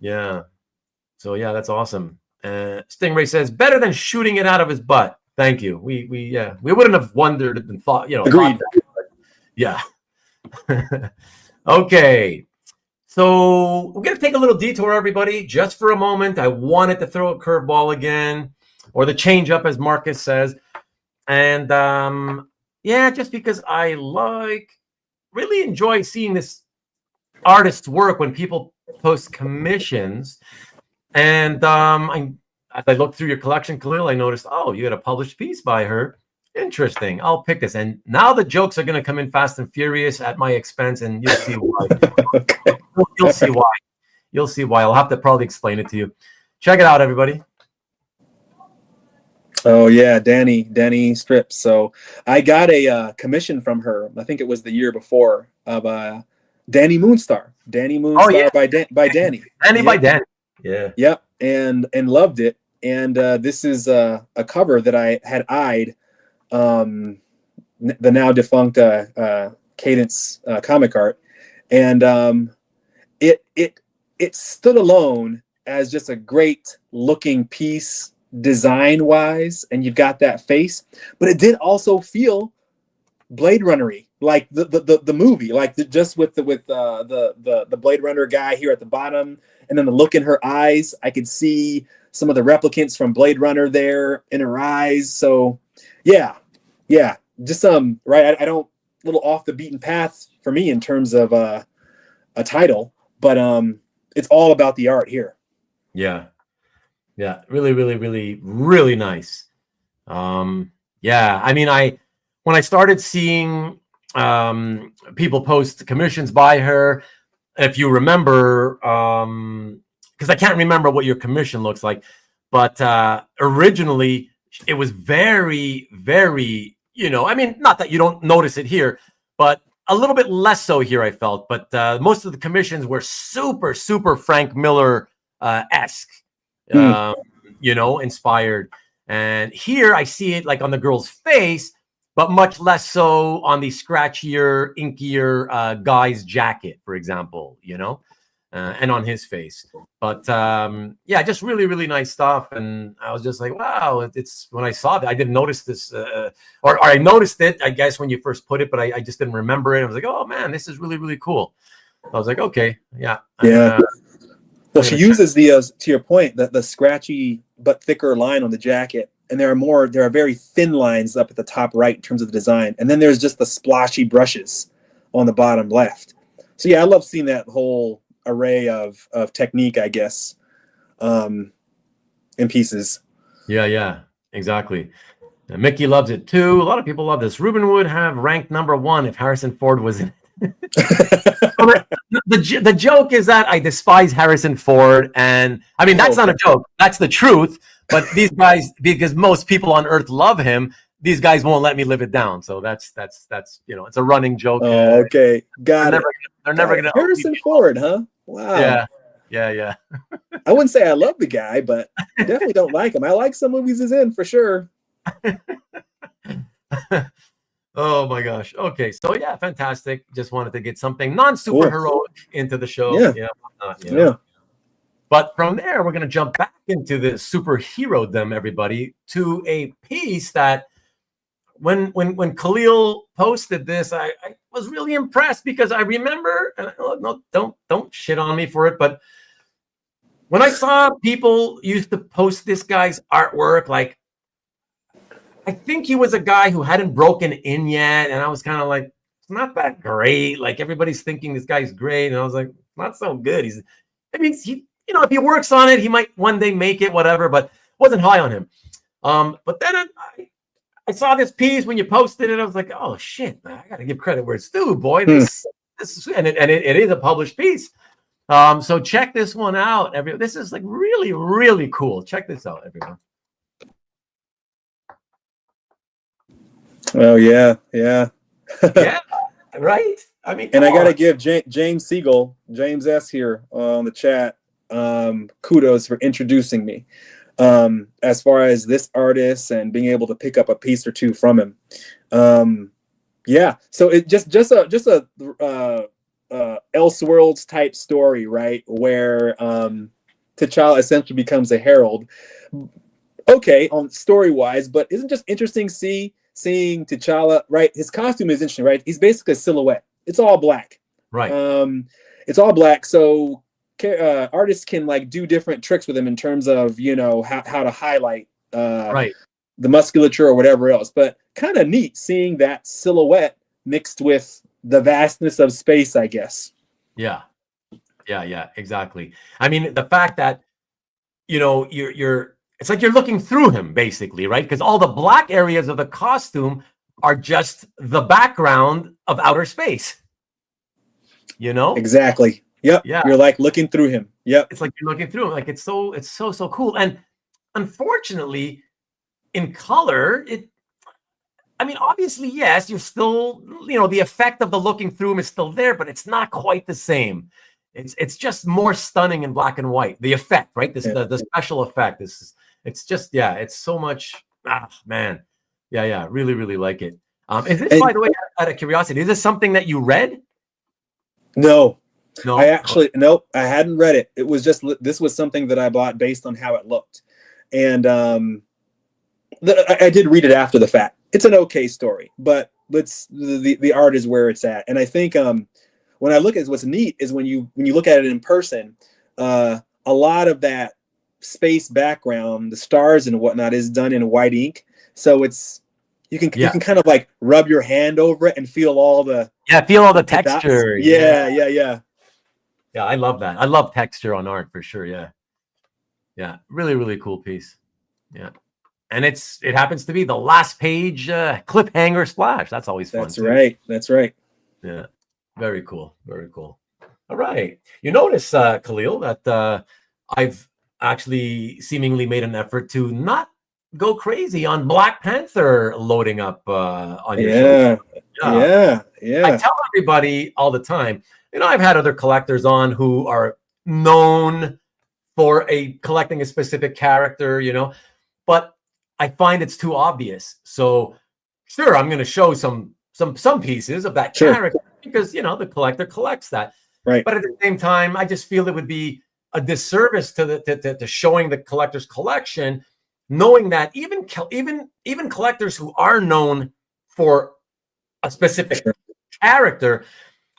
Yeah. So yeah, that's awesome. Stingray says better than shooting it out of his butt. Thank you. We wouldn't have wondered and thought, Agreed. Yeah. Okay. So we're gonna take a little detour, everybody, just for a moment. I wanted to throw a curveball again, or the change up, as Marcus says, and just because I really enjoy seeing this artist's work when people post commissions. And as I looked through your collection, Kahlil, I noticed, you had a published piece by her. Interesting. I'll pick this. And now the jokes are going to come in fast and furious at my expense, and you'll see why. You'll see why. You'll see why. I'll have to probably explain it to you. Check it out, everybody. Oh yeah, Danny strips. So I got a commission from her. I think it was the year before of Danny Moonstar. Danny Moonstar by Danny. Danny by Danny. Yeah. Yep. And loved it. And this is a cover that I had eyed. The now defunct Cadence comic art, and it stood alone as just a great looking piece design wise, and you've got that face, but it did also feel Blade Runner-y, like the movie, like just with the Blade Runner guy here at the bottom, and then the look in her eyes. I could see some of the replicants from Blade Runner there in her eyes. So yeah, just right. I don't, a little off the beaten path for me in terms of a title, but it's all about the art here. Yeah, really nice. Yeah, I mean, when I started seeing people post commissions by her, if you remember, because I can't remember what your commission looks like, but originally it was very, I mean, not that you don't notice it here, but a little bit less so here, I felt. But most of the commissions were super Frank Miller esque, inspired. And here I see it like on the girl's face, but much less so on the scratchier, inkier guy's jacket, for example, and on his face. But just really nice stuff. And I was just like, wow, it's when I saw that, I didn't notice this, or I noticed it, I guess, when you first put it, but I just didn't remember it. I was like, oh man, this is really cool. I was like, okay, yeah. Well, she uses the, to your point, the scratchy but thicker line on the jacket. And there are very thin lines up at the top right in terms of the design. And then there's just the splotchy brushes on the bottom left. So yeah, I love seeing that whole array of technique, I guess, in pieces. Yeah, exactly. And Mickey loves it too. A lot of people love this. Ruben would have ranked #1 if Harrison Ford was in it. The joke is that I despise Harrison Ford, and I mean that's not a joke. That's the truth. But these guys, because most people on Earth love him, these guys won't let me live it down. So that's it's a running joke. Oh, okay, got it. They're never gonna Harrison Ford, huh? Wow. Yeah. I wouldn't say I love the guy, but I definitely don't like him. I like some movies he's in for sure. Oh my gosh. Okay, so yeah, fantastic. Just wanted to get something non-super heroic into the show. Yeah. But from there, we're going to jump back into the superhero-dom, everybody, to a piece that when Kahlil posted this, I was really impressed because I remember, and don't shit on me for it, but when I saw people used to post this guy's artwork, like, I think he was a guy who hadn't broken in yet, and I was kind of like, it's not that great. Like, everybody's thinking this guy's great, and I was like, not so good. If he works on it, he might one day make it, whatever, but wasn't high on him. But then I saw this piece when you posted it. I was like, oh shit, man, I gotta give credit where it's due, boy. This is, and it is a published piece. So check this one out. This is like really cool. Check this out, everyone. Oh yeah. Yeah, right. I mean, and I got to give James Siegel, James S here on the chat, kudos for introducing me as far as this artist and being able to pick up a piece or two from him. So it just a Elseworlds type story, right? Where T'Challa essentially becomes a herald. Okay, on story wise, but isn't just interesting seeing T'Challa, right? His costume is interesting, right? He's basically a silhouette. It's all black. Right. It's all black. So artists can like do different tricks with him in terms of, how to highlight the musculature or whatever else. But kind of neat seeing that silhouette mixed with the vastness of space, I guess. Yeah, exactly. I mean, the fact that, it's like you're looking through him, basically, right? Because all the black areas of the costume are just the background of outer space. Exactly. Yep. Yeah. You're like looking through him. Yep. It's like you're looking through him. Like it's so cool. And unfortunately, in color, obviously, yes, you're still, the effect of the looking through him is still there, but it's not quite the same. It's just more stunning in black and white. The effect, right? The special effect. It's so much. Man. Yeah. Really, really like it. Is this, by the way, out of curiosity, is this something that you read? No. Nope. I hadn't read it. It was just, this was something that I bought based on how it looked. And I did read it after the fact. It's an okay story, but the art is where it's at. And I think when I look at what's neat is when you look at it in person, a lot of that space background, the stars and whatnot, is done in white ink. So you can kind of like rub your hand over it and feel all the texture. Yeah. Yeah, I love that. I love texture on art for sure. Yeah. Really, really cool piece. Yeah. And it happens to be the last page cliffhanger splash. That's always fun. That's right. Yeah. Very cool. Very cool. All right. You notice, Kahlil, that I've actually seemingly made an effort to not go crazy on Black Panther loading up on your show. Yeah. I tell everybody all the time, I've had other collectors on who are known for collecting a specific character, but I find it's too obvious. So sure, I'm going to show some pieces of that character because, the collector collects that. Right. But at the same time, I just feel it would be a disservice to showing the collector's collection, knowing that even collectors who are known for a specific character,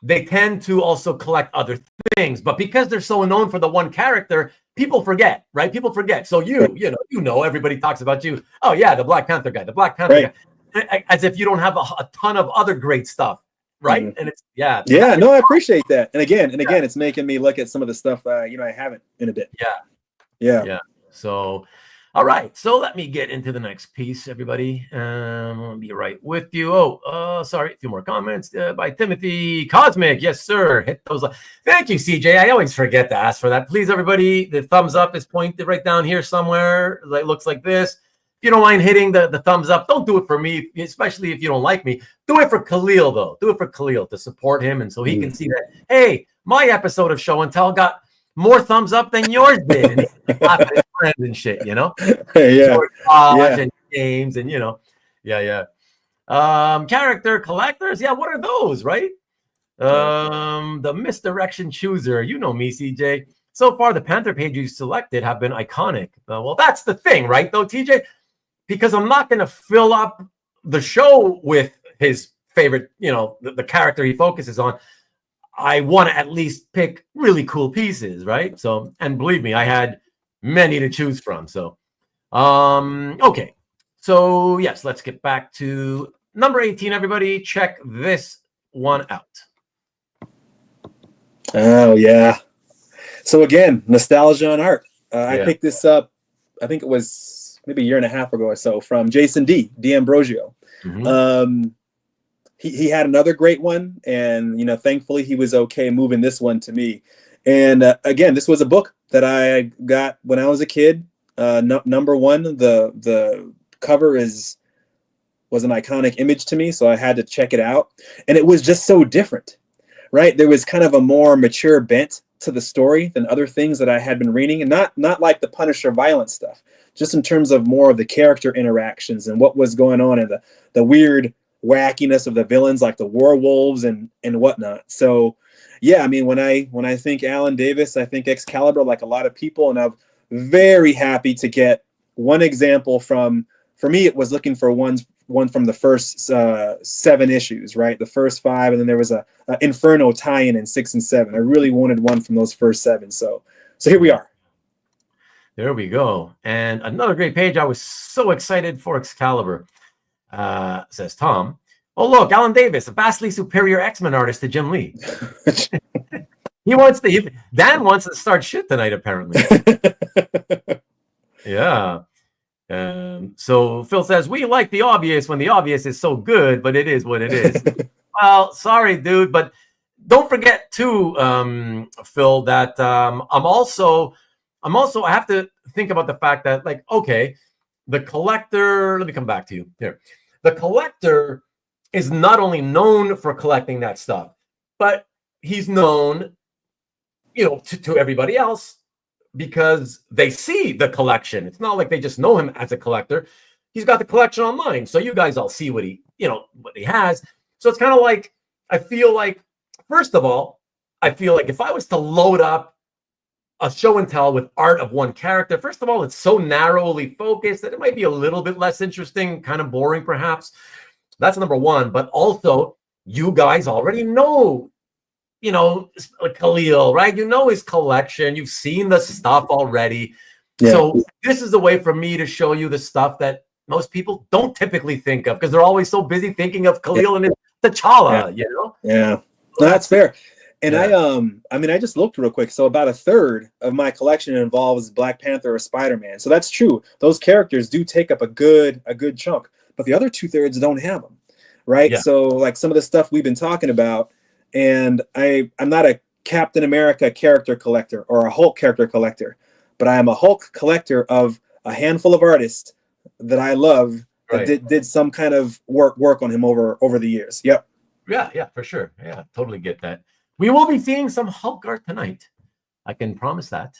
they tend to also collect other things. But because they're so known for the one character, people forget, right? People forget. So everybody talks about you. Oh yeah, the Black Panther guy, guy. As if you don't have a ton of other great stuff, right? Mm-hmm. And it's no, I appreciate that. And again, it's making me look at some of the stuff I haven't in a bit. Yeah. So, all right. So let me get into the next piece, everybody. I'll be right with you. Sorry, a few more comments by Timothy Cosmic. Yes, sir. Hit those. Thank you, CJ. I always forget to ask for that. Please, everybody, the thumbs up is pointed right down here somewhere. It looks like this. If you don't mind hitting the thumbs up, don't do it for me, especially if you don't like me. Do it for Kahlil, though. Do it for Kahlil to support him, and so he can see that, hey, my episode of Show and Tell got more thumbs up than yours did. And he's laughing at his friends and shit, George and James and, character collectors. Yeah, what are those, right? The misdirection chooser. You know me, CJ. So far, the Panther pages you selected have been iconic. Well, that's the thing, right, though, TJ? Because I'm not going to fill up the show with his favorite, the character he focuses on. I want to at least pick really cool pieces, right? So, and believe me, I had many to choose from. So, okay. So, yes, let's get back to number 18, everybody. Check this one out. Oh, yeah. So, again, nostalgia on art. I picked this up, I think it was maybe a year and a half ago or so, from Jason D. Ambrosio. Mm-hmm. He had another great one, and thankfully he was okay moving this one to me. And again, this was a book that I got when I was a kid. Number one, the cover was an iconic image to me, so I had to check it out. And it was just so different, right? There was kind of a more mature bent to the story than other things that I had been reading, and not like the Punisher violent stuff, just in terms of more of the character interactions and what was going on and the weird wackiness of the villains like the werewolves and whatnot. So yeah, I mean, when I think Alan Davis, I think Excalibur, like a lot of people, and I'm very happy to get one example for me, it was looking for one from the first 7 issues, right? The first 5, and then there was a Inferno tie-in in 6 and 7. I really wanted one from those first 7. So here we are. There we go. And another great page. I was so excited for Excalibur. Says Tom. Oh, look, Alan Davis, a vastly superior X-Men artist to Jim Lee. Dan wants to start shit tonight, apparently. Yeah. So Phil says, we like the obvious when the obvious is so good, but it is what it is. Well, sorry, dude, but don't forget too, Phil, that I'm also I have to think about the fact that, like, okay, the collector, let me come back to you here. The collector is not only known for collecting that stuff, but he's known, to everybody else because they see the collection. It's not like they just know him as a collector. He's got the collection online, so you guys all see what he has. So it's kind of like, I feel like, first of all, if I was to load up a show and tell with art of one character, first of all, it's so narrowly focused that it might be a little bit less interesting, kind of boring perhaps. That's number one. But also, you guys already know, like Kahlil, right? You know his collection. You've seen the stuff already. Yeah. So this is a way for me to show you the stuff that most people don't typically think of because they're always so busy thinking of Kahlil and his T'Challa, Yeah, no, that's fair. And I just looked real quick. So about a third of my collection involves Black Panther or Spider-Man. So that's true. Those characters do take up a good chunk, but the other 2/3 don't have them, right? Yeah. So like some of the stuff we've been talking about, and I'm not a Captain America character collector or a Hulk character collector, but I am a Hulk collector of a handful of artists that I love that did some kind of work on him over the years. Yep. Yeah, for sure. Yeah, totally get that. We will be seeing some Hulk art tonight. I can promise that.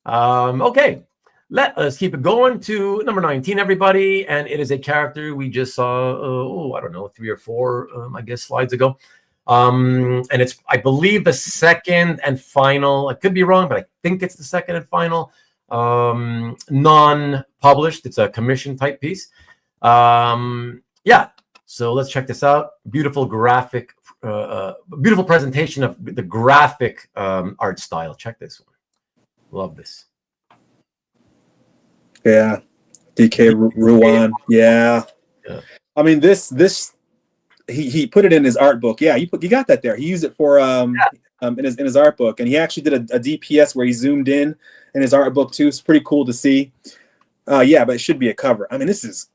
Okay, let us keep it going to number 19, everybody. And it is a character we just saw, I don't know, 3 or 4, I guess, slides ago. And it's, I believe, the second and final. I could be wrong, but I think it's the second and final non-published. It's a commission type piece. Yeah. So let's check this out. Beautiful graphic, beautiful presentation of the graphic art style. Check this one. Love this. Yeah. DK Ruan. Yeah. I mean, this he put it in his art book. Yeah, you got that there. He used it for in his art book, and he actually did a DPS where he zoomed in his art book too. It's pretty cool to see. Yeah, but it should be a cover. I mean, this is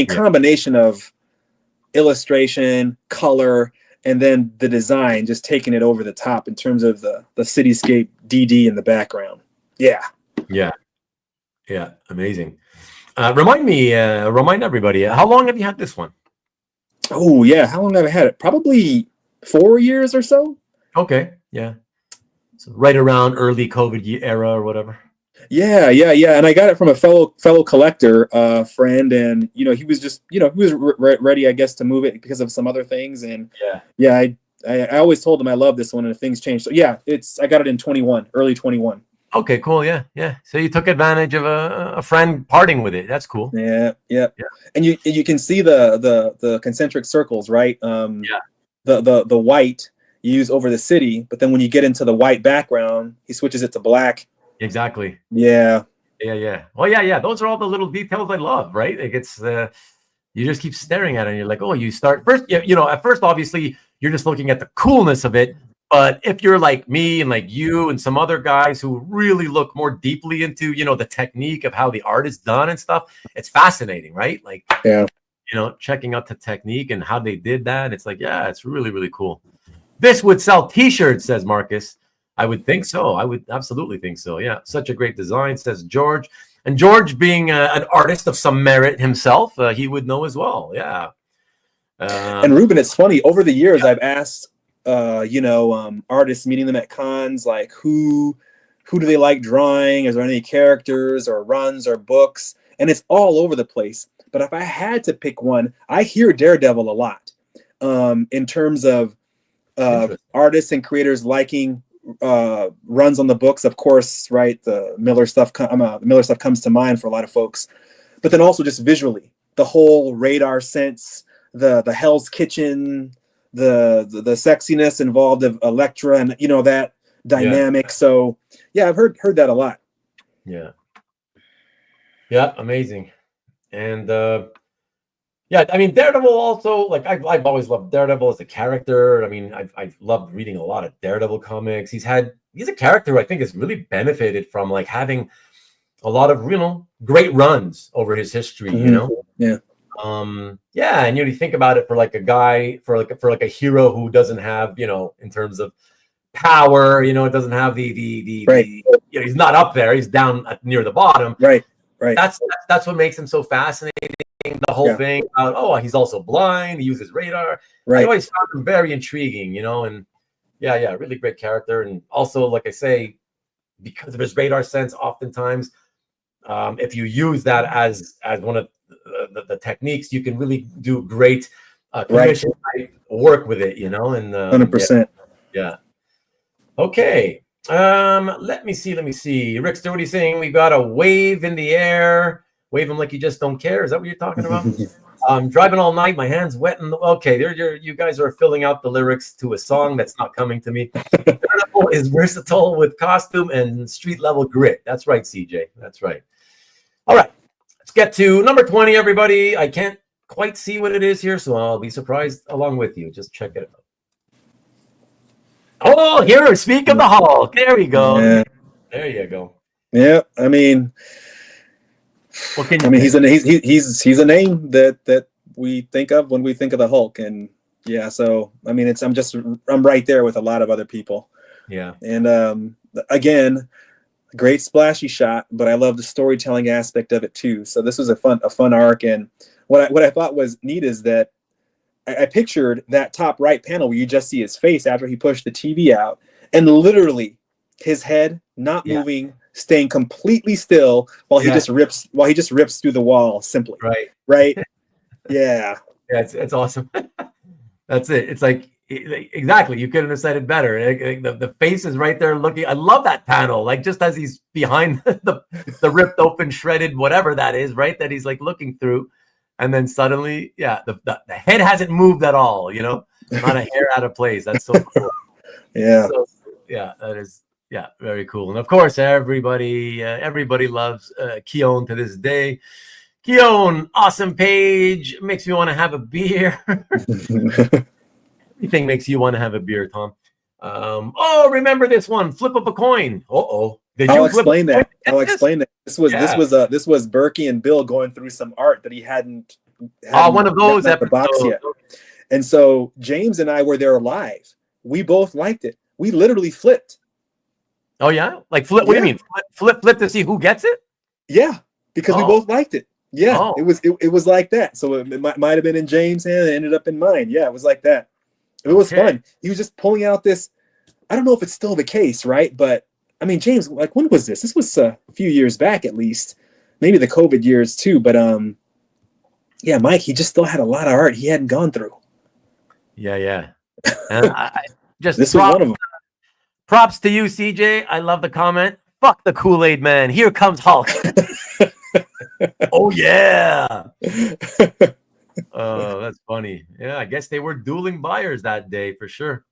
combination of illustration, color, and then the design just taking it over the top in terms of the cityscape DD in the background. Yeah, amazing. Remind everybody, how long have you had this one? Oh yeah, how long have I had it? Probably 4 years or so. Okay, yeah, so right around early COVID era or whatever. Yeah. And I got it from a fellow collector friend, and he was just he was ready, I guess, to move it because of some other things. And I always told him I love this one, and if things change, so yeah, I got it in early 21. Okay, cool. Yeah. So you took advantage of a friend parting with it. That's cool. Yeah. And you can see the concentric circles, right? The white you use over the city, but then when you get into the white background, he switches it to black. Exactly. Yeah. Well, yeah. Those are all the little details I love, right? Like it's you just keep staring at it and you're like, oh, you start first. At first, obviously, you're just looking at the coolness of it. But if you're like me and like you and some other guys who really look more deeply into, the technique of how the art is done and stuff, it's fascinating, right? Like, checking out the technique and how they did that. It's like, yeah, it's really, really cool. This would sell T-shirts, says Marcus. I would think so. I would absolutely think so. Yeah, such a great design, says George. And George, being an artist of some merit himself, he would know as well. Yeah. And Ruben, it's funny. Over the years, I've asked, artists, meeting them at cons, like who do they like drawing? Is there any characters or runs or books? And it's all over the place. But if I had to pick one, I hear Daredevil a lot in terms of artists and creators liking runs on the books, of course, right? The Miller stuff comes to mind for a lot of folks, but then also just visually, the whole radar sense, the Hell's Kitchen, the sexiness involved of Elektra, and that dynamic. So yeah, I've heard that a lot. Yeah, amazing. And I mean, Daredevil also, like I've always loved Daredevil as a character. I mean, I've loved reading a lot of Daredevil comics. He's a character who I think has really benefited from like having a lot of great runs over his history. Mm-hmm. Yeah. Yeah, and you think about it for like a guy, for like a hero who doesn't have, in terms of power, it doesn't have Right. he's not up there, he's down near the bottom. Right. That's what makes him so fascinating. The whole thing about, he's also blind, he uses radar. Right. I always found him very intriguing, and really great character. And also, like I say, because of his radar sense, oftentimes, if you use that as one of the techniques, you can really do great commission work with it, and 100%. Yeah. Okay. Let me see. Rickster, what are you saying? We got a wave in the air. Wave him like you just don't care. Is that what you're talking about? Driving all night, my hands wet. Okay, you guys are filling out the lyrics to a song that's not coming to me. Gerardo is versatile with costume and street level grit. That's right, CJ. That's right. All right, let's get to number 20, everybody. I can't quite see what it is here, so I'll be surprised along with you. Just check it out. Oh, here, speak of the Hulk. There we go. Yeah. There you go. Yeah, I mean, he's a name that we think of when we think of the Hulk, and yeah, so I mean, I'm right there with a lot of other people. Yeah, and again, great splashy shot, but I love the storytelling aspect of it too. So this was a fun arc, and what I thought was neat is that I pictured that top right panel where you just see his face after he pushed the TV out, and literally his head not moving, staying completely still while he just rips through the wall simply. Right. Yeah. Yeah, it's awesome. That's it. It's like exactly. You couldn't have said it better. The face is right there looking. I love that panel. Like just as he's behind the ripped open, shredded, whatever that is, right? That he's like looking through. And then suddenly, the head hasn't moved at all, not a hair out of place. That's so cool. Yeah. So, that is, very cool. And of course, everybody loves Keown to this day. Keown, awesome page. Makes me want to have a beer. Everything makes you want to have a beer, Tom. Remember this one? Flip up a coin. I'll explain that. This was Berkey and Bill going through some art that he hadn't one of those at the box yet. And so James and I were there live. We both liked it. We literally flipped. Oh yeah? Like flip? What do you mean? Flip to see who gets it? Yeah, because we both liked it. Yeah, it was like that. So it might have been in James' hand and it ended up in mine. Yeah, it was like that. It was fun. He was just pulling out this. I don't know if it's still the case, right? But I mean, James, like, when was this? This was a few years back, at least, maybe the COVID years too. But Mike, he just still had a lot of art he hadn't gone through. Yeah. And this was one of them. Props to you, CJ. I love the comment. Fuck the Kool-Aid man. Here comes Hulk. Oh yeah. Oh, that's funny. Yeah, I guess they were dueling buyers that day for sure.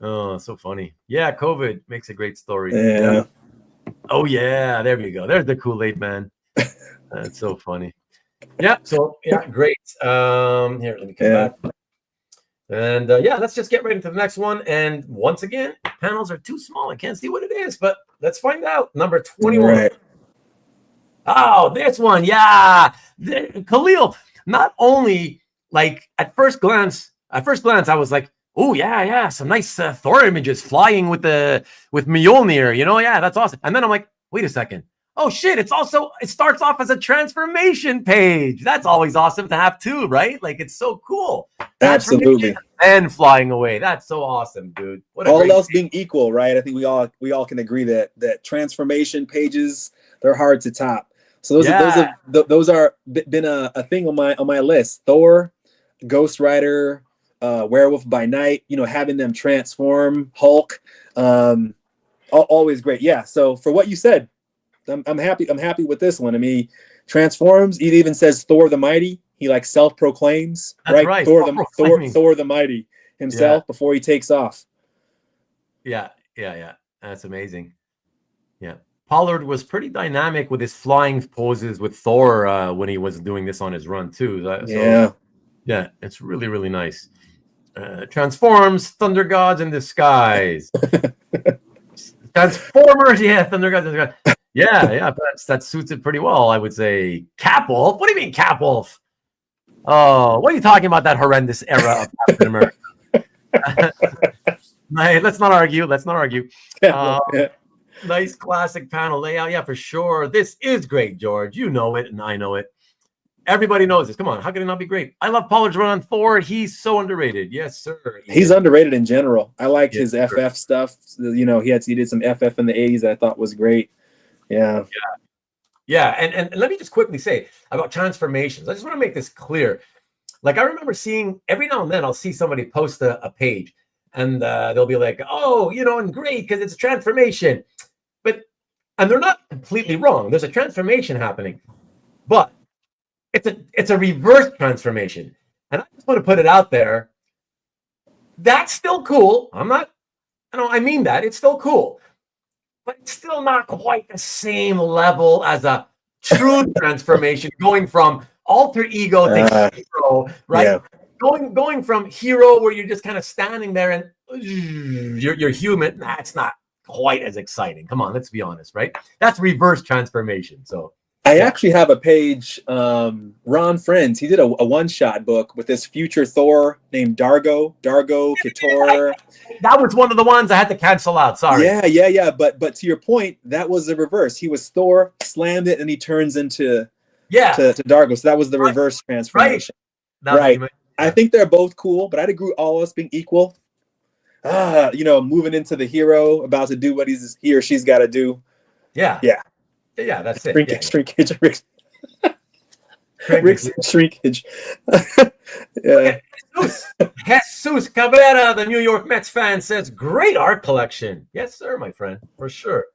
Oh, so funny. Yeah, COVID makes a great story. Yeah. Oh yeah, there we go. There's the Kool-Aid man. That's so funny. Yeah, so great. Here, let me come back. And let's just get right into the next one. And once again, panels are too small. I can't see what it is, but let's find out. Number 21. Right. Oh, this one. Yeah. Kahlil, not only like at first glance, I was like, oh yeah, some nice Thor images flying with Mjolnir, yeah, that's awesome. And then I'm like, wait a second. Oh shit, it starts off as a transformation page. That's always awesome to have too, right? Like it's so cool. Absolutely. And flying away. That's so awesome, dude. All else being equal, right? I think we all can agree that transformation pages, they're hard to top. So those are been a thing on my list. Thor, Ghost Rider, Werewolf by Night, having them transform, Hulk, always great. Yeah. So for what you said, I'm happy with this one. I mean, transforms. It even says Thor the Mighty. He like self-proclaims, right? Thor the Mighty himself before he takes off. Yeah. That's amazing. Yeah. Pollard was pretty dynamic with his flying poses with Thor when he was doing this on his run too. Yeah, it's really, really nice. Transforms, Thunder Gods in disguise. Transformers, Thunder Gods in disguise. Yeah, that suits it pretty well, I would say. Cap Wolf? What do you mean Cap Wolf? Oh, what are you talking about? That horrendous era of Captain America. Let's not argue. Let's not argue. Nice classic panel layout. Yeah, for sure. This is great, George. You know it, and I know it. Everybody knows this. Come on, how can it not be great? I love Pollard's run on Thor. He's so underrated. Yes, sir. He's underrated in general. I liked his FF stuff. You know, he did some FF in the 80s that I thought was great. Yeah. And let me just quickly say about transformations. I just want to make this clear. Like, I remember seeing every now and then I'll see somebody post a page and they'll be like, oh, and great because it's a transformation. And they're not completely wrong. There's a transformation happening, but it's a reverse transformation. And I just want to put it out there. That's still cool. I mean that. It's still cool. But it's still not quite the same level as a true transformation, going from alter ego to hero, right? Yeah. Going from hero where you're just kind of standing there and you're human. That's not quite as exciting. Come on, let's be honest, right? That's reverse transformation. So I actually have a page. Ron Frenz, he did a one-shot book with this future Thor named Dargo Kitor. That was one of the ones I had to cancel out. Sorry. Yeah. But to your point, that was the reverse. He was Thor, slammed it, and he turns into to Dargo. So that was the reverse transformation. Right. I think they're both cool, but I'd agree all of us being equal. Moving into the hero, about to do what he or she's got to do. Yeah, that's it. Shrinkage. Yeah. Jesus Cabrera, the New York Mets fan, says, great art collection. Yes, sir, my friend, for sure.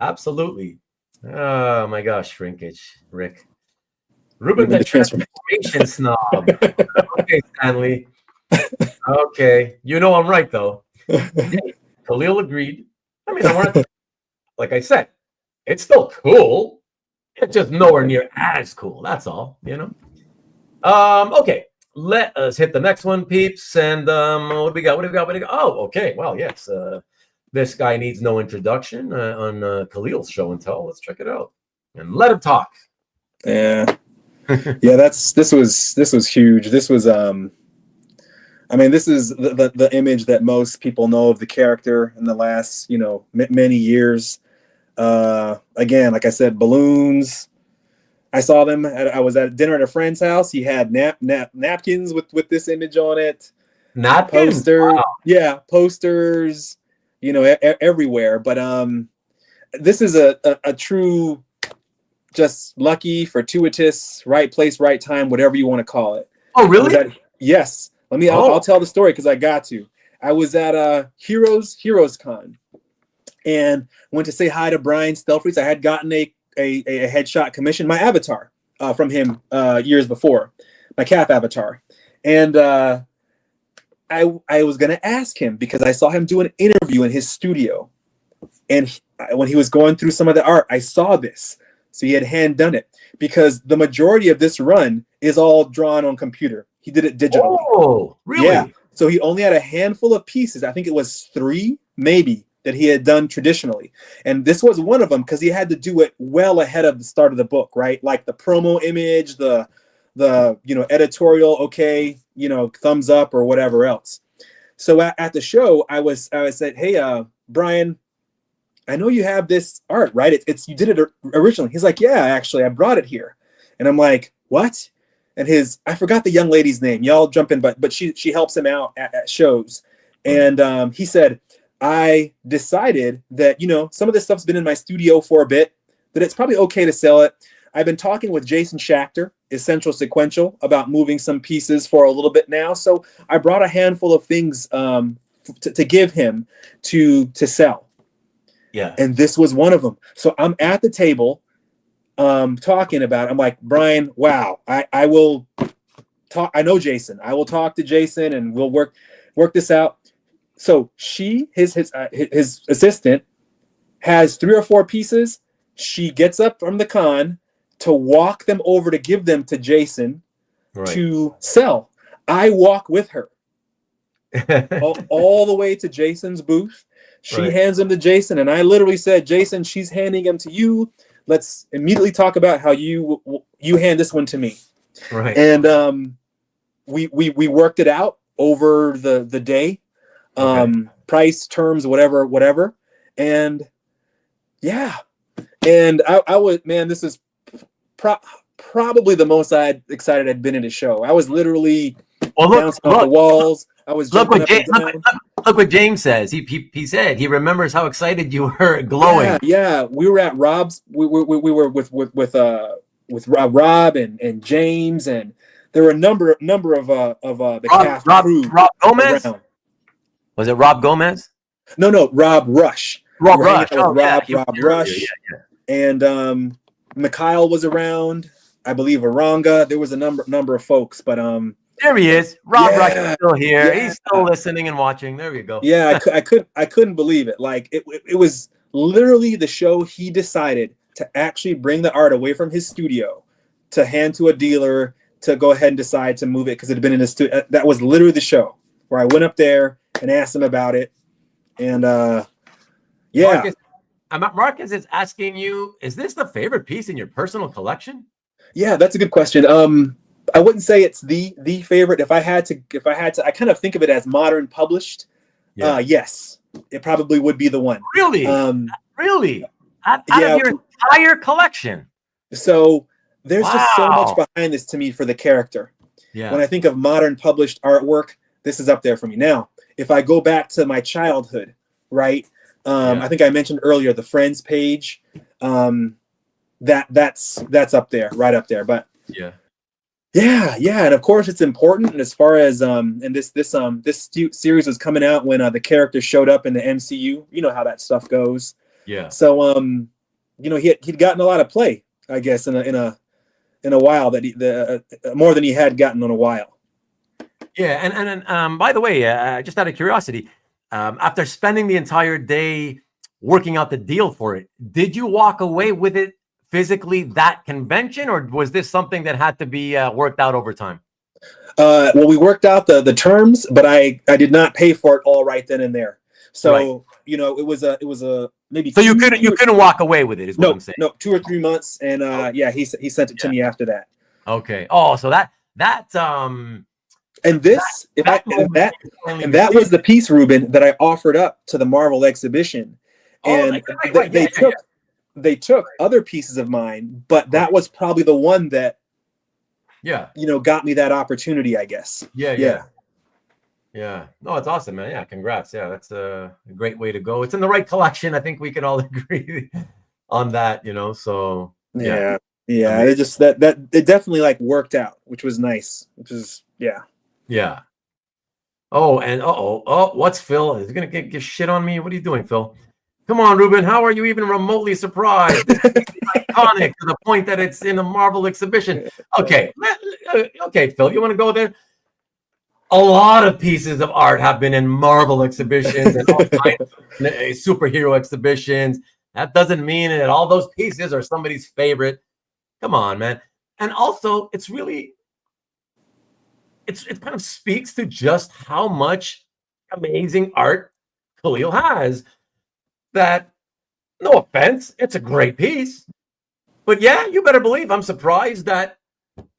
Absolutely. Oh, my gosh, shrinkage, Rick. Ruben, the transformation snob. Okay, Stanley. Okay. I'm right, though. Kahlil agreed. I mean, like I said, it's still cool. It's just nowhere near as cool. That's all, Okay. Let us hit the next one, peeps. And what do we got? Oh, okay. Well, yes. This guy needs no introduction on Kahlil's show and tell. Let's check it out and let him talk. Yeah. Yeah, this was huge. This was this is the image that most people know of the character in the last many years. Again, like I said, balloons. I saw them. I was at dinner at a friend's house. He had napkins with this image on it. Napkins? Posters. Wow. Yeah, posters. Everywhere. But this is a true, just lucky, fortuitous, right place, right time, whatever you want to call it. Oh, really? Yes. I'll tell the story because I got to. I was at Heroes Con and went to say hi to Brian Stelfreeze. I had gotten a headshot commission, my avatar from him years before, my calf avatar. And I was going to ask him because I saw him do an interview in his studio. And when he was going through some of the art, I saw this. So he had hand done it because the majority of this run is all drawn on computer. He did it digitally. Oh, really? Yeah. So he only had a handful of pieces. I think it was 3, maybe, that he had done traditionally. And this was one of them because he had to do it well ahead of the start of the book, right? Like the promo image, the editorial, okay, thumbs up or whatever else. So at the show, I said, hey, Brian, I know you have this art, right? You did it originally. He's like, yeah, actually, I brought it here. And I'm like, what? And I forgot the young lady's name. Y'all jump in, but she helps him out at shows. And he said, I decided that, some of this stuff's been in my studio for a bit, that it's probably okay to sell it. I've been talking with Jason Schachter, Essential Sequential, about moving some pieces for a little bit now. So I brought a handful of things to give him to sell. Yeah. And this was one of them. So I'm at the table talking about it. I'm like, Brian, wow, I will talk. I know Jason. I will talk to Jason and we'll work this out. So his assistant has 3 or 4 pieces. She gets up from the con to walk them over to give them to Jason to sell. I walk with her all the way to Jason's booth. She hands them to Jason, and I literally said, Jason, she's handing them to you. Let's immediately talk about how you hand this one to me. Right. And we worked it out over the day, price, terms, whatever. And yeah, and I was, man, this is probably the most excited I'd been in a show. I was literally bouncing off the walls. I was jumping up and down. Look what James says. He said he remembers how excited you were, glowing. Yeah. We were at Rob's. We were with Rob and James, and there were a number of the cast crew. Rob Gomez? Around. Was it Rob Gomez? No, Rob Rush. Rob Rush. Rob Rush. And Mikhail was around. I believe Aranga. There was a number of folks, but there he is. Rob Rush is still here. Yeah. He's still listening and watching. There we go. Yeah, I couldn't believe it. Like it was literally the show he decided to actually bring the art away from his studio to hand to a dealer to go ahead and decide to move it because it had been in his studio. That was literally the show where I went up there and asked him about it. And yeah. Marcus is asking you, is this the favorite piece in your personal collection? Yeah, that's a good question. I wouldn't say it's the favorite. If I had to, I kind of think of it as modern published. Yeah. Yes, it probably would be the one. Really? Really? Out of your entire collection? So there's just so much behind this to me for the character. Yeah. When I think of modern published artwork, this is up there for me. Now, if I go back to my childhood, right? I think I mentioned earlier the Friends page. That's up there, right up there. But yeah, and of course it's important. And as far as and this series was coming out when the character showed up in the MCU. You know how that stuff goes. Yeah. So he'd gotten a lot of play, I guess, in a while that more than he had gotten in a while. Yeah, and by the way, just out of curiosity, after spending the entire day working out the deal for it, did you walk away with it physically that convention, or was this something that had to be worked out over time? Well, we worked out the terms, but I did not pay for it all right then and there. So it was a maybe. So you couldn't walk away with it, is what I'm saying. No, 2 or 3 months, and he sent it to me after that. Okay. Oh, so that and this that was the piece, Ruben, that I offered up to the Marvel exhibition, and they took other pieces of mine, but that was probably the one that got me that opportunity, I guess. Yeah. No, it's awesome, man. Yeah, congrats. Yeah, that's a great way to go. It's in the right collection. I think we can all agree on that. So yeah. It just that it definitely worked out, which was nice. Yeah. Oh, and what's Phil? Is he gonna get shit on me? What are you doing, Phil? Come on, Ruben. How are you even remotely surprised? This is iconic to the point that it's in a Marvel exhibition. Okay, Phil, you want to go there? A lot of pieces of art have been in Marvel exhibitions and all kinds of superhero exhibitions. That doesn't mean that all those pieces are somebody's favorite. Come on, man. And also, it's really, it kind of speaks to just how much amazing art Kahlil has. That, no offense, it's a great piece. But yeah, you better believe I'm surprised that,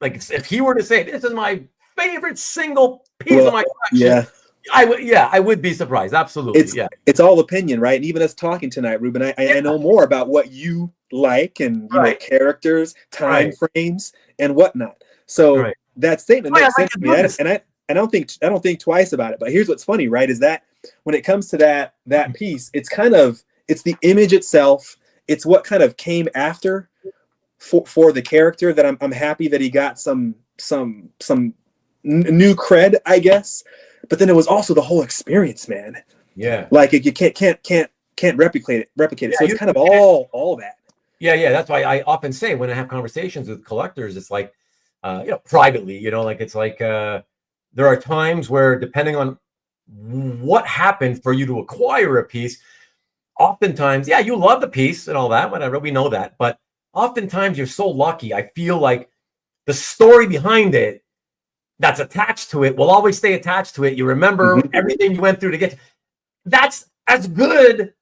if he were to say, this is my favorite single piece of my collection, I would be surprised. Absolutely. It's all opinion, right? And even us talking tonight, Ruben, I know more about what you like and characters, time frames, and whatnot. So that statement makes sense to me, and I don't think twice about it. But here's what's funny, right? Is that when it comes to that piece, it's the image itself. It's what kind of came after for the character that I'm happy that he got some new cred, I guess. But then it was also the whole experience, man. Yeah. You can't replicate it. So it's kind of all that. Yeah. That's why I often say when I have conversations with collectors, it's privately, there are times where, depending on what happened for you to acquire a piece, oftentimes, you love the piece and all that, whatever, we know that. But oftentimes you're so lucky. I feel like the story behind it that's attached to it will always stay attached to it. You remember everything you went through to get to, that's as good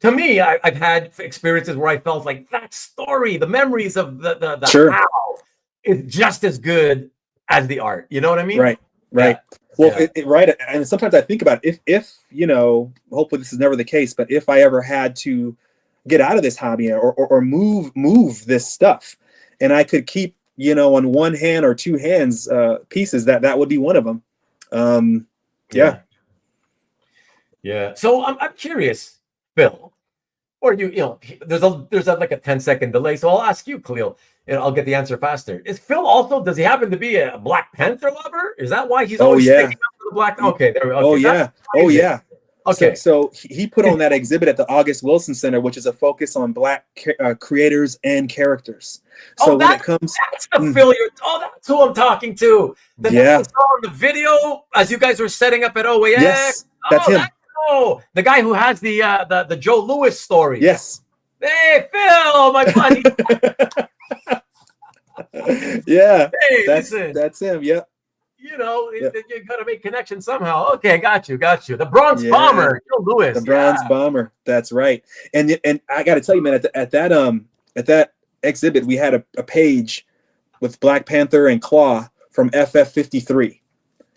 to me. I've had experiences where I felt like that story, the memories of the how, is just as good as the art. You know what I mean? Right. Yeah. Well, right. And sometimes I think about if hopefully this is never the case, but if I ever had to get out of this hobby or move this stuff, and I could keep, on one hand or two hands pieces, that would be one of them. Yeah. So I'm curious, Phil, or there's like a 10-second delay. So I'll ask you, Kahlil, and I'll get the answer faster. Is Phil also, does he happen to be a Black Panther lover? Is that why he's always sticking up for the Black? Okay, there we go. Okay, Okay. So he put on that exhibit at the August Wilson Center, which is a focus on Black creators and characters. So when it comes, that's the Phil. That's who I'm talking to. The guy I saw in the video as you guys were setting up at OAX. Yes, that's him. The guy who has the Joe Louis story. Yes. Hey, Phil, my buddy. Yeah. Hey, that's him. Yep. You got to make connections somehow. Okay, got you. The Bronze Bomber, Joe Louis. The Bronze Bomber. That's right. And I got to tell you, man, at that exhibit, we had a page with Black Panther and Claw from FF53.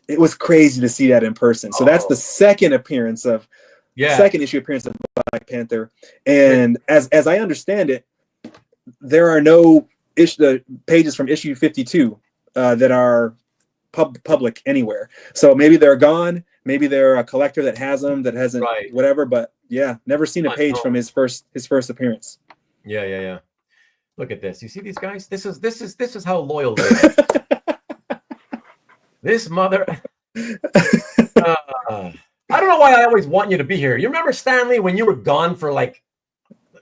It was crazy to see that in person. So that's the second issue appearance of Black Panther. And as I understand it, there are no pages from issue 52 that are public anywhere. So maybe they're gone. Maybe they're a collector that has them, that hasn't whatever. But never seen a page from his first appearance. Yeah. Look at this. You see these guys? This is how loyal they are. This mother. I don't know why I always want you to be here. You remember, Stanley, when you were gone for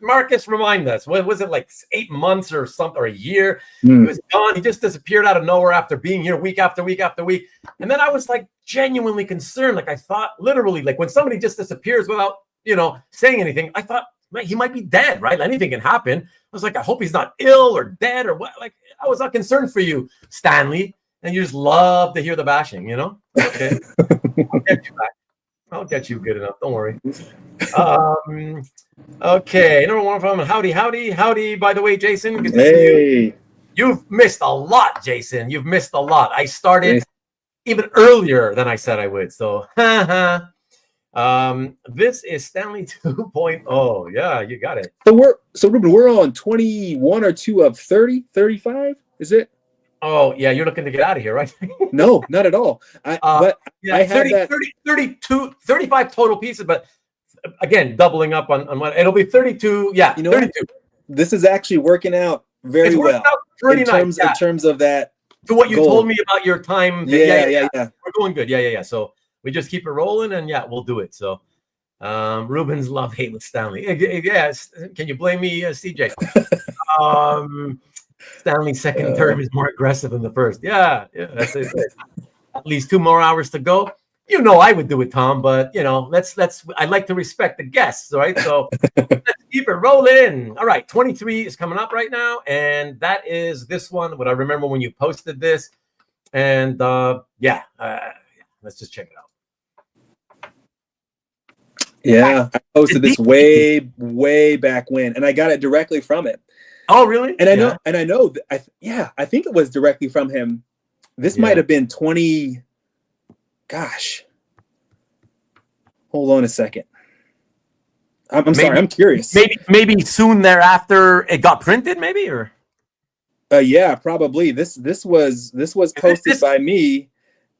Marcus, remind us. What was it, like 8 months or something, or a year? He was gone. He just disappeared out of nowhere after being here week after week after week. And then I was genuinely concerned. I thought literally, when somebody just disappears without, saying anything, I thought, man, he might be dead, right? Anything can happen. I was like, I hope he's not ill or dead or what. I was not concerned for you, Stanley. And you just love to hear the bashing, Okay. I'll get you back. I'll get you good enough. Don't worry. Okay. Number one from Howdy. By the way, Jason, good to see you. You've missed a lot, Jason. You've missed a lot. I started even earlier than I said I would. So, this is Stanley 2.0. Yeah, you got it. So Ruben, we're on 21 or 2 of 30, 35. Is it? Oh, yeah, you're looking to get out of here, right? No, not at all. I had 32, 35 total pieces, but again, doubling up on what it'll be 32. Yeah, 32. This is actually working out very well. In terms of that. To what you told me about your time. Yeah. We're going good. Yeah. So we just keep it rolling, and we'll do it. So Ruben's love-hate with Stanley. Yes. Can you blame me, CJ? Stanley's second term is more aggressive than the first. Yeah, that's it. At least 2 more hours to go. I would do it, Tom, but I like to respect the guests, right? So let's keep it rolling. All right, 23 is coming up right now, and that is this one. What I remember when you posted this, and let's just check it out. Yeah, I posted this way back when, and I got it directly from it. Oh, really? And I know that I think it was directly from him. This might have been 20. Gosh. Hold on a second. I'm sorry. I'm curious. Maybe soon thereafter it got printed, maybe, or. Yeah, probably. This was posted by me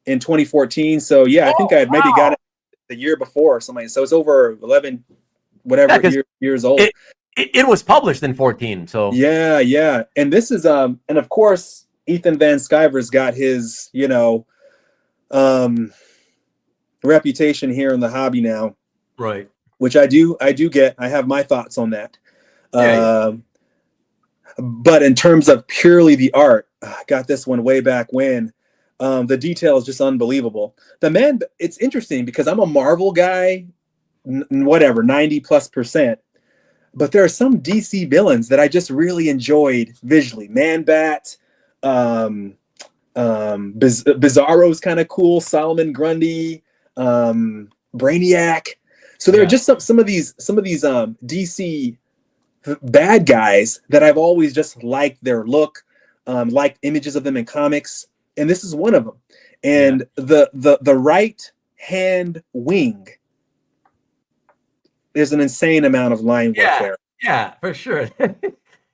in 2014. So I think I had maybe got it the year before or something. So it's over 11, years old. It was published in 14, so yeah. And this is and of course Ethan Van Sciver's got his reputation here in the hobby now, right? Which I do get. I have my thoughts on that. But in terms of purely the art, I got this one way back when. The detail is just unbelievable. It's interesting because I'm a Marvel guy, whatever 90+%. But there are some DC villains that I just really enjoyed visually. Man-Bat, Bizarro's kind of cool. Solomon Grundy, Brainiac. So there are just some of these DC bad guys that I've always just liked their look, liked images of them in comics, and this is one of them. And the right hand wing, there's an insane amount of line work there. Yeah, for sure.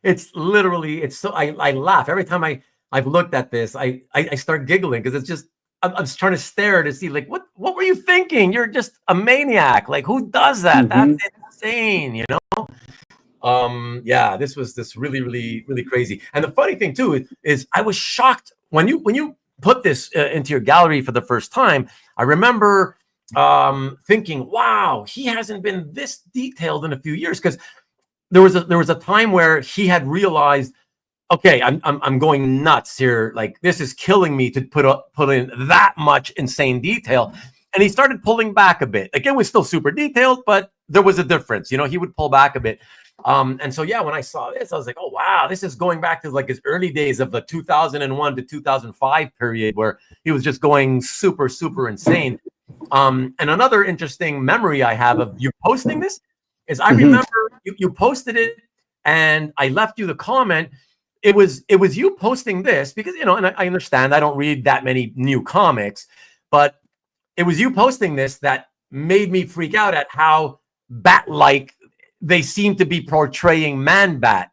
It's literally, it's so, I laugh every time I've looked at this. I start giggling because it's just, I'm just trying to stare to see, like, what were you thinking? You're just a maniac. Like, who does that? That's insane, you know? Yeah, this was really, really, really crazy. And the funny thing too is I was shocked when you put this into your gallery for the first time. I remember thinking, wow, he hasn't been this detailed in a few years, because there was a time where he had realized, okay, I'm going nuts here. Like, this is killing me to put in that much insane detail. And he started pulling back a bit. Like, it was still super detailed, but there was a difference. You know, he would pull back a bit. And so, yeah, when I saw this, I was like, oh, wow, this is going back to like his early days of the 2001 to 2005 period, where he was just going super, super insane. And another interesting memory I have of you posting this is I remember you posted it and I left you the comment. It was you posting this because, you know, and I understand I don't read that many new comics, but it was you posting this that made me freak out at how bat-like they seem to be portraying Man-Bat.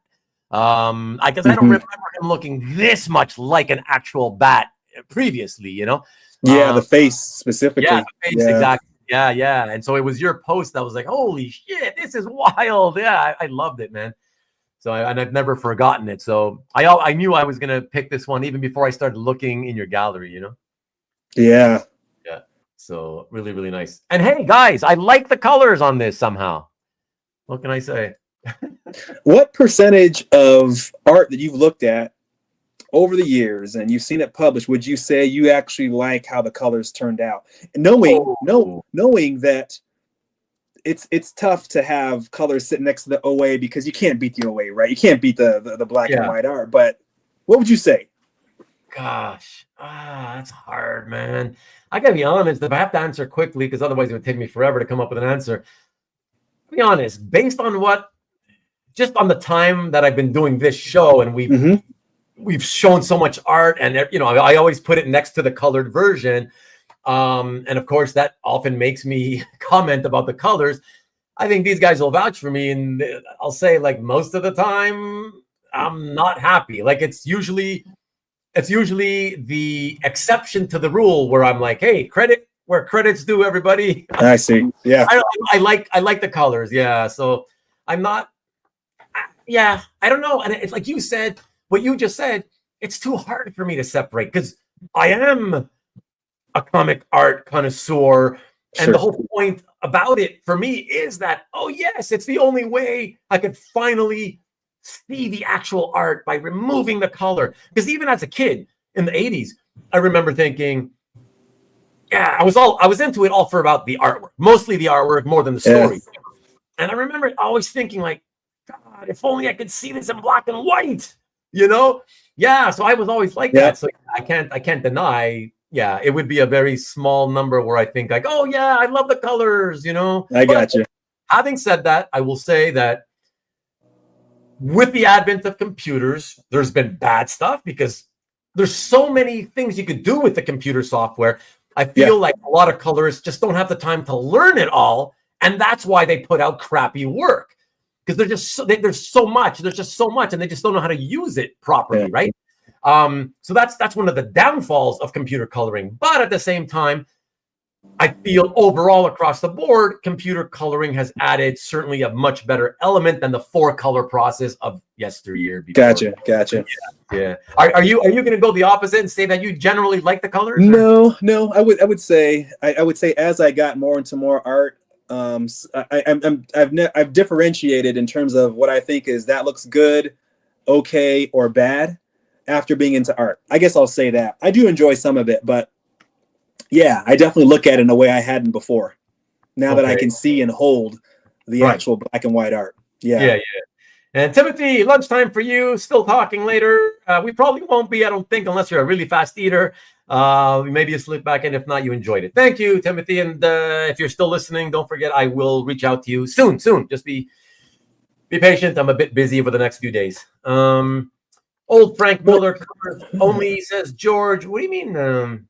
I guess I don't remember him looking this much like an actual bat previously, you know? Yeah, the face specifically. Yeah, the face, exactly. Yeah. And so it was your post that was like, holy shit, this is wild. Yeah, I loved it, man. So I've never forgotten it. So I knew I was gonna pick this one even before I started looking in your gallery, you know? Yeah. Yeah. So really, really nice. And hey, guys, I like the colors on this somehow. What can I say? What percentage of art that you've looked at over the years and you've seen it published, would you say you actually like how the colors turned out? Knowing that it's tough to have colors sitting next to the OA because you can't beat the OA, right? You can't beat the black and white art. But what would you say? Gosh, that's hard, man. I gotta be honest. If I have to answer quickly, because otherwise it would take me forever to come up with an answer. To be honest, based on just on the time that I've been doing this show, and we've shown so much art, and you know, I always put it next to the colored version. And of course, that often makes me comment about the colors. I think these guys will vouch for me, and I'll say, like, most of the time, I'm not happy. Like, it's usually the exception to the rule where I'm like, hey, credit where credit's due, everybody. I see. Yeah. I like the colors. Yeah. So I'm not. Yeah, I don't know. And it's like you said, what you just said. It's too hard for me to separate because I am a comic art connoisseur, and the whole point about it for me is that, oh yes, it's the only way I could finally see the actual art by removing the color. Because even as a kid in the 80s, I remember thinking, yeah, I was into it all for about the artwork, mostly the artwork more than the story. And I remember always thinking, like, God, if only I could see this in black and white, you know? Yeah, so I was always like that. So I can't deny. Yeah, it would be a very small number where I think, like, oh yeah, I love the colors, you know? I got you. Having said that, I will say that with the advent of computers, there's been bad stuff because there's so many things you could do with the computer software. I feel like a lot of colorists just don't have the time to learn it all, and that's why they put out crappy work, because there's so much, and they just don't know how to use it properly, right? So that's one of the downfalls of computer coloring. But at the same time, I feel overall across the board, computer coloring has added certainly a much better element than the 4-color process of yesteryear. Gotcha. Yeah. Are you going to go the opposite and say that you generally like the colors? No. I would say as I got more into more art, I've differentiated in terms of what I think is that looks good, okay, or bad after being into art. I guess I'll say that I do enjoy some of it, but yeah, I definitely look at it in a way I hadn't before. Now that I can see and hold the actual black and white art. Yeah. And Timothy, lunchtime for you. Still talking later. We probably won't be, I don't think, unless you're a really fast eater. Maybe you slip back in. If not, you enjoyed it. Thank you, Timothy. And if you're still listening, don't forget I will reach out to you soon. Just be patient. I'm a bit busy over the next few days. Old Frank Miller colors only, says George. What do you mean?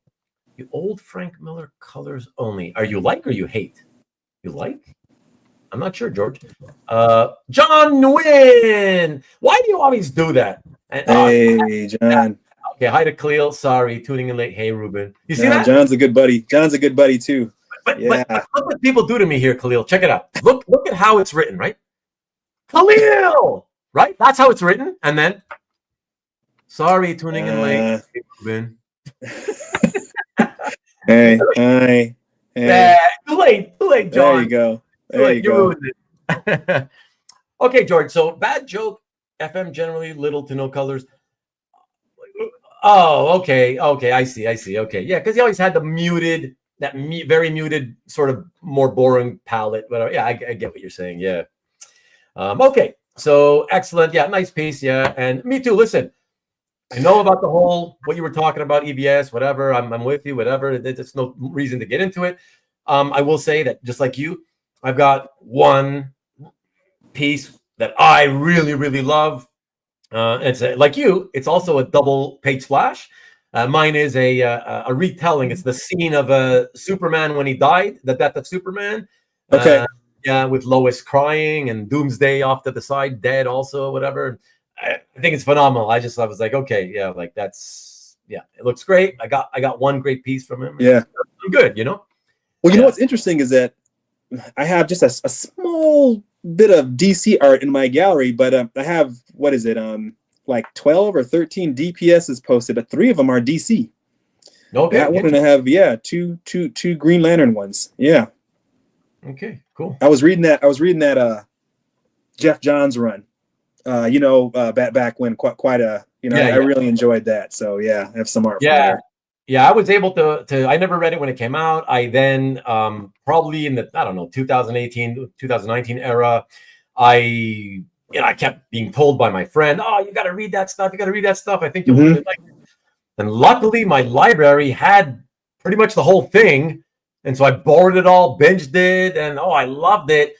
You old Frank Miller colors only. Are you like or you hate? You like? I'm not sure, George. John Nguyen. Why do you always do that? And, hey, John. Okay, hi to Kahlil. Sorry, tuning in late. Hey, Ruben. You see that? John's a good buddy. John's a good buddy too. But look what people do to me here, Kahlil. Check it out. Look at how it's written, right? Kahlil, right? That's how it's written. And then, sorry, tuning in late. Hey, Ruben. Hey. Too late, John. There you go. There you go. Okay, George. So bad joke. FM generally little to no colors. Oh, okay. I see. Okay, yeah, because he always had the muted, very muted, sort of more boring palette. But yeah, I get what you're saying. Yeah. Okay. So excellent. Yeah, nice piece. Yeah, and me too. Listen, I know about the whole what you were talking about, EBS, whatever. I'm with you. Whatever. There's no reason to get into it. I will say that just like you, I've got one piece that I really, really love. It's like you. It's also a double page splash. Mine is a retelling. It's the scene of Superman when he died, the death of Superman. Okay. Yeah, with Lois crying and Doomsday off to the side, dead also, whatever. I think it's phenomenal. I was like, okay, yeah, like that's it looks great. I got one great piece from him. Yeah, I'm good, you know. Well, you know what's interesting is that I have just a small bit of DC art in my gallery, but I have like 12 or 13 DPSs posted, but 3 of them are DC. Okay. That one, and I have two Green Lantern ones. Yeah. Okay. Cool. I was reading that Jeff Johns run. Back when quite a I really enjoyed that. So yeah, I have some art. Yeah. Yeah, I was able to. I never read it when it came out. I then probably in the 2018, 2019 era, I kept being told by my friend, "Oh, you got to read that stuff. I think you'll really like it." And luckily, my library had pretty much the whole thing, and so I borrowed it all, binged it, and I loved it.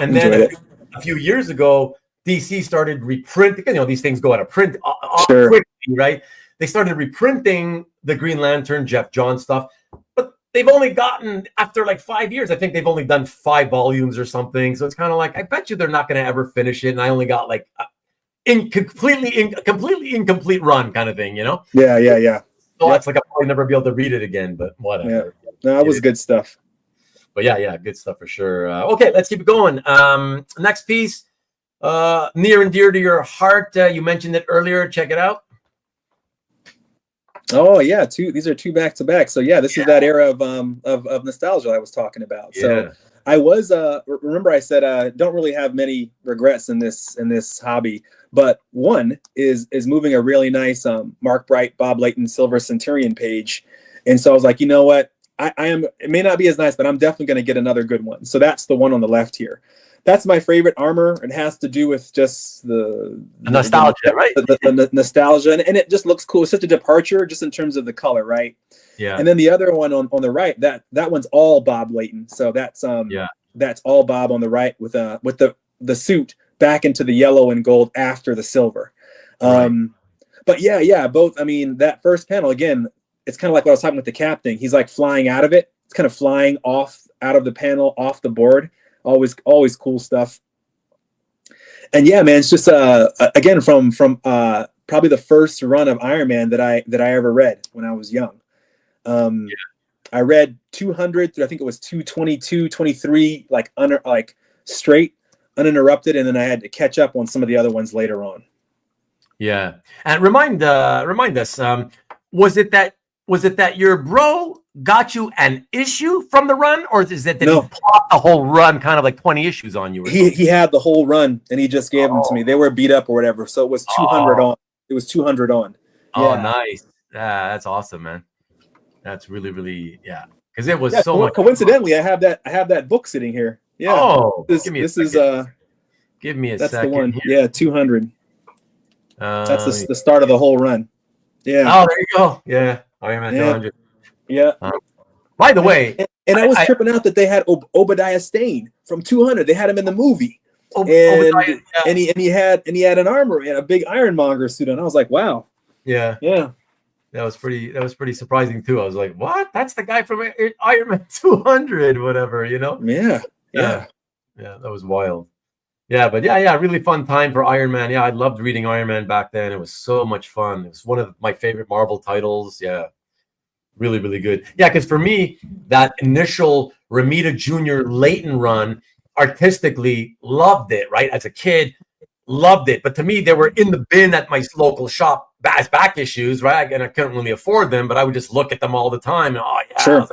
And then a few years ago, DC started reprinting. These things go out of print quickly, right? They started reprinting the Green Lantern, Jeff Johns stuff, but they've only gotten, after like 5 years, I think they've only done 5 volumes or something. So it's kind of like, I bet you they're not going to ever finish it. And I only got like completely incomplete run kind of thing, Yeah. So that's like, I'll probably never be able to read it again, but whatever. Yeah. No, that was good stuff. But yeah, good stuff for sure. Okay, let's keep it going. Next piece, near and dear to your heart. You mentioned it earlier. Check it out. Oh yeah, these are 2 back to back. So yeah, this is that era of nostalgia I was talking about. So I was remember I said don't really have many regrets in this hobby, but one is moving a really nice Mark Bright, Bob Layton Silver Centurion page. And so I was like, you know what? It may not be as nice, but I'm definitely going to get another good one. So that's the one on the left here. That's my favorite armor. It has to do with just the nostalgia, right? The nostalgia, and it just looks cool. It's such a departure, just in terms of the color, right? Yeah. And then the other one on the right, that one's all Bob Layton. So that's all Bob on the right with the suit back into the yellow and gold after the silver. Right. But yeah, both. I mean, that first panel again, it's kind of like what I was talking with the cap thing. He's like flying out of it. It's kind of flying out of the panel, off the board. Always cool stuff. And yeah, man, it's just again from probably the first run of Iron Man that I ever read when I was young. I read 200 through, I think it was 222, 23, like straight, uninterrupted, and then I had to catch up on some of the other ones later on. Yeah, and remind us, was it that your bro got you an issue from the run, or is it that he plopped the whole run, kind of like 20 issues on you? He had the whole run, and he just gave them to me. They were beat up or whatever, so it was 200 on. It was 200 on. Oh, nice. That's awesome, man. That's really, really, because it was so much. Coincidentally, I have that book sitting here. Yeah. Oh, give me a second. That's the one. Here. Yeah, 200. That's the start of the whole run. Yeah. Oh, there you go. Yeah. Oh, yeah, man. 200. Yeah. By the way, and I was tripping out that they had Obadiah Stane from 200. They had him in the movie. and he had an armor and a big Ironmonger suit on. I was like, wow. Yeah. That was pretty surprising too. I was like, what? That's the guy from Iron Man 200, whatever, you know? Yeah. That was wild. Yeah, but yeah, really fun time for Iron Man. Yeah, I loved reading Iron Man back then. It was so much fun. It was one of my favorite Marvel titles. Yeah, really, really good. Yeah, because for me, that initial Romita Jr. Leighton run, artistically loved it, right? As a kid, loved it. But to me, they were in the bin at my local shop as back issues, right? And I couldn't really afford them, but I would just look at them all the time. And, sure.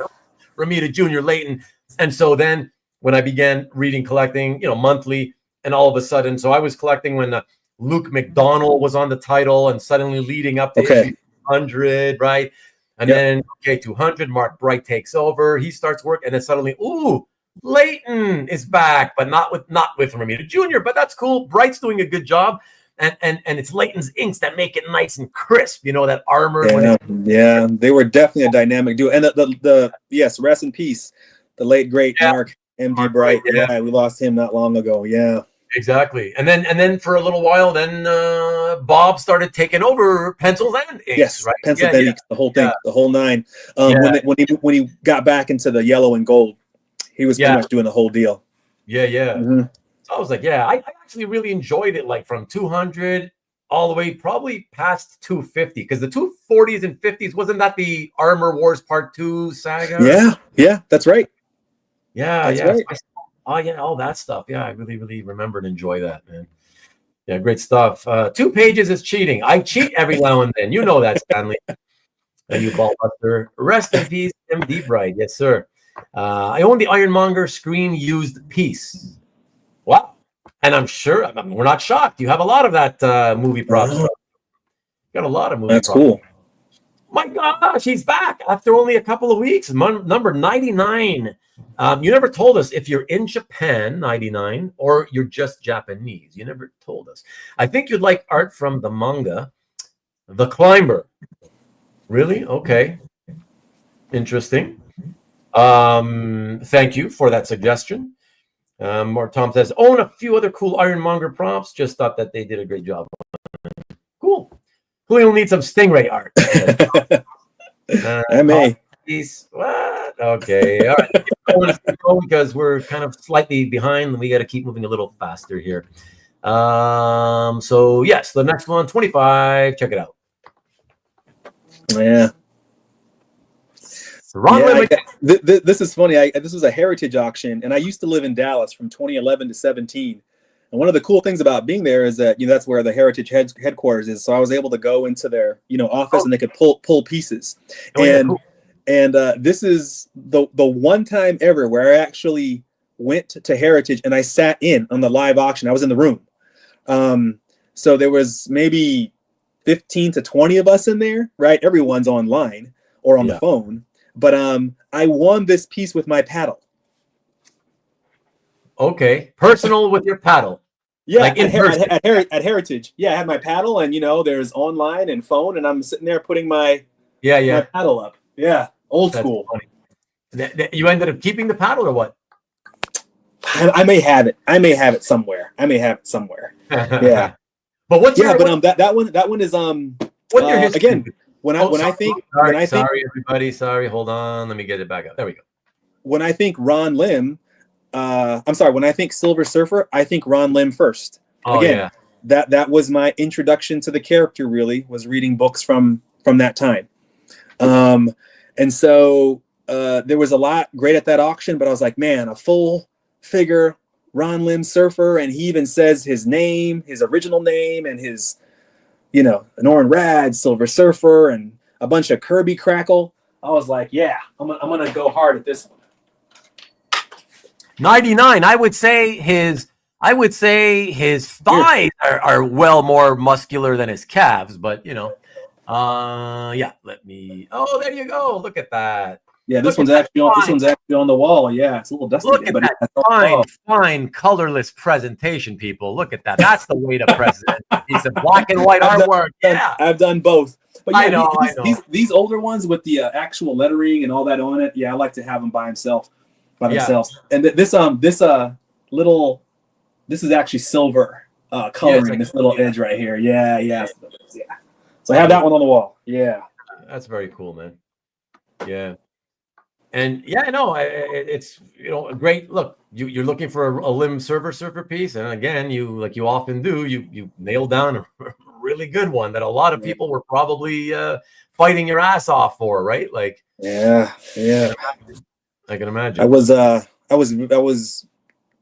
Romita Jr. Leighton. And so then when I began reading, collecting, monthly, and all of a sudden, so I was collecting when Luke McDonnell was on the title, and suddenly leading up to issue 100, right? And then 200, Mark Bright takes over. He starts work, and then suddenly, Leighton is back, but not with Romita Jr. But that's cool. Bright's doing a good job, and it's Leighton's inks that make it nice and crisp. That armor. Yeah, they were definitely a dynamic duo. And the yes, rest in peace, the late great Mark M.D. Bright. Yeah, we lost him not long ago. Yeah. Exactly, and then for a little while, then Bob started taking over pencils and inks. Yes, right? pencil and inks, the whole thing, the whole nine. When he got back into the yellow and gold, he was pretty much doing the whole deal. Yeah. Mm-hmm. So I was like, I actually really enjoyed it, like from 200 all the way probably past 250, because the 240s and 50s, wasn't that the Armor Wars Part 2 saga? Yeah, that's right. That's right. All that stuff. Yeah, I really, really remember and enjoy that, man. Yeah, great stuff. 2 pages is cheating. I cheat every now and then. You know that, Stanley. And you ballbuster. Rest in peace, MD Bright. Yes, sir. I own the Ironmonger screen-used piece. Wow. And I'm sure, we're not shocked. You have a lot of that movie props. Got a lot of movie props. That's cool. My gosh, he's back after only a couple of weeks. Number 99. You never told us if you're in Japan, 99, or you're just Japanese. You never told us. I think you'd like art from the manga, The Climber. Really? Okay. Interesting. Thank you for that suggestion. Or Tom says, own a few other cool Ironmonger props. Just thought that they did a great job. Cool. We'll need some Stingray art. I may. What? Okay. All right. Keep going because we're kind of slightly behind. We got to keep moving a little faster here. So yes, the next one, 25. Check it out. Yeah. This is funny. This was a heritage auction, and I used to live in Dallas from 2011 to 17. And one of the cool things about being there is that that's where the heritage headquarters is. So I was able to go into their office, and they could pull pieces. Cool. And this is the one time ever where I actually went to Heritage and I sat in on the live auction. I was in the room. So there was maybe 15 to 20 of us in there, right? Everyone's online or on the phone. But I won this piece with my paddle. Okay. Personal with your paddle. Yeah, like at Heritage. Yeah, I had my paddle, and there's online and phone, and I'm sitting there putting my my paddle up. Yeah, old school. Funny. You ended up keeping the paddle or what? I may have it. I may have it somewhere. Yeah. But what's that one is what's your history? Again, when I think everybody, hold on, let me get it back up. There we go. When I think Ron Lim, when I think Silver Surfer, I think Ron Lim first. That was my introduction to the character, really, was reading books from that time. And so there was a lot great at that auction, but I was like, man, a full figure Ron Lim Surfer, and he even says his name, his original name, and his, Norrin Rad, Silver Surfer, and a bunch of Kirby crackle. I was like, yeah, I'm gonna go hard at this one. 99. I would say his thighs are well more muscular than his calves, but let me. Oh, there you go. Look at that. Yeah, this one's actually on the wall. Yeah, it's a little dusty. Look at that fine, colorless presentation, people. Look at that. That's the way to present. It's a black and white artwork. I've done both. But I know. These older ones with the actual lettering and all that on it. Yeah, I like to have them by themselves. And this this is actually silver coloring, like, this little edge right here. Yeah. So I have that one on the wall. Yeah. That's very cool, man. Yeah. And yeah, no, it's a great look. You're looking for a limb surfer piece, and again, you often do, you nail down a really good one that a lot of people were probably fighting your ass off for, right? Like, yeah. I can imagine. I was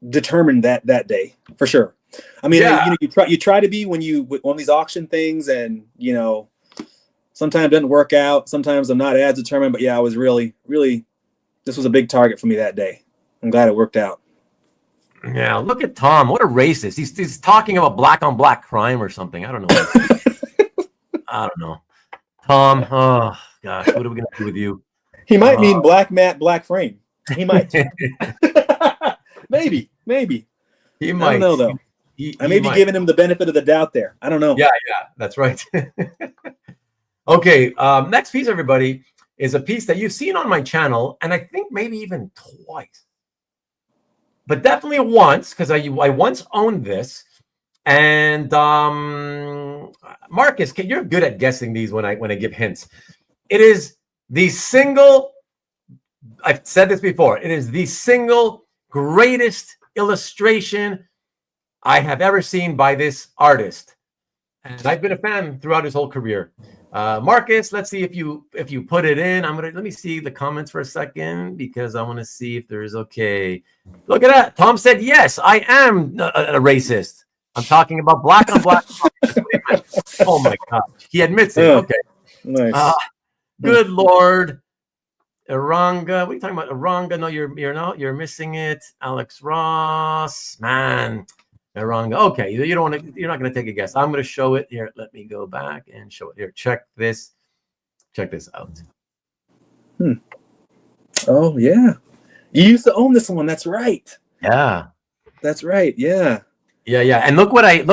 determined that day for sure. I mean, you try to be when you on these auction things, and sometimes it doesn't work out. Sometimes I'm not as determined, but yeah, I was really. This was a big target for me that day. I'm glad it worked out. Yeah, look at Tom. What a racist. He's talking about black on black crime or something. I don't know. I don't know. Tom, oh gosh, what are we gonna do with you? He might mean black matte, black frame. He might. Maybe. He might. I don't know though. I may be giving him the benefit of the doubt there. I don't know. Yeah, that's right. Okay, next piece, everybody, is a piece that you've seen on my channel, and I think maybe even twice, but definitely once, because I once owned this. And Marcus, you're good at guessing these when I give hints. It is the single. I've said this before. It is the single greatest illustration I have ever seen by this artist, and I've been a fan throughout his whole career. Marcus, let's see if you put it in. Let me see the comments for a second, because I want to see if there's okay. Look at that. Tom said, yes, I am a racist. I'm talking about black on black. Oh my God. He admits it. Okay. Nice. Good Lord. Aranga. What are you talking about? Aranga. No, you're not. You're missing it. Alex Ross. Man. Aranga. Okay. You're not going to take a guess. I'm going to show it here. Let me go back and show it here. Check this out. Oh yeah. You used to own this one. That's right. Yeah. That's right. Yeah. Yeah. And look what I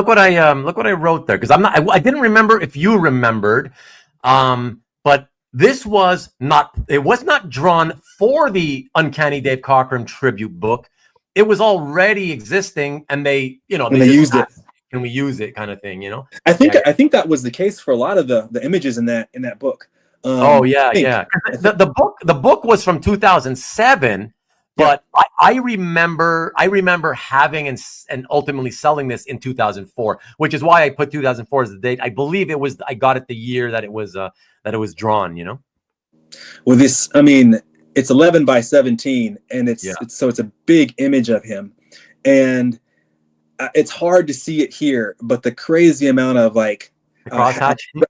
wrote there, because I didn't remember if you remembered, but this was not drawn for the Uncanny Dave Cockrum tribute book. It was already existing, and they used it. Can we use it, kind of thing, I think that was the case for a lot of the images in that book. The book was from 2007. But I remember having and ultimately selling this in 2004, which is why I put 2004 as the date. I believe I got it the year that it was drawn. Well, this, I mean, it's 11 by 17, and it's a big image of him, and it's hard to see it here, but the crazy amount of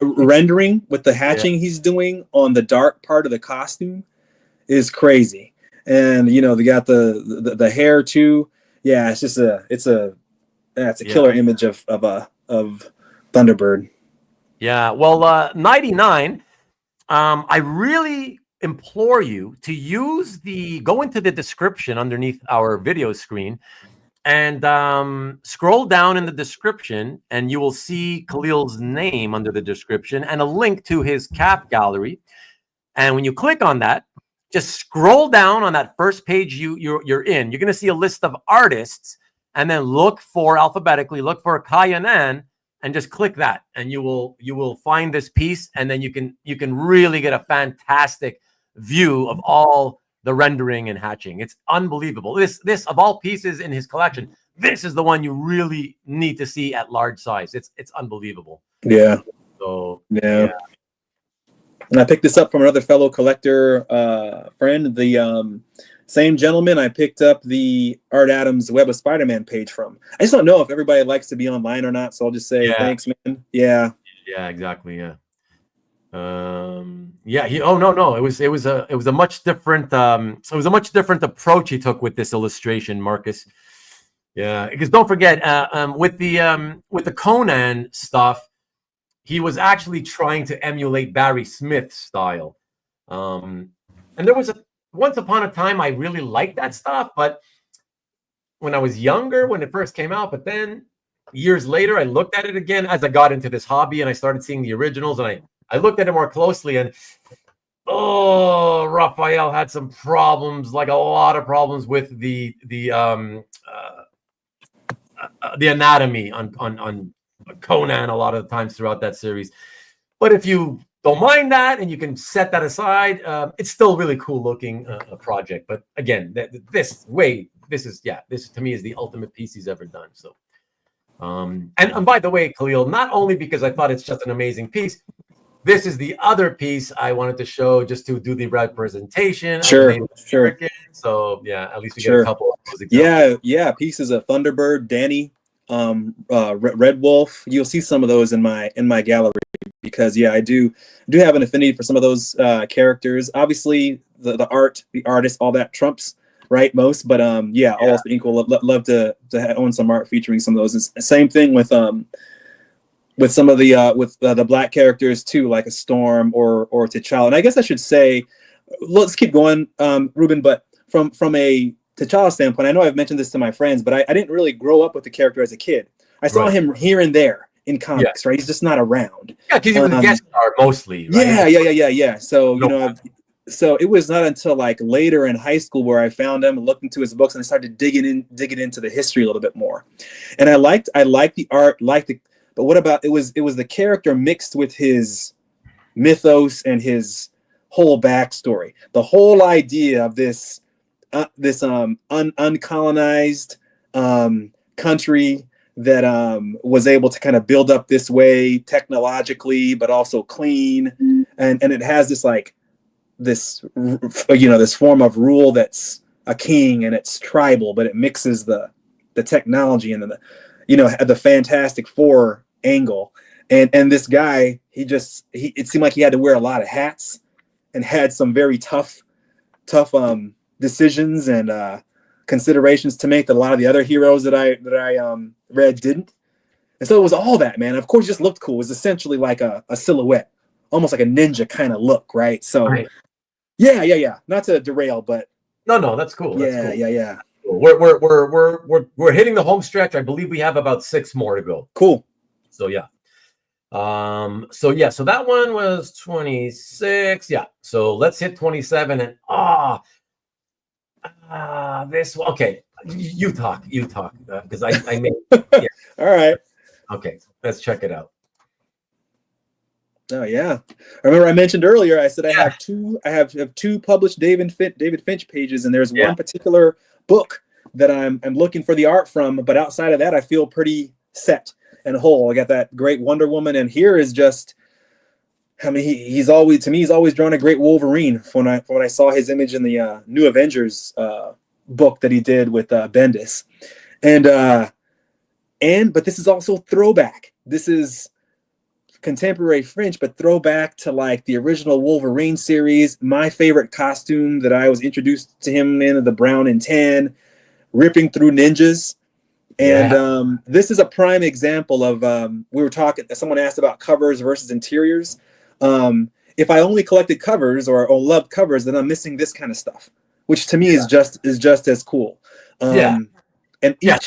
rendering with the hatching he's doing on the dark part of the costume is crazy. And they got the hair too. Yeah, it's just a killer image of Thunderbird. Yeah. Well, 99. I really implore you to go into the description underneath our video screen and scroll down in the description, and you will see Kahlil's name under the description and a link to his cap gallery. And when you click on that, just scroll down on that first page you're in. You're going to see a list of artists, and then look alphabetically for Kayanan, and just click that, and you will find this piece, and then you can really get a fantastic view of all the rendering and hatching. It's unbelievable. This of all pieces in his collection, this is the one you really need to see at large size. It's unbelievable. Yeah. So yeah. And I picked this up from another fellow collector friend, the same gentleman I picked up the Art Adams Web of Spider-Man page from. I just don't know if everybody likes to be online or not, so I'll just say thanks, man. Yeah. Yeah, exactly. Yeah. It was a much different approach he took with this illustration, Marcus. Yeah, because don't forget, with the Conan stuff, he was actually trying to emulate Barry Smith's style. And there was once upon a time I really liked that stuff, but when I was younger, when it first came out, but then years later, I looked at it again as I got into this hobby, and I started seeing the originals, and I looked at it more closely, and Raphael had some problems, like a lot of problems with the the anatomy on Conan a lot of the times throughout that series. But if you don't mind that and you can set that aside, it's still really cool looking project. But again, this to me is the ultimate piece he's ever done. So, and by the way, Kahlil, not only because I thought it's just an amazing piece, this is the other piece I wanted to show just to do the representation. Sure. So yeah, at least we get a couple of those examples. Yeah, pieces of Thunderbird, Danny, Red Wolf. You'll see some of those in my gallery because I do have an affinity for some of those characters. Obviously, the artist, all that trumps right most, but all else equal. Love to own some art featuring some of those. Same thing with some of the black characters too, like a Storm or T'Challa. And I guess I should say, let's keep going, Ruben. But from a T'Challa standpoint, I know I've mentioned this to my friends, but I didn't really grow up with the character as a kid. I saw him here and there in comics, right? He's just not around. Yeah, because he was a guest star mostly. Right? Yeah. So so it was not until like later in high school where I found him and looked into his books and I started digging into the history a little bit more. And I liked the art, but what about it was the character mixed with his mythos and his whole backstory. The whole idea of this uncolonized country that was able to kind of build up this way technologically, but also clean, and it has this form of rule that's a king and it's tribal, but it mixes the technology and the Fantastic Four angle, and this guy it seemed like he had to wear a lot of hats and had some very tough decisions and considerations to make that a lot of the other heroes that I read didn't. And so it was all that, man. Of course, it just looked cool. It was essentially like a silhouette, almost like a ninja kind of look, right? So yeah. Not to derail, but no, that's cool. Yeah. We're hitting the home stretch. I believe we have about 6 more to go. Cool. So yeah. So that one was 26. Yeah. So let's hit 27 and this one. Okay. You talk because I made all right. Okay. Let's check it out. Oh yeah. I remember I mentioned earlier, I said I have two published David Finch pages, and there's one particular book that I'm looking for the art from, but outside of that I feel pretty set and whole. I got that great Wonder Woman, and here is just, I mean, he's always drawn a great Wolverine. When I saw his image in the New Avengers book that he did with Bendis, but this is also throwback. This is contemporary French, but throwback to like the original Wolverine series. My favorite costume that I was introduced to him in, the brown and tan, ripping through ninjas. And this is a prime example of we were talking. Someone asked about covers versus interiors. If I only collected covers or loved covers, then I'm missing this kind of stuff, which to me is just as cool. And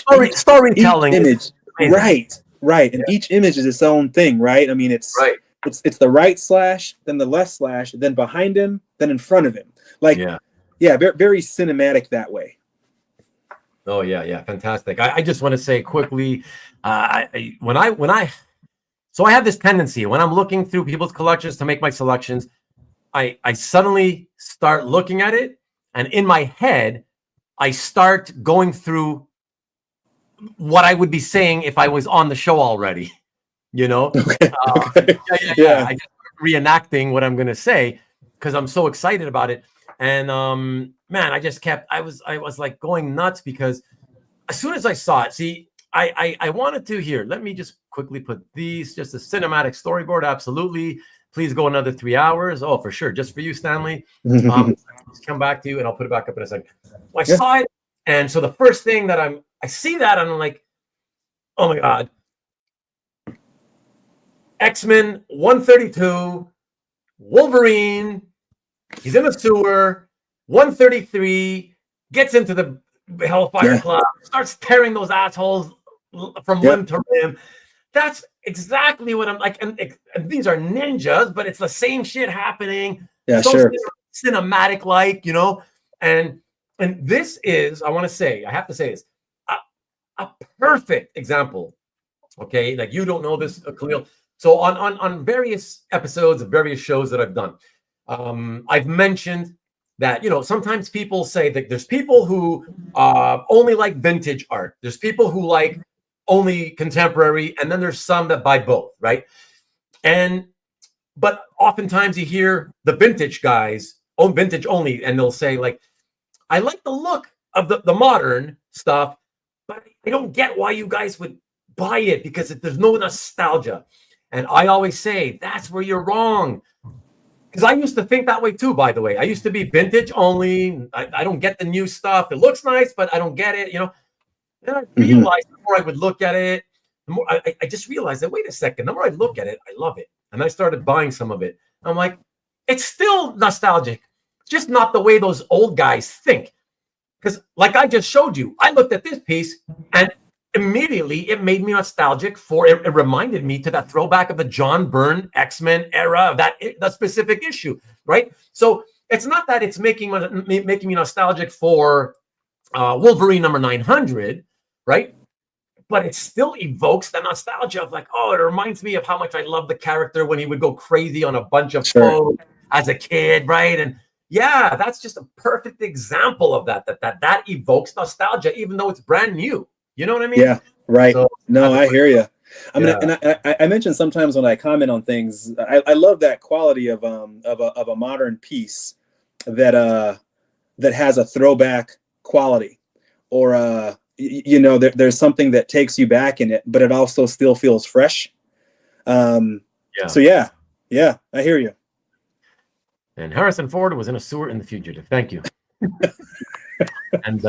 storytelling each image, right. And each image is its own thing, right? I mean, it's the right slash, then the left slash, then behind him, then in front of him. Very, very cinematic that way. Oh yeah, fantastic. I just want to say quickly, so I have this tendency when I'm looking through people's collections to make my selections, I suddenly start looking at it, and in my head, I start going through what I would be saying if I was on the show already. I just reenacting what I'm going to say because I'm so excited about it. And man, I was like going nuts because as soon as I saw it, I wanted to here. Let me just quickly put these, just a cinematic storyboard. Absolutely. Please go another 3 hours. Oh, for sure. Just for you, Stanley. Just come back to you and I'll put it back up in a second. I saw it. And so the first thing that I see that and I'm like, oh my God. X-Men 132, Wolverine. He's in the sewer. 133 gets into the Hellfire Club, starts tearing those assholes from limb to limb. That's exactly what I'm like. And these are ninjas, but it's the same shit happening. Yeah, so sure. Cinematic, like, And this is, I have to say this. a perfect example. Okay, like you don't know this, Kahlil. So on various episodes of various shows that I've done, I've mentioned that, sometimes people say that there's people who only like vintage art. There's people who like only contemporary, and then there's some that buy both, right? But oftentimes you hear the vintage guys own vintage only, and they'll say like, I like the look of the modern stuff, but I don't get why you guys would buy it because there's no nostalgia. And I always say that's where you're wrong. Because I used to think that way too, by the way. I used to be vintage only. I don't get the new stuff. It looks nice, but I don't get it, Then I realized the more I would look at it, the more I just realized that, wait a second, the more I look at it, I love it. And I started buying some of it. I'm like, it's still nostalgic. It's just not the way those old guys think. Because like I just showed you, I looked at this piece and immediately it made me nostalgic it reminded me to that throwback of the John Byrne X-Men era of that specific issue, right? So it's not that it's making me nostalgic for Wolverine number 900, right? But it still evokes the nostalgia of like, oh, it reminds me of how much I love the character when he would go crazy on a bunch of foes as a kid, right? And yeah, that's just a perfect example of that evokes nostalgia, even though it's brand new. You know what I mean? Yeah, right. So, no, I hear you. I mean, and I mentioned sometimes when I comment on things, I love that quality of a modern piece that has a throwback quality, or there's something that takes you back in it, but it also still feels fresh. So yeah, I hear you. And Harrison Ford was in a sewer in The Fugitive. Thank you. And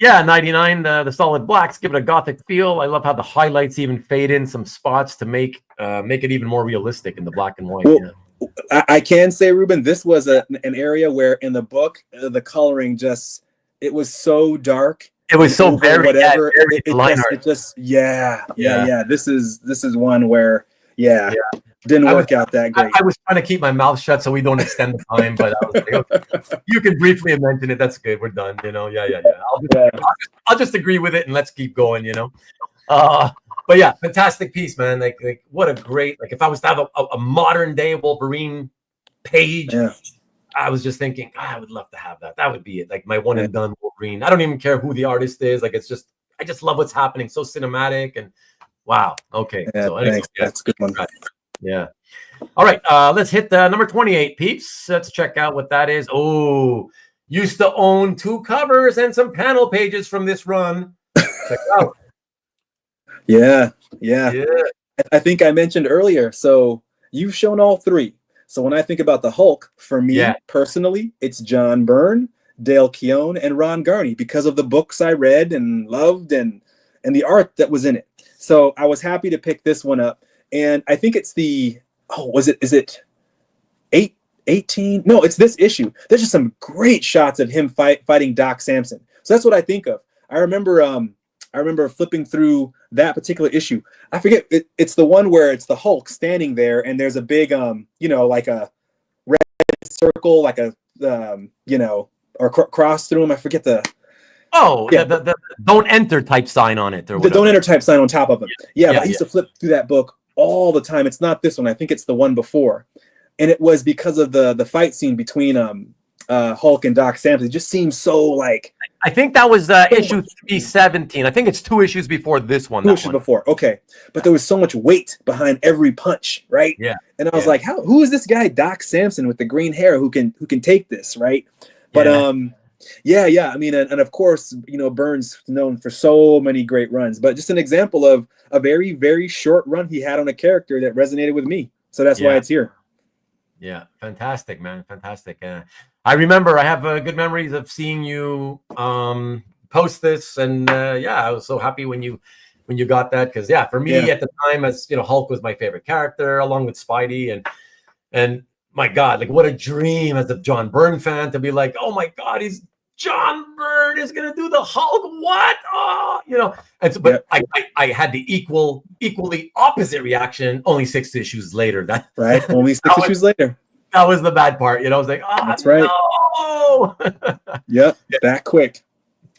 99, the solid blacks give it a gothic feel. I love how the highlights even fade in some spots to make it even more realistic in the black and white. Well, I can say, Ruben, this was an area where in the book, the coloring it was so dark. It was so very whatever. This is one where didn't work out that great. I was trying to keep my mouth shut so we don't extend the time, but I was like, okay, you can briefly mention it. That's good. We're done. I'll just agree with it and let's keep going. But yeah, fantastic piece, man. Like what a great, like if I was to have a modern day Wolverine page, I was just thinking, I would love to have that. That would be it. Like my one and done Wolverine. I don't even care who the artist is. Like I just love what's happening. So cinematic and wow. Okay. Yeah, so anyway, that's a good one. Yeah. All right. Let's hit the number 28, peeps. Let's check out what that is. Oh, used to own 2 covers and some panel pages from this run. Check out. Yeah. I think I mentioned earlier. So you've shown all 3. So when I think about the Hulk, for me personally, it's John Byrne, Dale Keown, and Ron Garney because of the books I read and loved and the art that was in it. So I was happy to pick this one up. And I think it's is it 18? No, it's this issue. There's just some great shots of him fighting Doc Samson. So that's what I think of. I remember flipping through that particular issue. I forget, it's the one where it's the Hulk standing there and there's a big, like a red circle, like a, or cross through him. I forget the don't enter type sign on it. Or the don't enter type sign on top of it. But I used to flip through that book all the time. It's not this one. I think it's the one before. And it was because of the fight scene between Hulk and Doc Samson. It just seems so like... I think that was issue 317. I think it's 2 issues before this one. 2 issues before, okay. But there was so much weight behind every punch, right? Yeah. And I was like, who is this guy, Doc Samson, with the green hair who can take this, right? But I mean, and of course, Byrne's known for so many great runs, but just an example of a very, very short run he had on a character that resonated with me. So that's why it's here. Yeah, fantastic, man, fantastic. I remember I have good memories of seeing you post this, and I was so happy when you got that, because for me at the time, as Hulk was my favorite character along with Spidey, and my God, like what a dream as a John Byrne fan to be like, oh my God, John Byrne is gonna do the Hulk. What? Oh, and so, but I had the equally opposite reaction. Only 6 issues later. Only 6 issues later. That was the bad part. I was like, oh, that's right. No. That quick.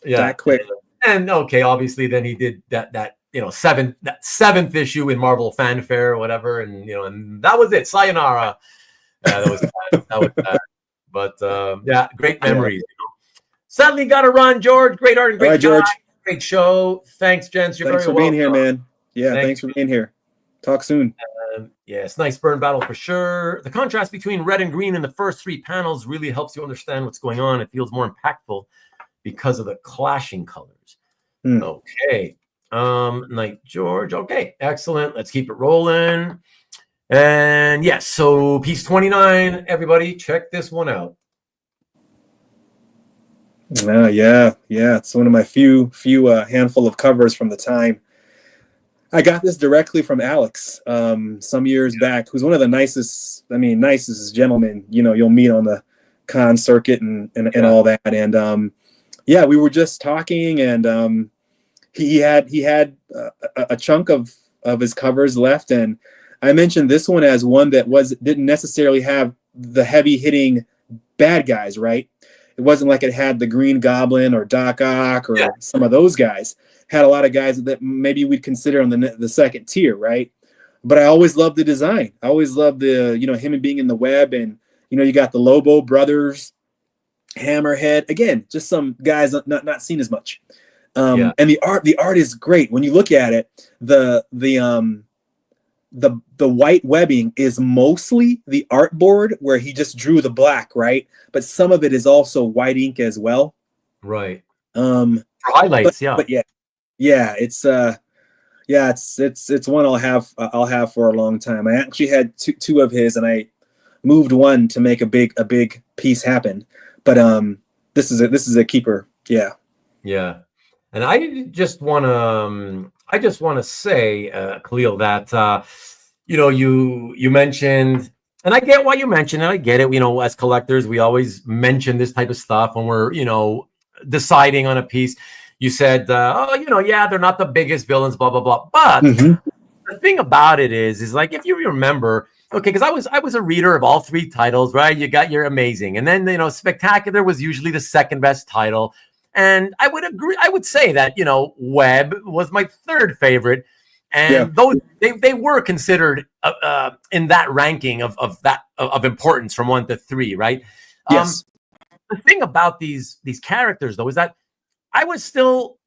Yeah, that quick. And okay, obviously, then he did that seventh issue in Marvel Fanfare or whatever, and and that was it. Sayonara. That was bad. But yeah, great memories. Sadly, got to run, George. Great art and great George. Great show. Thanks, gents. Thanks for being here, man. Yeah, thanks for being here. Talk soon. Yes, nice burn battle for sure. The contrast between red and green in the first 3 panels really helps you understand what's going on. It feels more impactful because of the clashing colors. Okay. Night George. Okay, excellent. Let's keep it rolling. And yes, so piece 29, everybody, check this one out. Yeah. It's one of my few handful of covers from the time. I got this directly from Alex some years back, who's one of the nicest gentlemen, you'll meet on the con circuit and all that. And yeah, we were just talking, and he had a chunk of his covers left, and I mentioned this one as one that didn't necessarily have the heavy hitting bad guys, right? It wasn't like it had the Green Goblin or Doc Ock or some of those guys. Had a lot of guys that maybe we'd consider on the second tier, right? But I always loved the design. I always loved the him being in the web, and you got the Lobo brothers, Hammerhead. Again, just some guys not seen as much. And the art is great when you look at it. The white webbing is mostly the artboard where he just drew the black, right? But some of it is also white ink as well. Right. For highlights, but yeah, it's one I'll have for a long time. I actually had two of his, and I moved one to make a big piece happen. But this is a keeper. Yeah. Yeah. And I just want to say, Kahlil, that you mentioned, and I get why you mentioned it. I get it. As collectors, we always mention this type of stuff when we're deciding on a piece. You said, they're not the biggest villains, blah blah blah. But the thing about it is like, if you remember, okay, because I was a reader of all 3 titles, right? You got your Amazing, and then Spectacular was usually the second best title. And I would agree. I would say that Web was my 3rd favorite, and those they were considered in that ranking of importance from 1 to 3, right? Yes. The thing about these characters, though, is that I was still,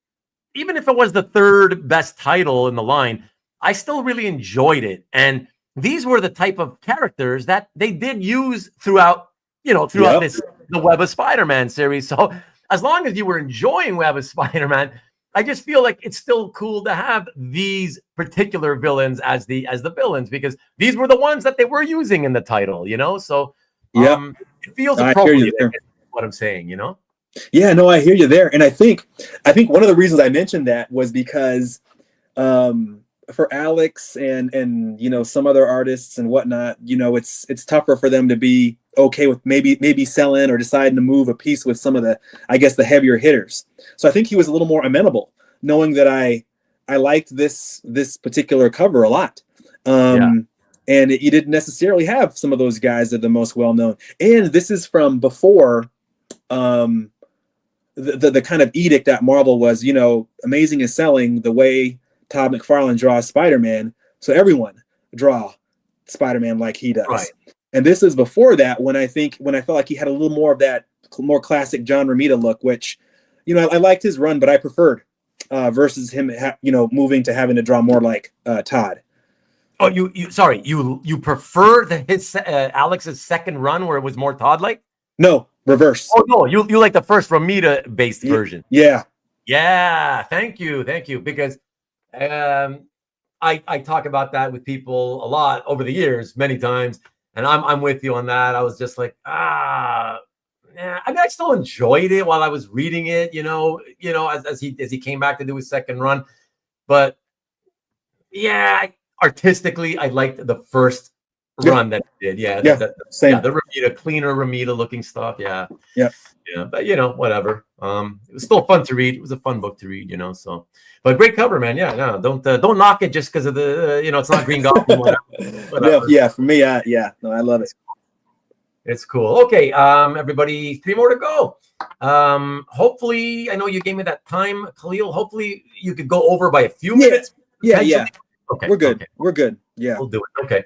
even if it was the 3rd best title in the line, I still really enjoyed it. And these were the type of characters that they did use throughout the Web of Spider-Man series. So as long as you were enjoying Web of Spider-Man, I just feel like it's still cool to have these particular villains as the villains, because these were the ones that they were using in the title, So it feels appropriate. What I'm saying, Yeah, no, I hear you there. And I think one of the reasons I mentioned that was because for Alex and some other artists and whatnot, it's tougher for them to be okay with maybe selling or deciding to move a piece with some of the heavier hitters. So I think he was a little more amenable, knowing that I liked this particular cover a lot. And you didn't necessarily have some of those guys that are the most well known. And this is from before the kind of edict that Marvel was, Amazing is selling the way Todd McFarlane draws Spider-Man, so everyone draw Spider-Man like he does. Right. And this is before that, when I felt like he had a little more of that more classic John Romita look, which, I liked his run, but I preferred versus him, moving to having to draw more like Todd. Oh, you prefer his Alex's second run where it was more Todd-like? No, reverse. Oh no, you like the first Romita-based version. Yeah. Yeah. Thank you, because I talk about that with people a lot over the years, many times, and I'm with you on that. I was just like, I still enjoyed it while I was reading it, as he came back to do his second run, but artistically, I liked the first run that he did. Same. Yeah, the Romita, cleaner Romita looking stuff. Yeah. But whatever. It was still fun to read. It was a fun book to read, So, but great cover, man. Yeah, no, don't knock it just because of the, it's not Green Goblin. Yeah, for me, no, I love it. It's cool. Okay, everybody, 3 more to go. Hopefully, I know you gave me that time, Kahlil. Hopefully, you could go over by a few minutes. Yeah. Okay, we're good. Okay. We're good. Yeah, we'll do it. Okay.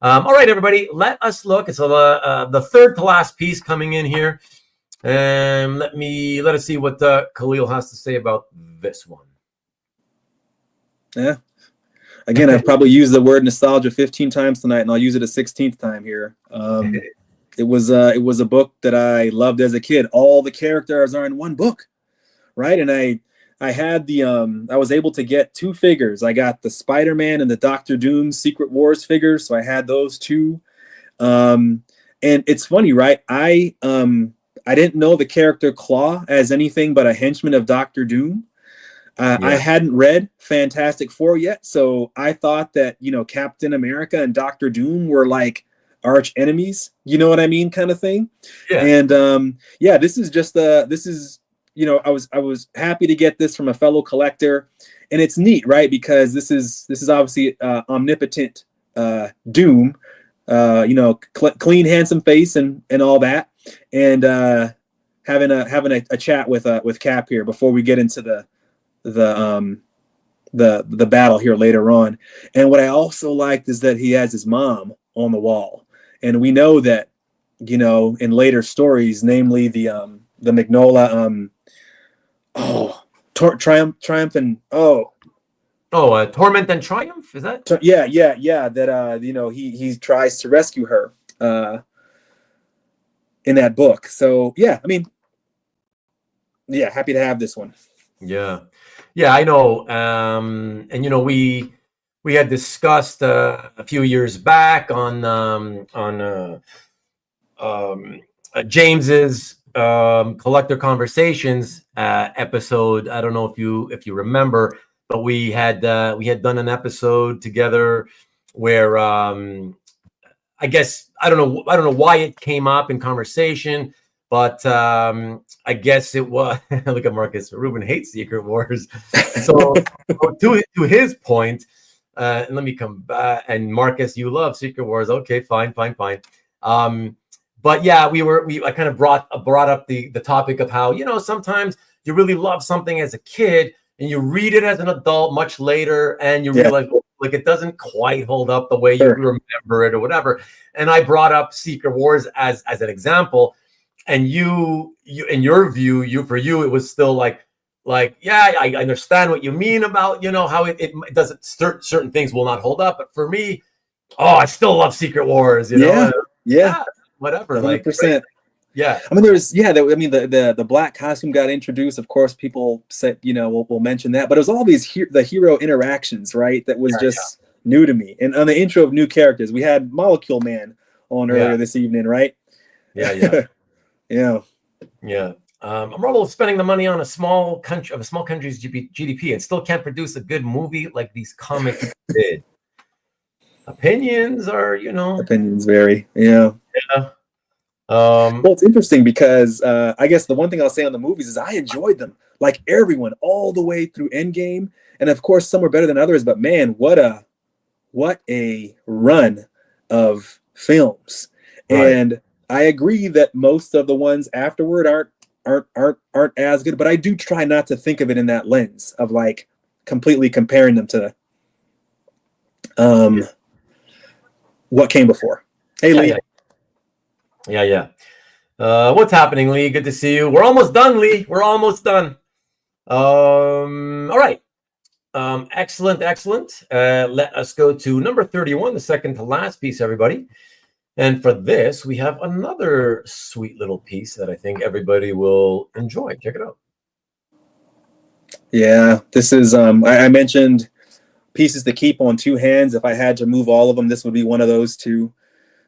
All right, everybody. Let us look. It's the third to last piece coming in here, and let us see what Kahlil has to say about this one. Yeah. Again, I've probably used the word nostalgia 15 times tonight, and I'll use it a 16th time here. It was a book that I loved as a kid. All the characters are in one book, right? And I had the I was able to get 2 figures. I got the Spider-Man and the Doctor Doom Secret Wars figures, so I had those 2. And it's funny, right? I didn't know the character Claw as anything but a henchman of Doctor Doom. I hadn't read Fantastic Four yet, so I thought that, Captain America and Doctor Doom were like arch enemies, you know what I mean, kind of thing. Yeah. And this is I was happy to get this from a fellow collector, and it's neat, right? Because this is obviously omnipotent Doom, clean, handsome face and all that, and having a chat with Cap here before we get into the battle here later on. And what I also liked is that he has his mom on the wall, and we know that, in later stories, namely the Magnola, Triumph and Torment and Triumph, is that? That he tries to rescue her in that book. So happy to have this one. Yeah, I know. And we had discussed a few years back on James's Collector Conversations episode. I don't know if you remember, but we had done an episode together where I guess I don't know why it came up in conversation. But I guess it was. Look at Marcus. Ruben hates Secret Wars. So to his point, let me come back. And Marcus, you love Secret Wars. Okay, fine. But yeah, I kind of brought up the topic of how, sometimes you really love something as a kid and you read it as an adult much later and you realize like it doesn't quite hold up the way you remember it or whatever. And I brought up Secret Wars as an example. And you, in your view, for you, it was still like, I understand what you mean about, how it doesn't, certain things will not hold up. But for me, I still love Secret Wars, Yeah. Whatever. 100%. Like, yeah. I mean, the black costume got introduced. Of course, people said, we'll mention that. But it was all these the hero interactions, right? That was just new to me. And on the intro of new characters, we had Molecule Man on earlier this evening, right? Yeah. Yeah. I'm almost spending the money on a small country's GDP and still can't produce a good movie like these comics did. Opinions vary. Yeah. Well, it's interesting because I guess the one thing I'll say on the movies is I enjoyed them, like everyone, all the way through Endgame, and of course some are better than others. But man, what a run of films! Right. And I agree that most of the ones afterward aren't as good, but I do try not to think of it in that lens of like completely comparing them to what came before. Hey, Lee. Yeah. What's happening, Lee? Good to see you. We're almost done, Lee. We're almost done. All right. Excellent. Let us go to number 31, the second to last piece, everybody. And for this, we have another sweet little piece that I think everybody will enjoy. Check it out. Yeah, this is, I mentioned pieces to keep on 2 hands. If I had to move all of them, this would be one of those 2.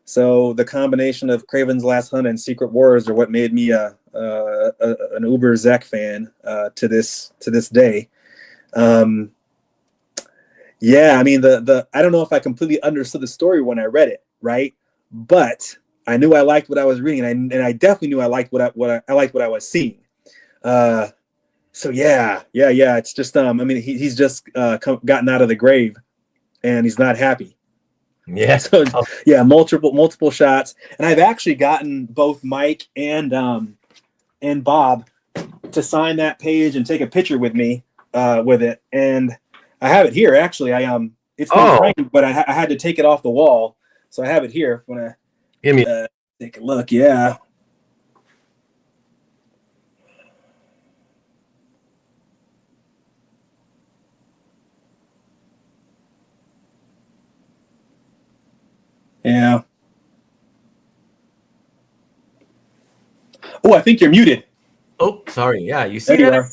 So the combination of Kraven's Last Hunt and Secret Wars are what made me an uber Zeck fan to this day. I mean, I don't know if I completely understood the story when I read it, right? But I knew I liked what I was reading, and I definitely knew I liked what I liked what I was seeing. So yeah. It's just I mean, he's just gotten out of the grave, and he's not happy. Yeah. So yeah, multiple shots, and I've actually gotten both Mike and Bob to sign that page and take a picture with me with it, and I have it here. Actually, it's been framed, but I had to take it off the wall, so I have it here. When I take a look, yeah. Yeah. Oh, I think you're muted. Oh, sorry. Yeah, you see that?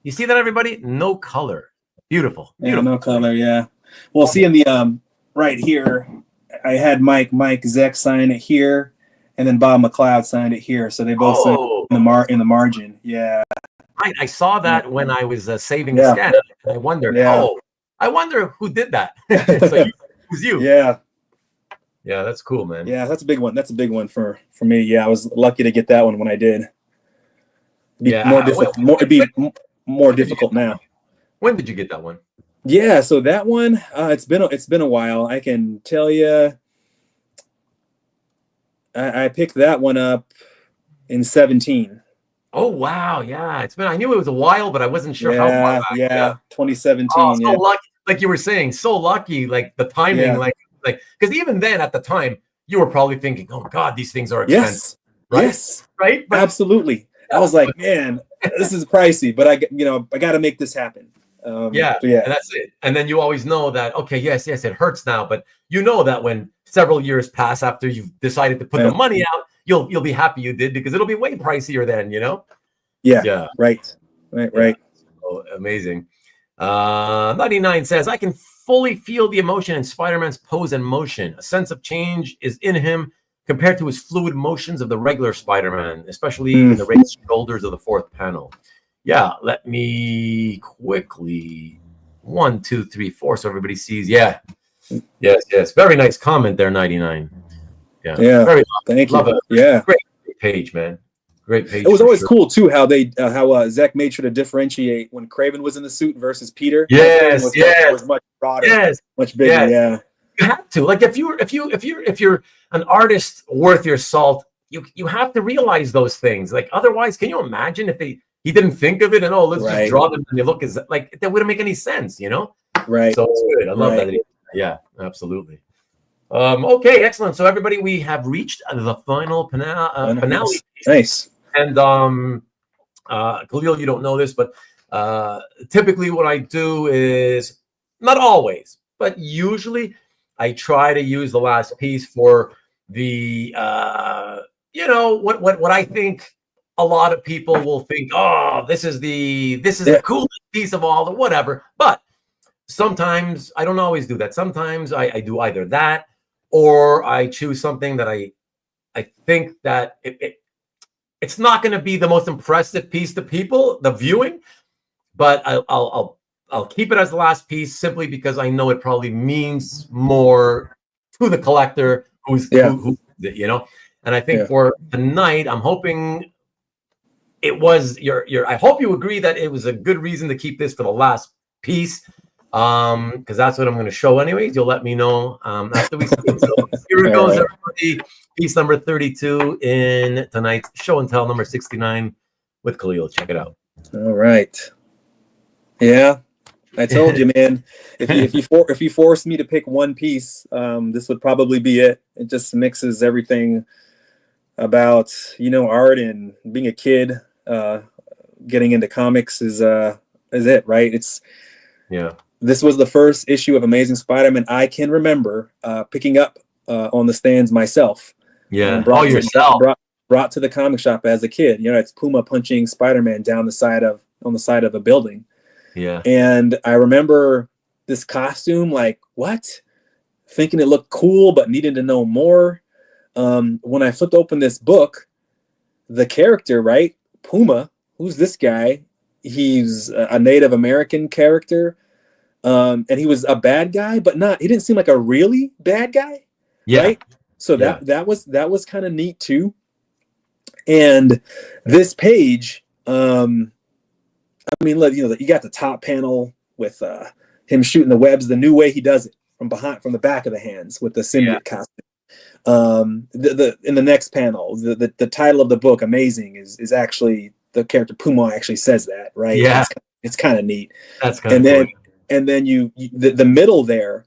You see that, everybody? No color. Beautiful. Yeah, no color. Yeah. Well, see in the right here, I had Mike Zeck sign it here, and then Bob McLeod signed it here. So they both signed in the margin. Yeah. Right. I saw that when I was saving the scan. And I wondered. Yeah. I wonder who did that. So it was you. Yeah. Yeah, that's cool, man. Yeah, that's a big one. That's a big one for me. Yeah, I was lucky to get that one when I did. It'd be more difficult now. When did you get that one? Yeah, so that one, it's been a while. I can tell you, I picked that one up in 2017. Oh wow, yeah, it's been. I knew it was a while, but I wasn't sure how far back. Yeah, 2017. Oh, so lucky, like you were saying, so lucky, like the timing, like because even then at the time you were probably thinking, oh God, these things are expensive. Yes, right, but, absolutely. I was like, man, this is pricey, but I got to make this happen. And that's it. And then you always know that, okay, yes, it hurts now, but you know that when several years pass after you've decided to put the money out, you'll be happy you did, because it'll be way pricier then, you know? Yeah. Right. Oh, amazing. 99 says, I can fully feel the emotion in Spider-Man's pose and motion. A sense of change is in him compared to his fluid motions of the regular Spider-Man, especially in the raised shoulders of the fourth panel. Yeah, let me quickly 1, 2, 3, 4, so everybody sees. Yes. Very nice comment there, 99. Yeah. Very thank you. Love it. Yeah, great page, man. Great page. It was always cool too how Zeck made sure to differentiate when Kraven was in the suit versus Peter. Yes, was much broader, much bigger. Yeah. You have to, like, if you're an artist worth your salt, you have to realize those things. Like, otherwise, can you imagine if he didn't think of it and let's just draw them and they look as like that wouldn't make any sense, you know? Right. So it's good. I love that. Yeah, absolutely. Okay, excellent. So everybody, we have reached the final finale. Nice. And Kahlil, you don't know this, but typically what I do is, not always, but usually I try to use the last piece for the what I think a lot of people will think, oh, this is the coolest piece of all, or whatever. But sometimes I don't always do that. Sometimes I do either that, or I choose something that I think that it's not going to be the most impressive piece to people, the viewing, but I'll keep it as the last piece simply because I know it probably means more to the collector who's you know. And I think for tonight, I'm hoping it was I hope you agree that it was a good reason to keep this for the last piece, because that's what I'm going to show anyways. You'll let me know after we see it. So here it goes, everybody. Piece number 32 in tonight's show and tell number 69 with Kahlil. Check it out. All right. Yeah, I told you, man. If you forced me to pick one piece, this would probably be it. It just mixes everything about art and being a kid, getting into comics is it, right? This was the first issue of Amazing Spider-Man I can remember picking up on the stands myself. Yeah, brought to the comic shop as a kid. It's Puma punching Spider-Man down on the side of a building. Yeah, and I remember this costume, like, what? Thinking it looked cool, but needing to know more. When I flipped open this book, the character, right, Puma, who's this guy? He's a Native American character, and he was a bad guy, but he didn't seem like a really bad guy. Yeah. Right? So that was kind of neat too. And this page, I mean, look, you got the top panel with him shooting the webs the new way he does it from the back of the hands with the symbiote costume. In the next panel, the title of the book, Amazing, is actually the character Puma actually says that, right? Yeah, it's kind of neat. That's kind of cool. And then the middle there,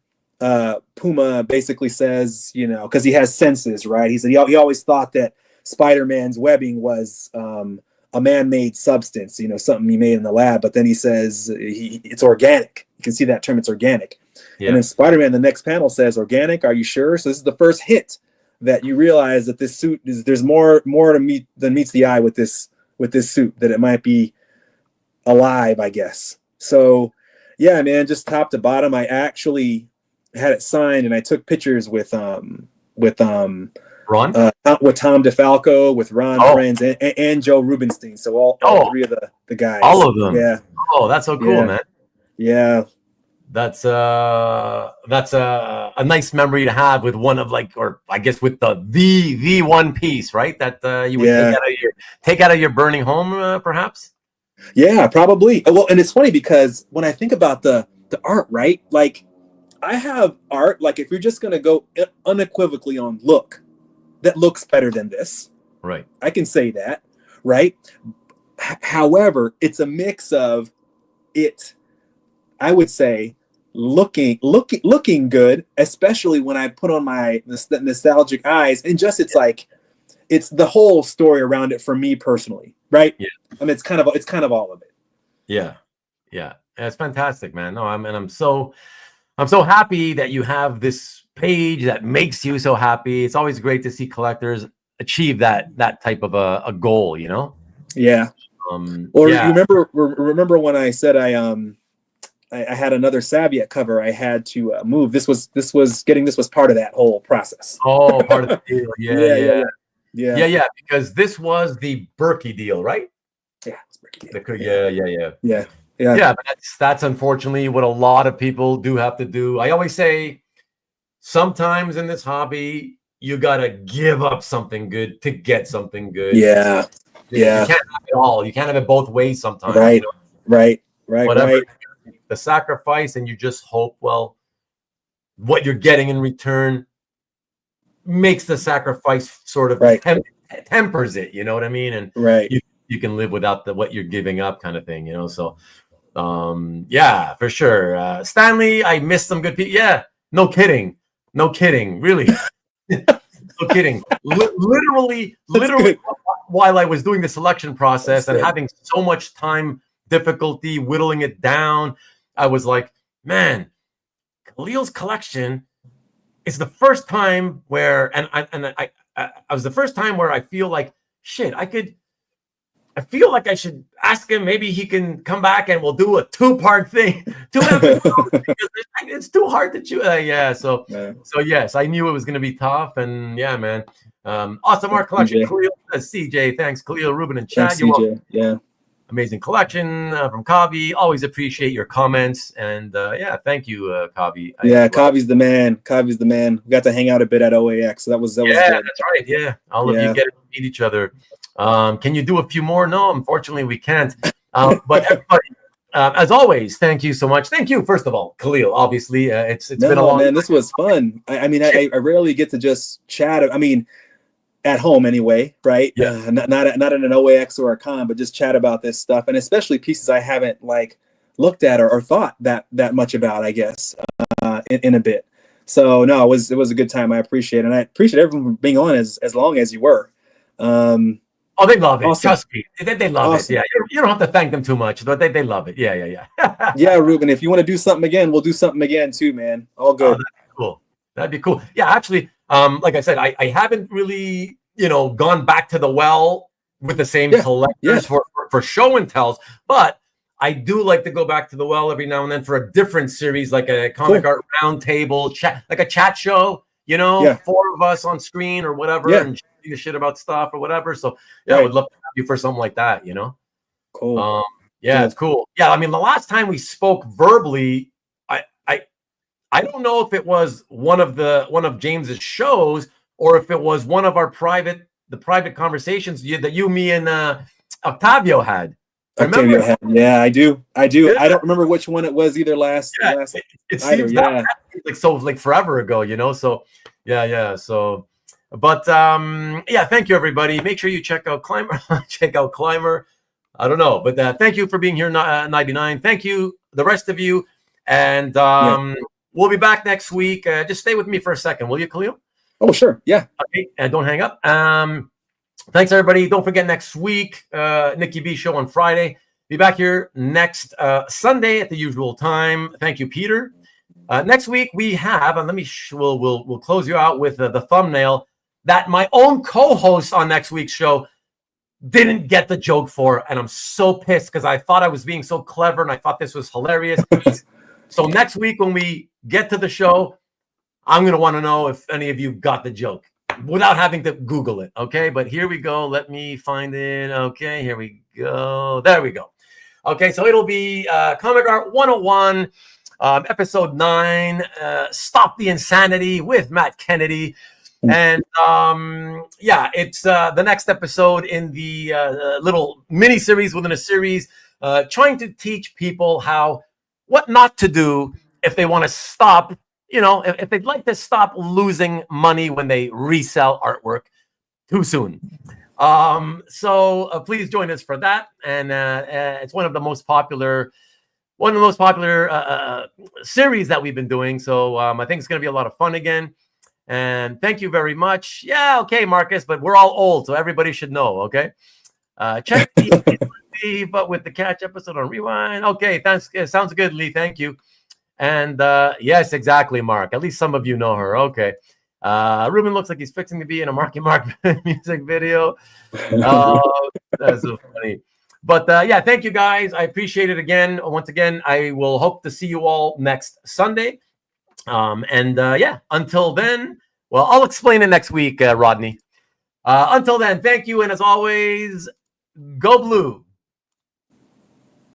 Puma basically says, you know, because he has senses, right? He said he always thought that Spider-Man's webbing was a man-made substance, you know, something he made in the lab. But then he says it's organic. You can see that term, it's organic. Yeah. And then Spider-Man, the next panel says, organic, are you sure? So this is the first hint that you realize that this suit there's more than meets the eye with this suit, that it might be alive, I guess. So yeah, man, just top to bottom. I actually had it signed and I took pictures with Ron, with Tom DeFalco, with Ron Frenz and Joe Rubinstein. So all three of the guys. All of them. Yeah. Oh, that's so cool, man. Yeah. That's a nice memory to have with one of, like, or I guess with the one piece, right? That you would take out of your burning home, perhaps. Yeah, probably. Well, and it's funny because when I think about the art, right? Like, I have art, like, if you're just gonna go unequivocally on look, that looks better than this. Right. I can say that, right? However, it's a mix of it, I would say, looking good, especially when I put on my nostalgic eyes, and just it's the whole story around it for me personally, right? Yeah. I mean, it's kind of all of it. Yeah. It's fantastic, man. No, I'm so happy that you have this page that makes you so happy. It's always great to see collectors achieve that type of a goal, you know? Yeah. Remember when I said I had another Saviet cover I had to move. This was part of that whole process. Oh, part of the deal. Yeah. Because this was the Berkey deal, right? Yeah, it's Berkey deal. Yeah, but that's unfortunately what a lot of people do have to do. I always say, sometimes in this hobby, you gotta give up something good to get something good. Yeah. You can't have it all. You can't have it both ways sometimes. Right. You know? Right. Whatever. The sacrifice, and you just hope, well, what you're getting in return makes the sacrifice sort of tempers it, you know what I mean? And you can live without what you're giving up, kind of thing, you know? So yeah, for sure. Stanley, I missed some good people. Yeah, no kidding, really. No kidding. Literally while I was doing the selection process and having so much time difficulty whittling it down, I was like, man, Kahlil's collection is the first time where, I was the first time where I feel like, shit, I feel like I should ask him, maybe he can come back and we'll do a 2-part thing. 2 episodes, because it's too hard to choose. So yes, I knew it was going to be tough, and yeah, man. Awesome art collection, Kahlil. CJ, thanks, Kahlil, Ruben, and Chad. Thanks, CJ. Yeah. Amazing collection from Kavi. Always appreciate your comments, and thank you, Kavi. Kavi's the man. We got to hang out a bit at OAX, so that was good. That's right. Yeah, all of you get to meet each other. Can you do a few more? No, unfortunately, we can't. But everybody, as always, thank you so much. Thank you, first of all, Kahlil. Obviously, it's been a long time. This was fun. I rarely get to just chat. I mean, at home anyway, right? Yeah. Not at an OAX or a con, but just chat about this stuff, and especially pieces I haven't looked at or thought that much about, I guess, in a bit. So no, it was a good time. I appreciate it, and I appreciate everyone being on as long as you were. Oh, they love it. Awesome. Trust me, they love it. Yeah, you don't have to thank them too much, but they love it. Yeah. Yeah, Ruben, if you want to do something again, we'll do something again too, man. All good. That'd be cool. Yeah, actually, like I said, I haven't really, gone back to the well with the same collectors for show and tells, but I do like to go back to the well every now and then for a different series, like a comic art roundtable chat, like a chat show. 4 of us on screen or whatever, and shooting a shit about stuff or whatever. So I would love to have you for something like that. Cool. It's cool. Yeah, I mean, the last time we spoke verbally, I don't know if it was one of James's shows or if it was one of our private conversations that you, me, and Octavio had. Remember? Yeah, I do. Yeah. I don't remember which one it was either last. It seems like forever ago, you know. So yeah. So, but yeah, thank you everybody. Make sure you check out Climber. Climber. I don't know, but thank you for being here, 99. Thank you, the rest of you, and we'll be back next week. Just stay with me for a second, will you, Kahlil? Oh, sure. Yeah. Okay, and don't hang up. Thanks, everybody. Don't forget next week, Nikki B show on Friday. Be back here next Sunday at the usual time. Thank you, Peter. Next week we have, and we'll close you out with the thumbnail that my own co-host on next week's show didn't get the joke for, and I'm so pissed because I thought I was being so clever and I thought this was hilarious. So next week when we get to the show, I'm going to want to know if any of you got the joke without having to Google it. Okay, but here we go. Let me find it. Okay, here we go. There we go. Okay, so it'll be Comic Art 101, episode 9, Stop the Insanity with Matt Kennedy. And yeah, it's the next episode in the little mini series within a series, trying to teach people what not to do if they want to stop, if they'd like to stop losing money when they resell artwork too soon. So please join us for that. And it's one of the most popular series that we've been doing. So I think it's going to be a lot of fun again. And thank you very much. Yeah, okay, Marcus, but we're all old, so everybody should know, okay? Check the but with the catch episode on Rewind. Okay, thanks. Sounds good, Lee. Thank you. And yes, exactly, Mark. At least some of you know her. Okay. Ruben looks like he's fixing to be in a Marky Mark music video. That's so funny. But yeah, thank you guys. I appreciate it again. Once again, I will hope to see you all next Sunday. And yeah, until then, well, I'll explain it next week, Rodney. Until then, thank you. And as always, go blue.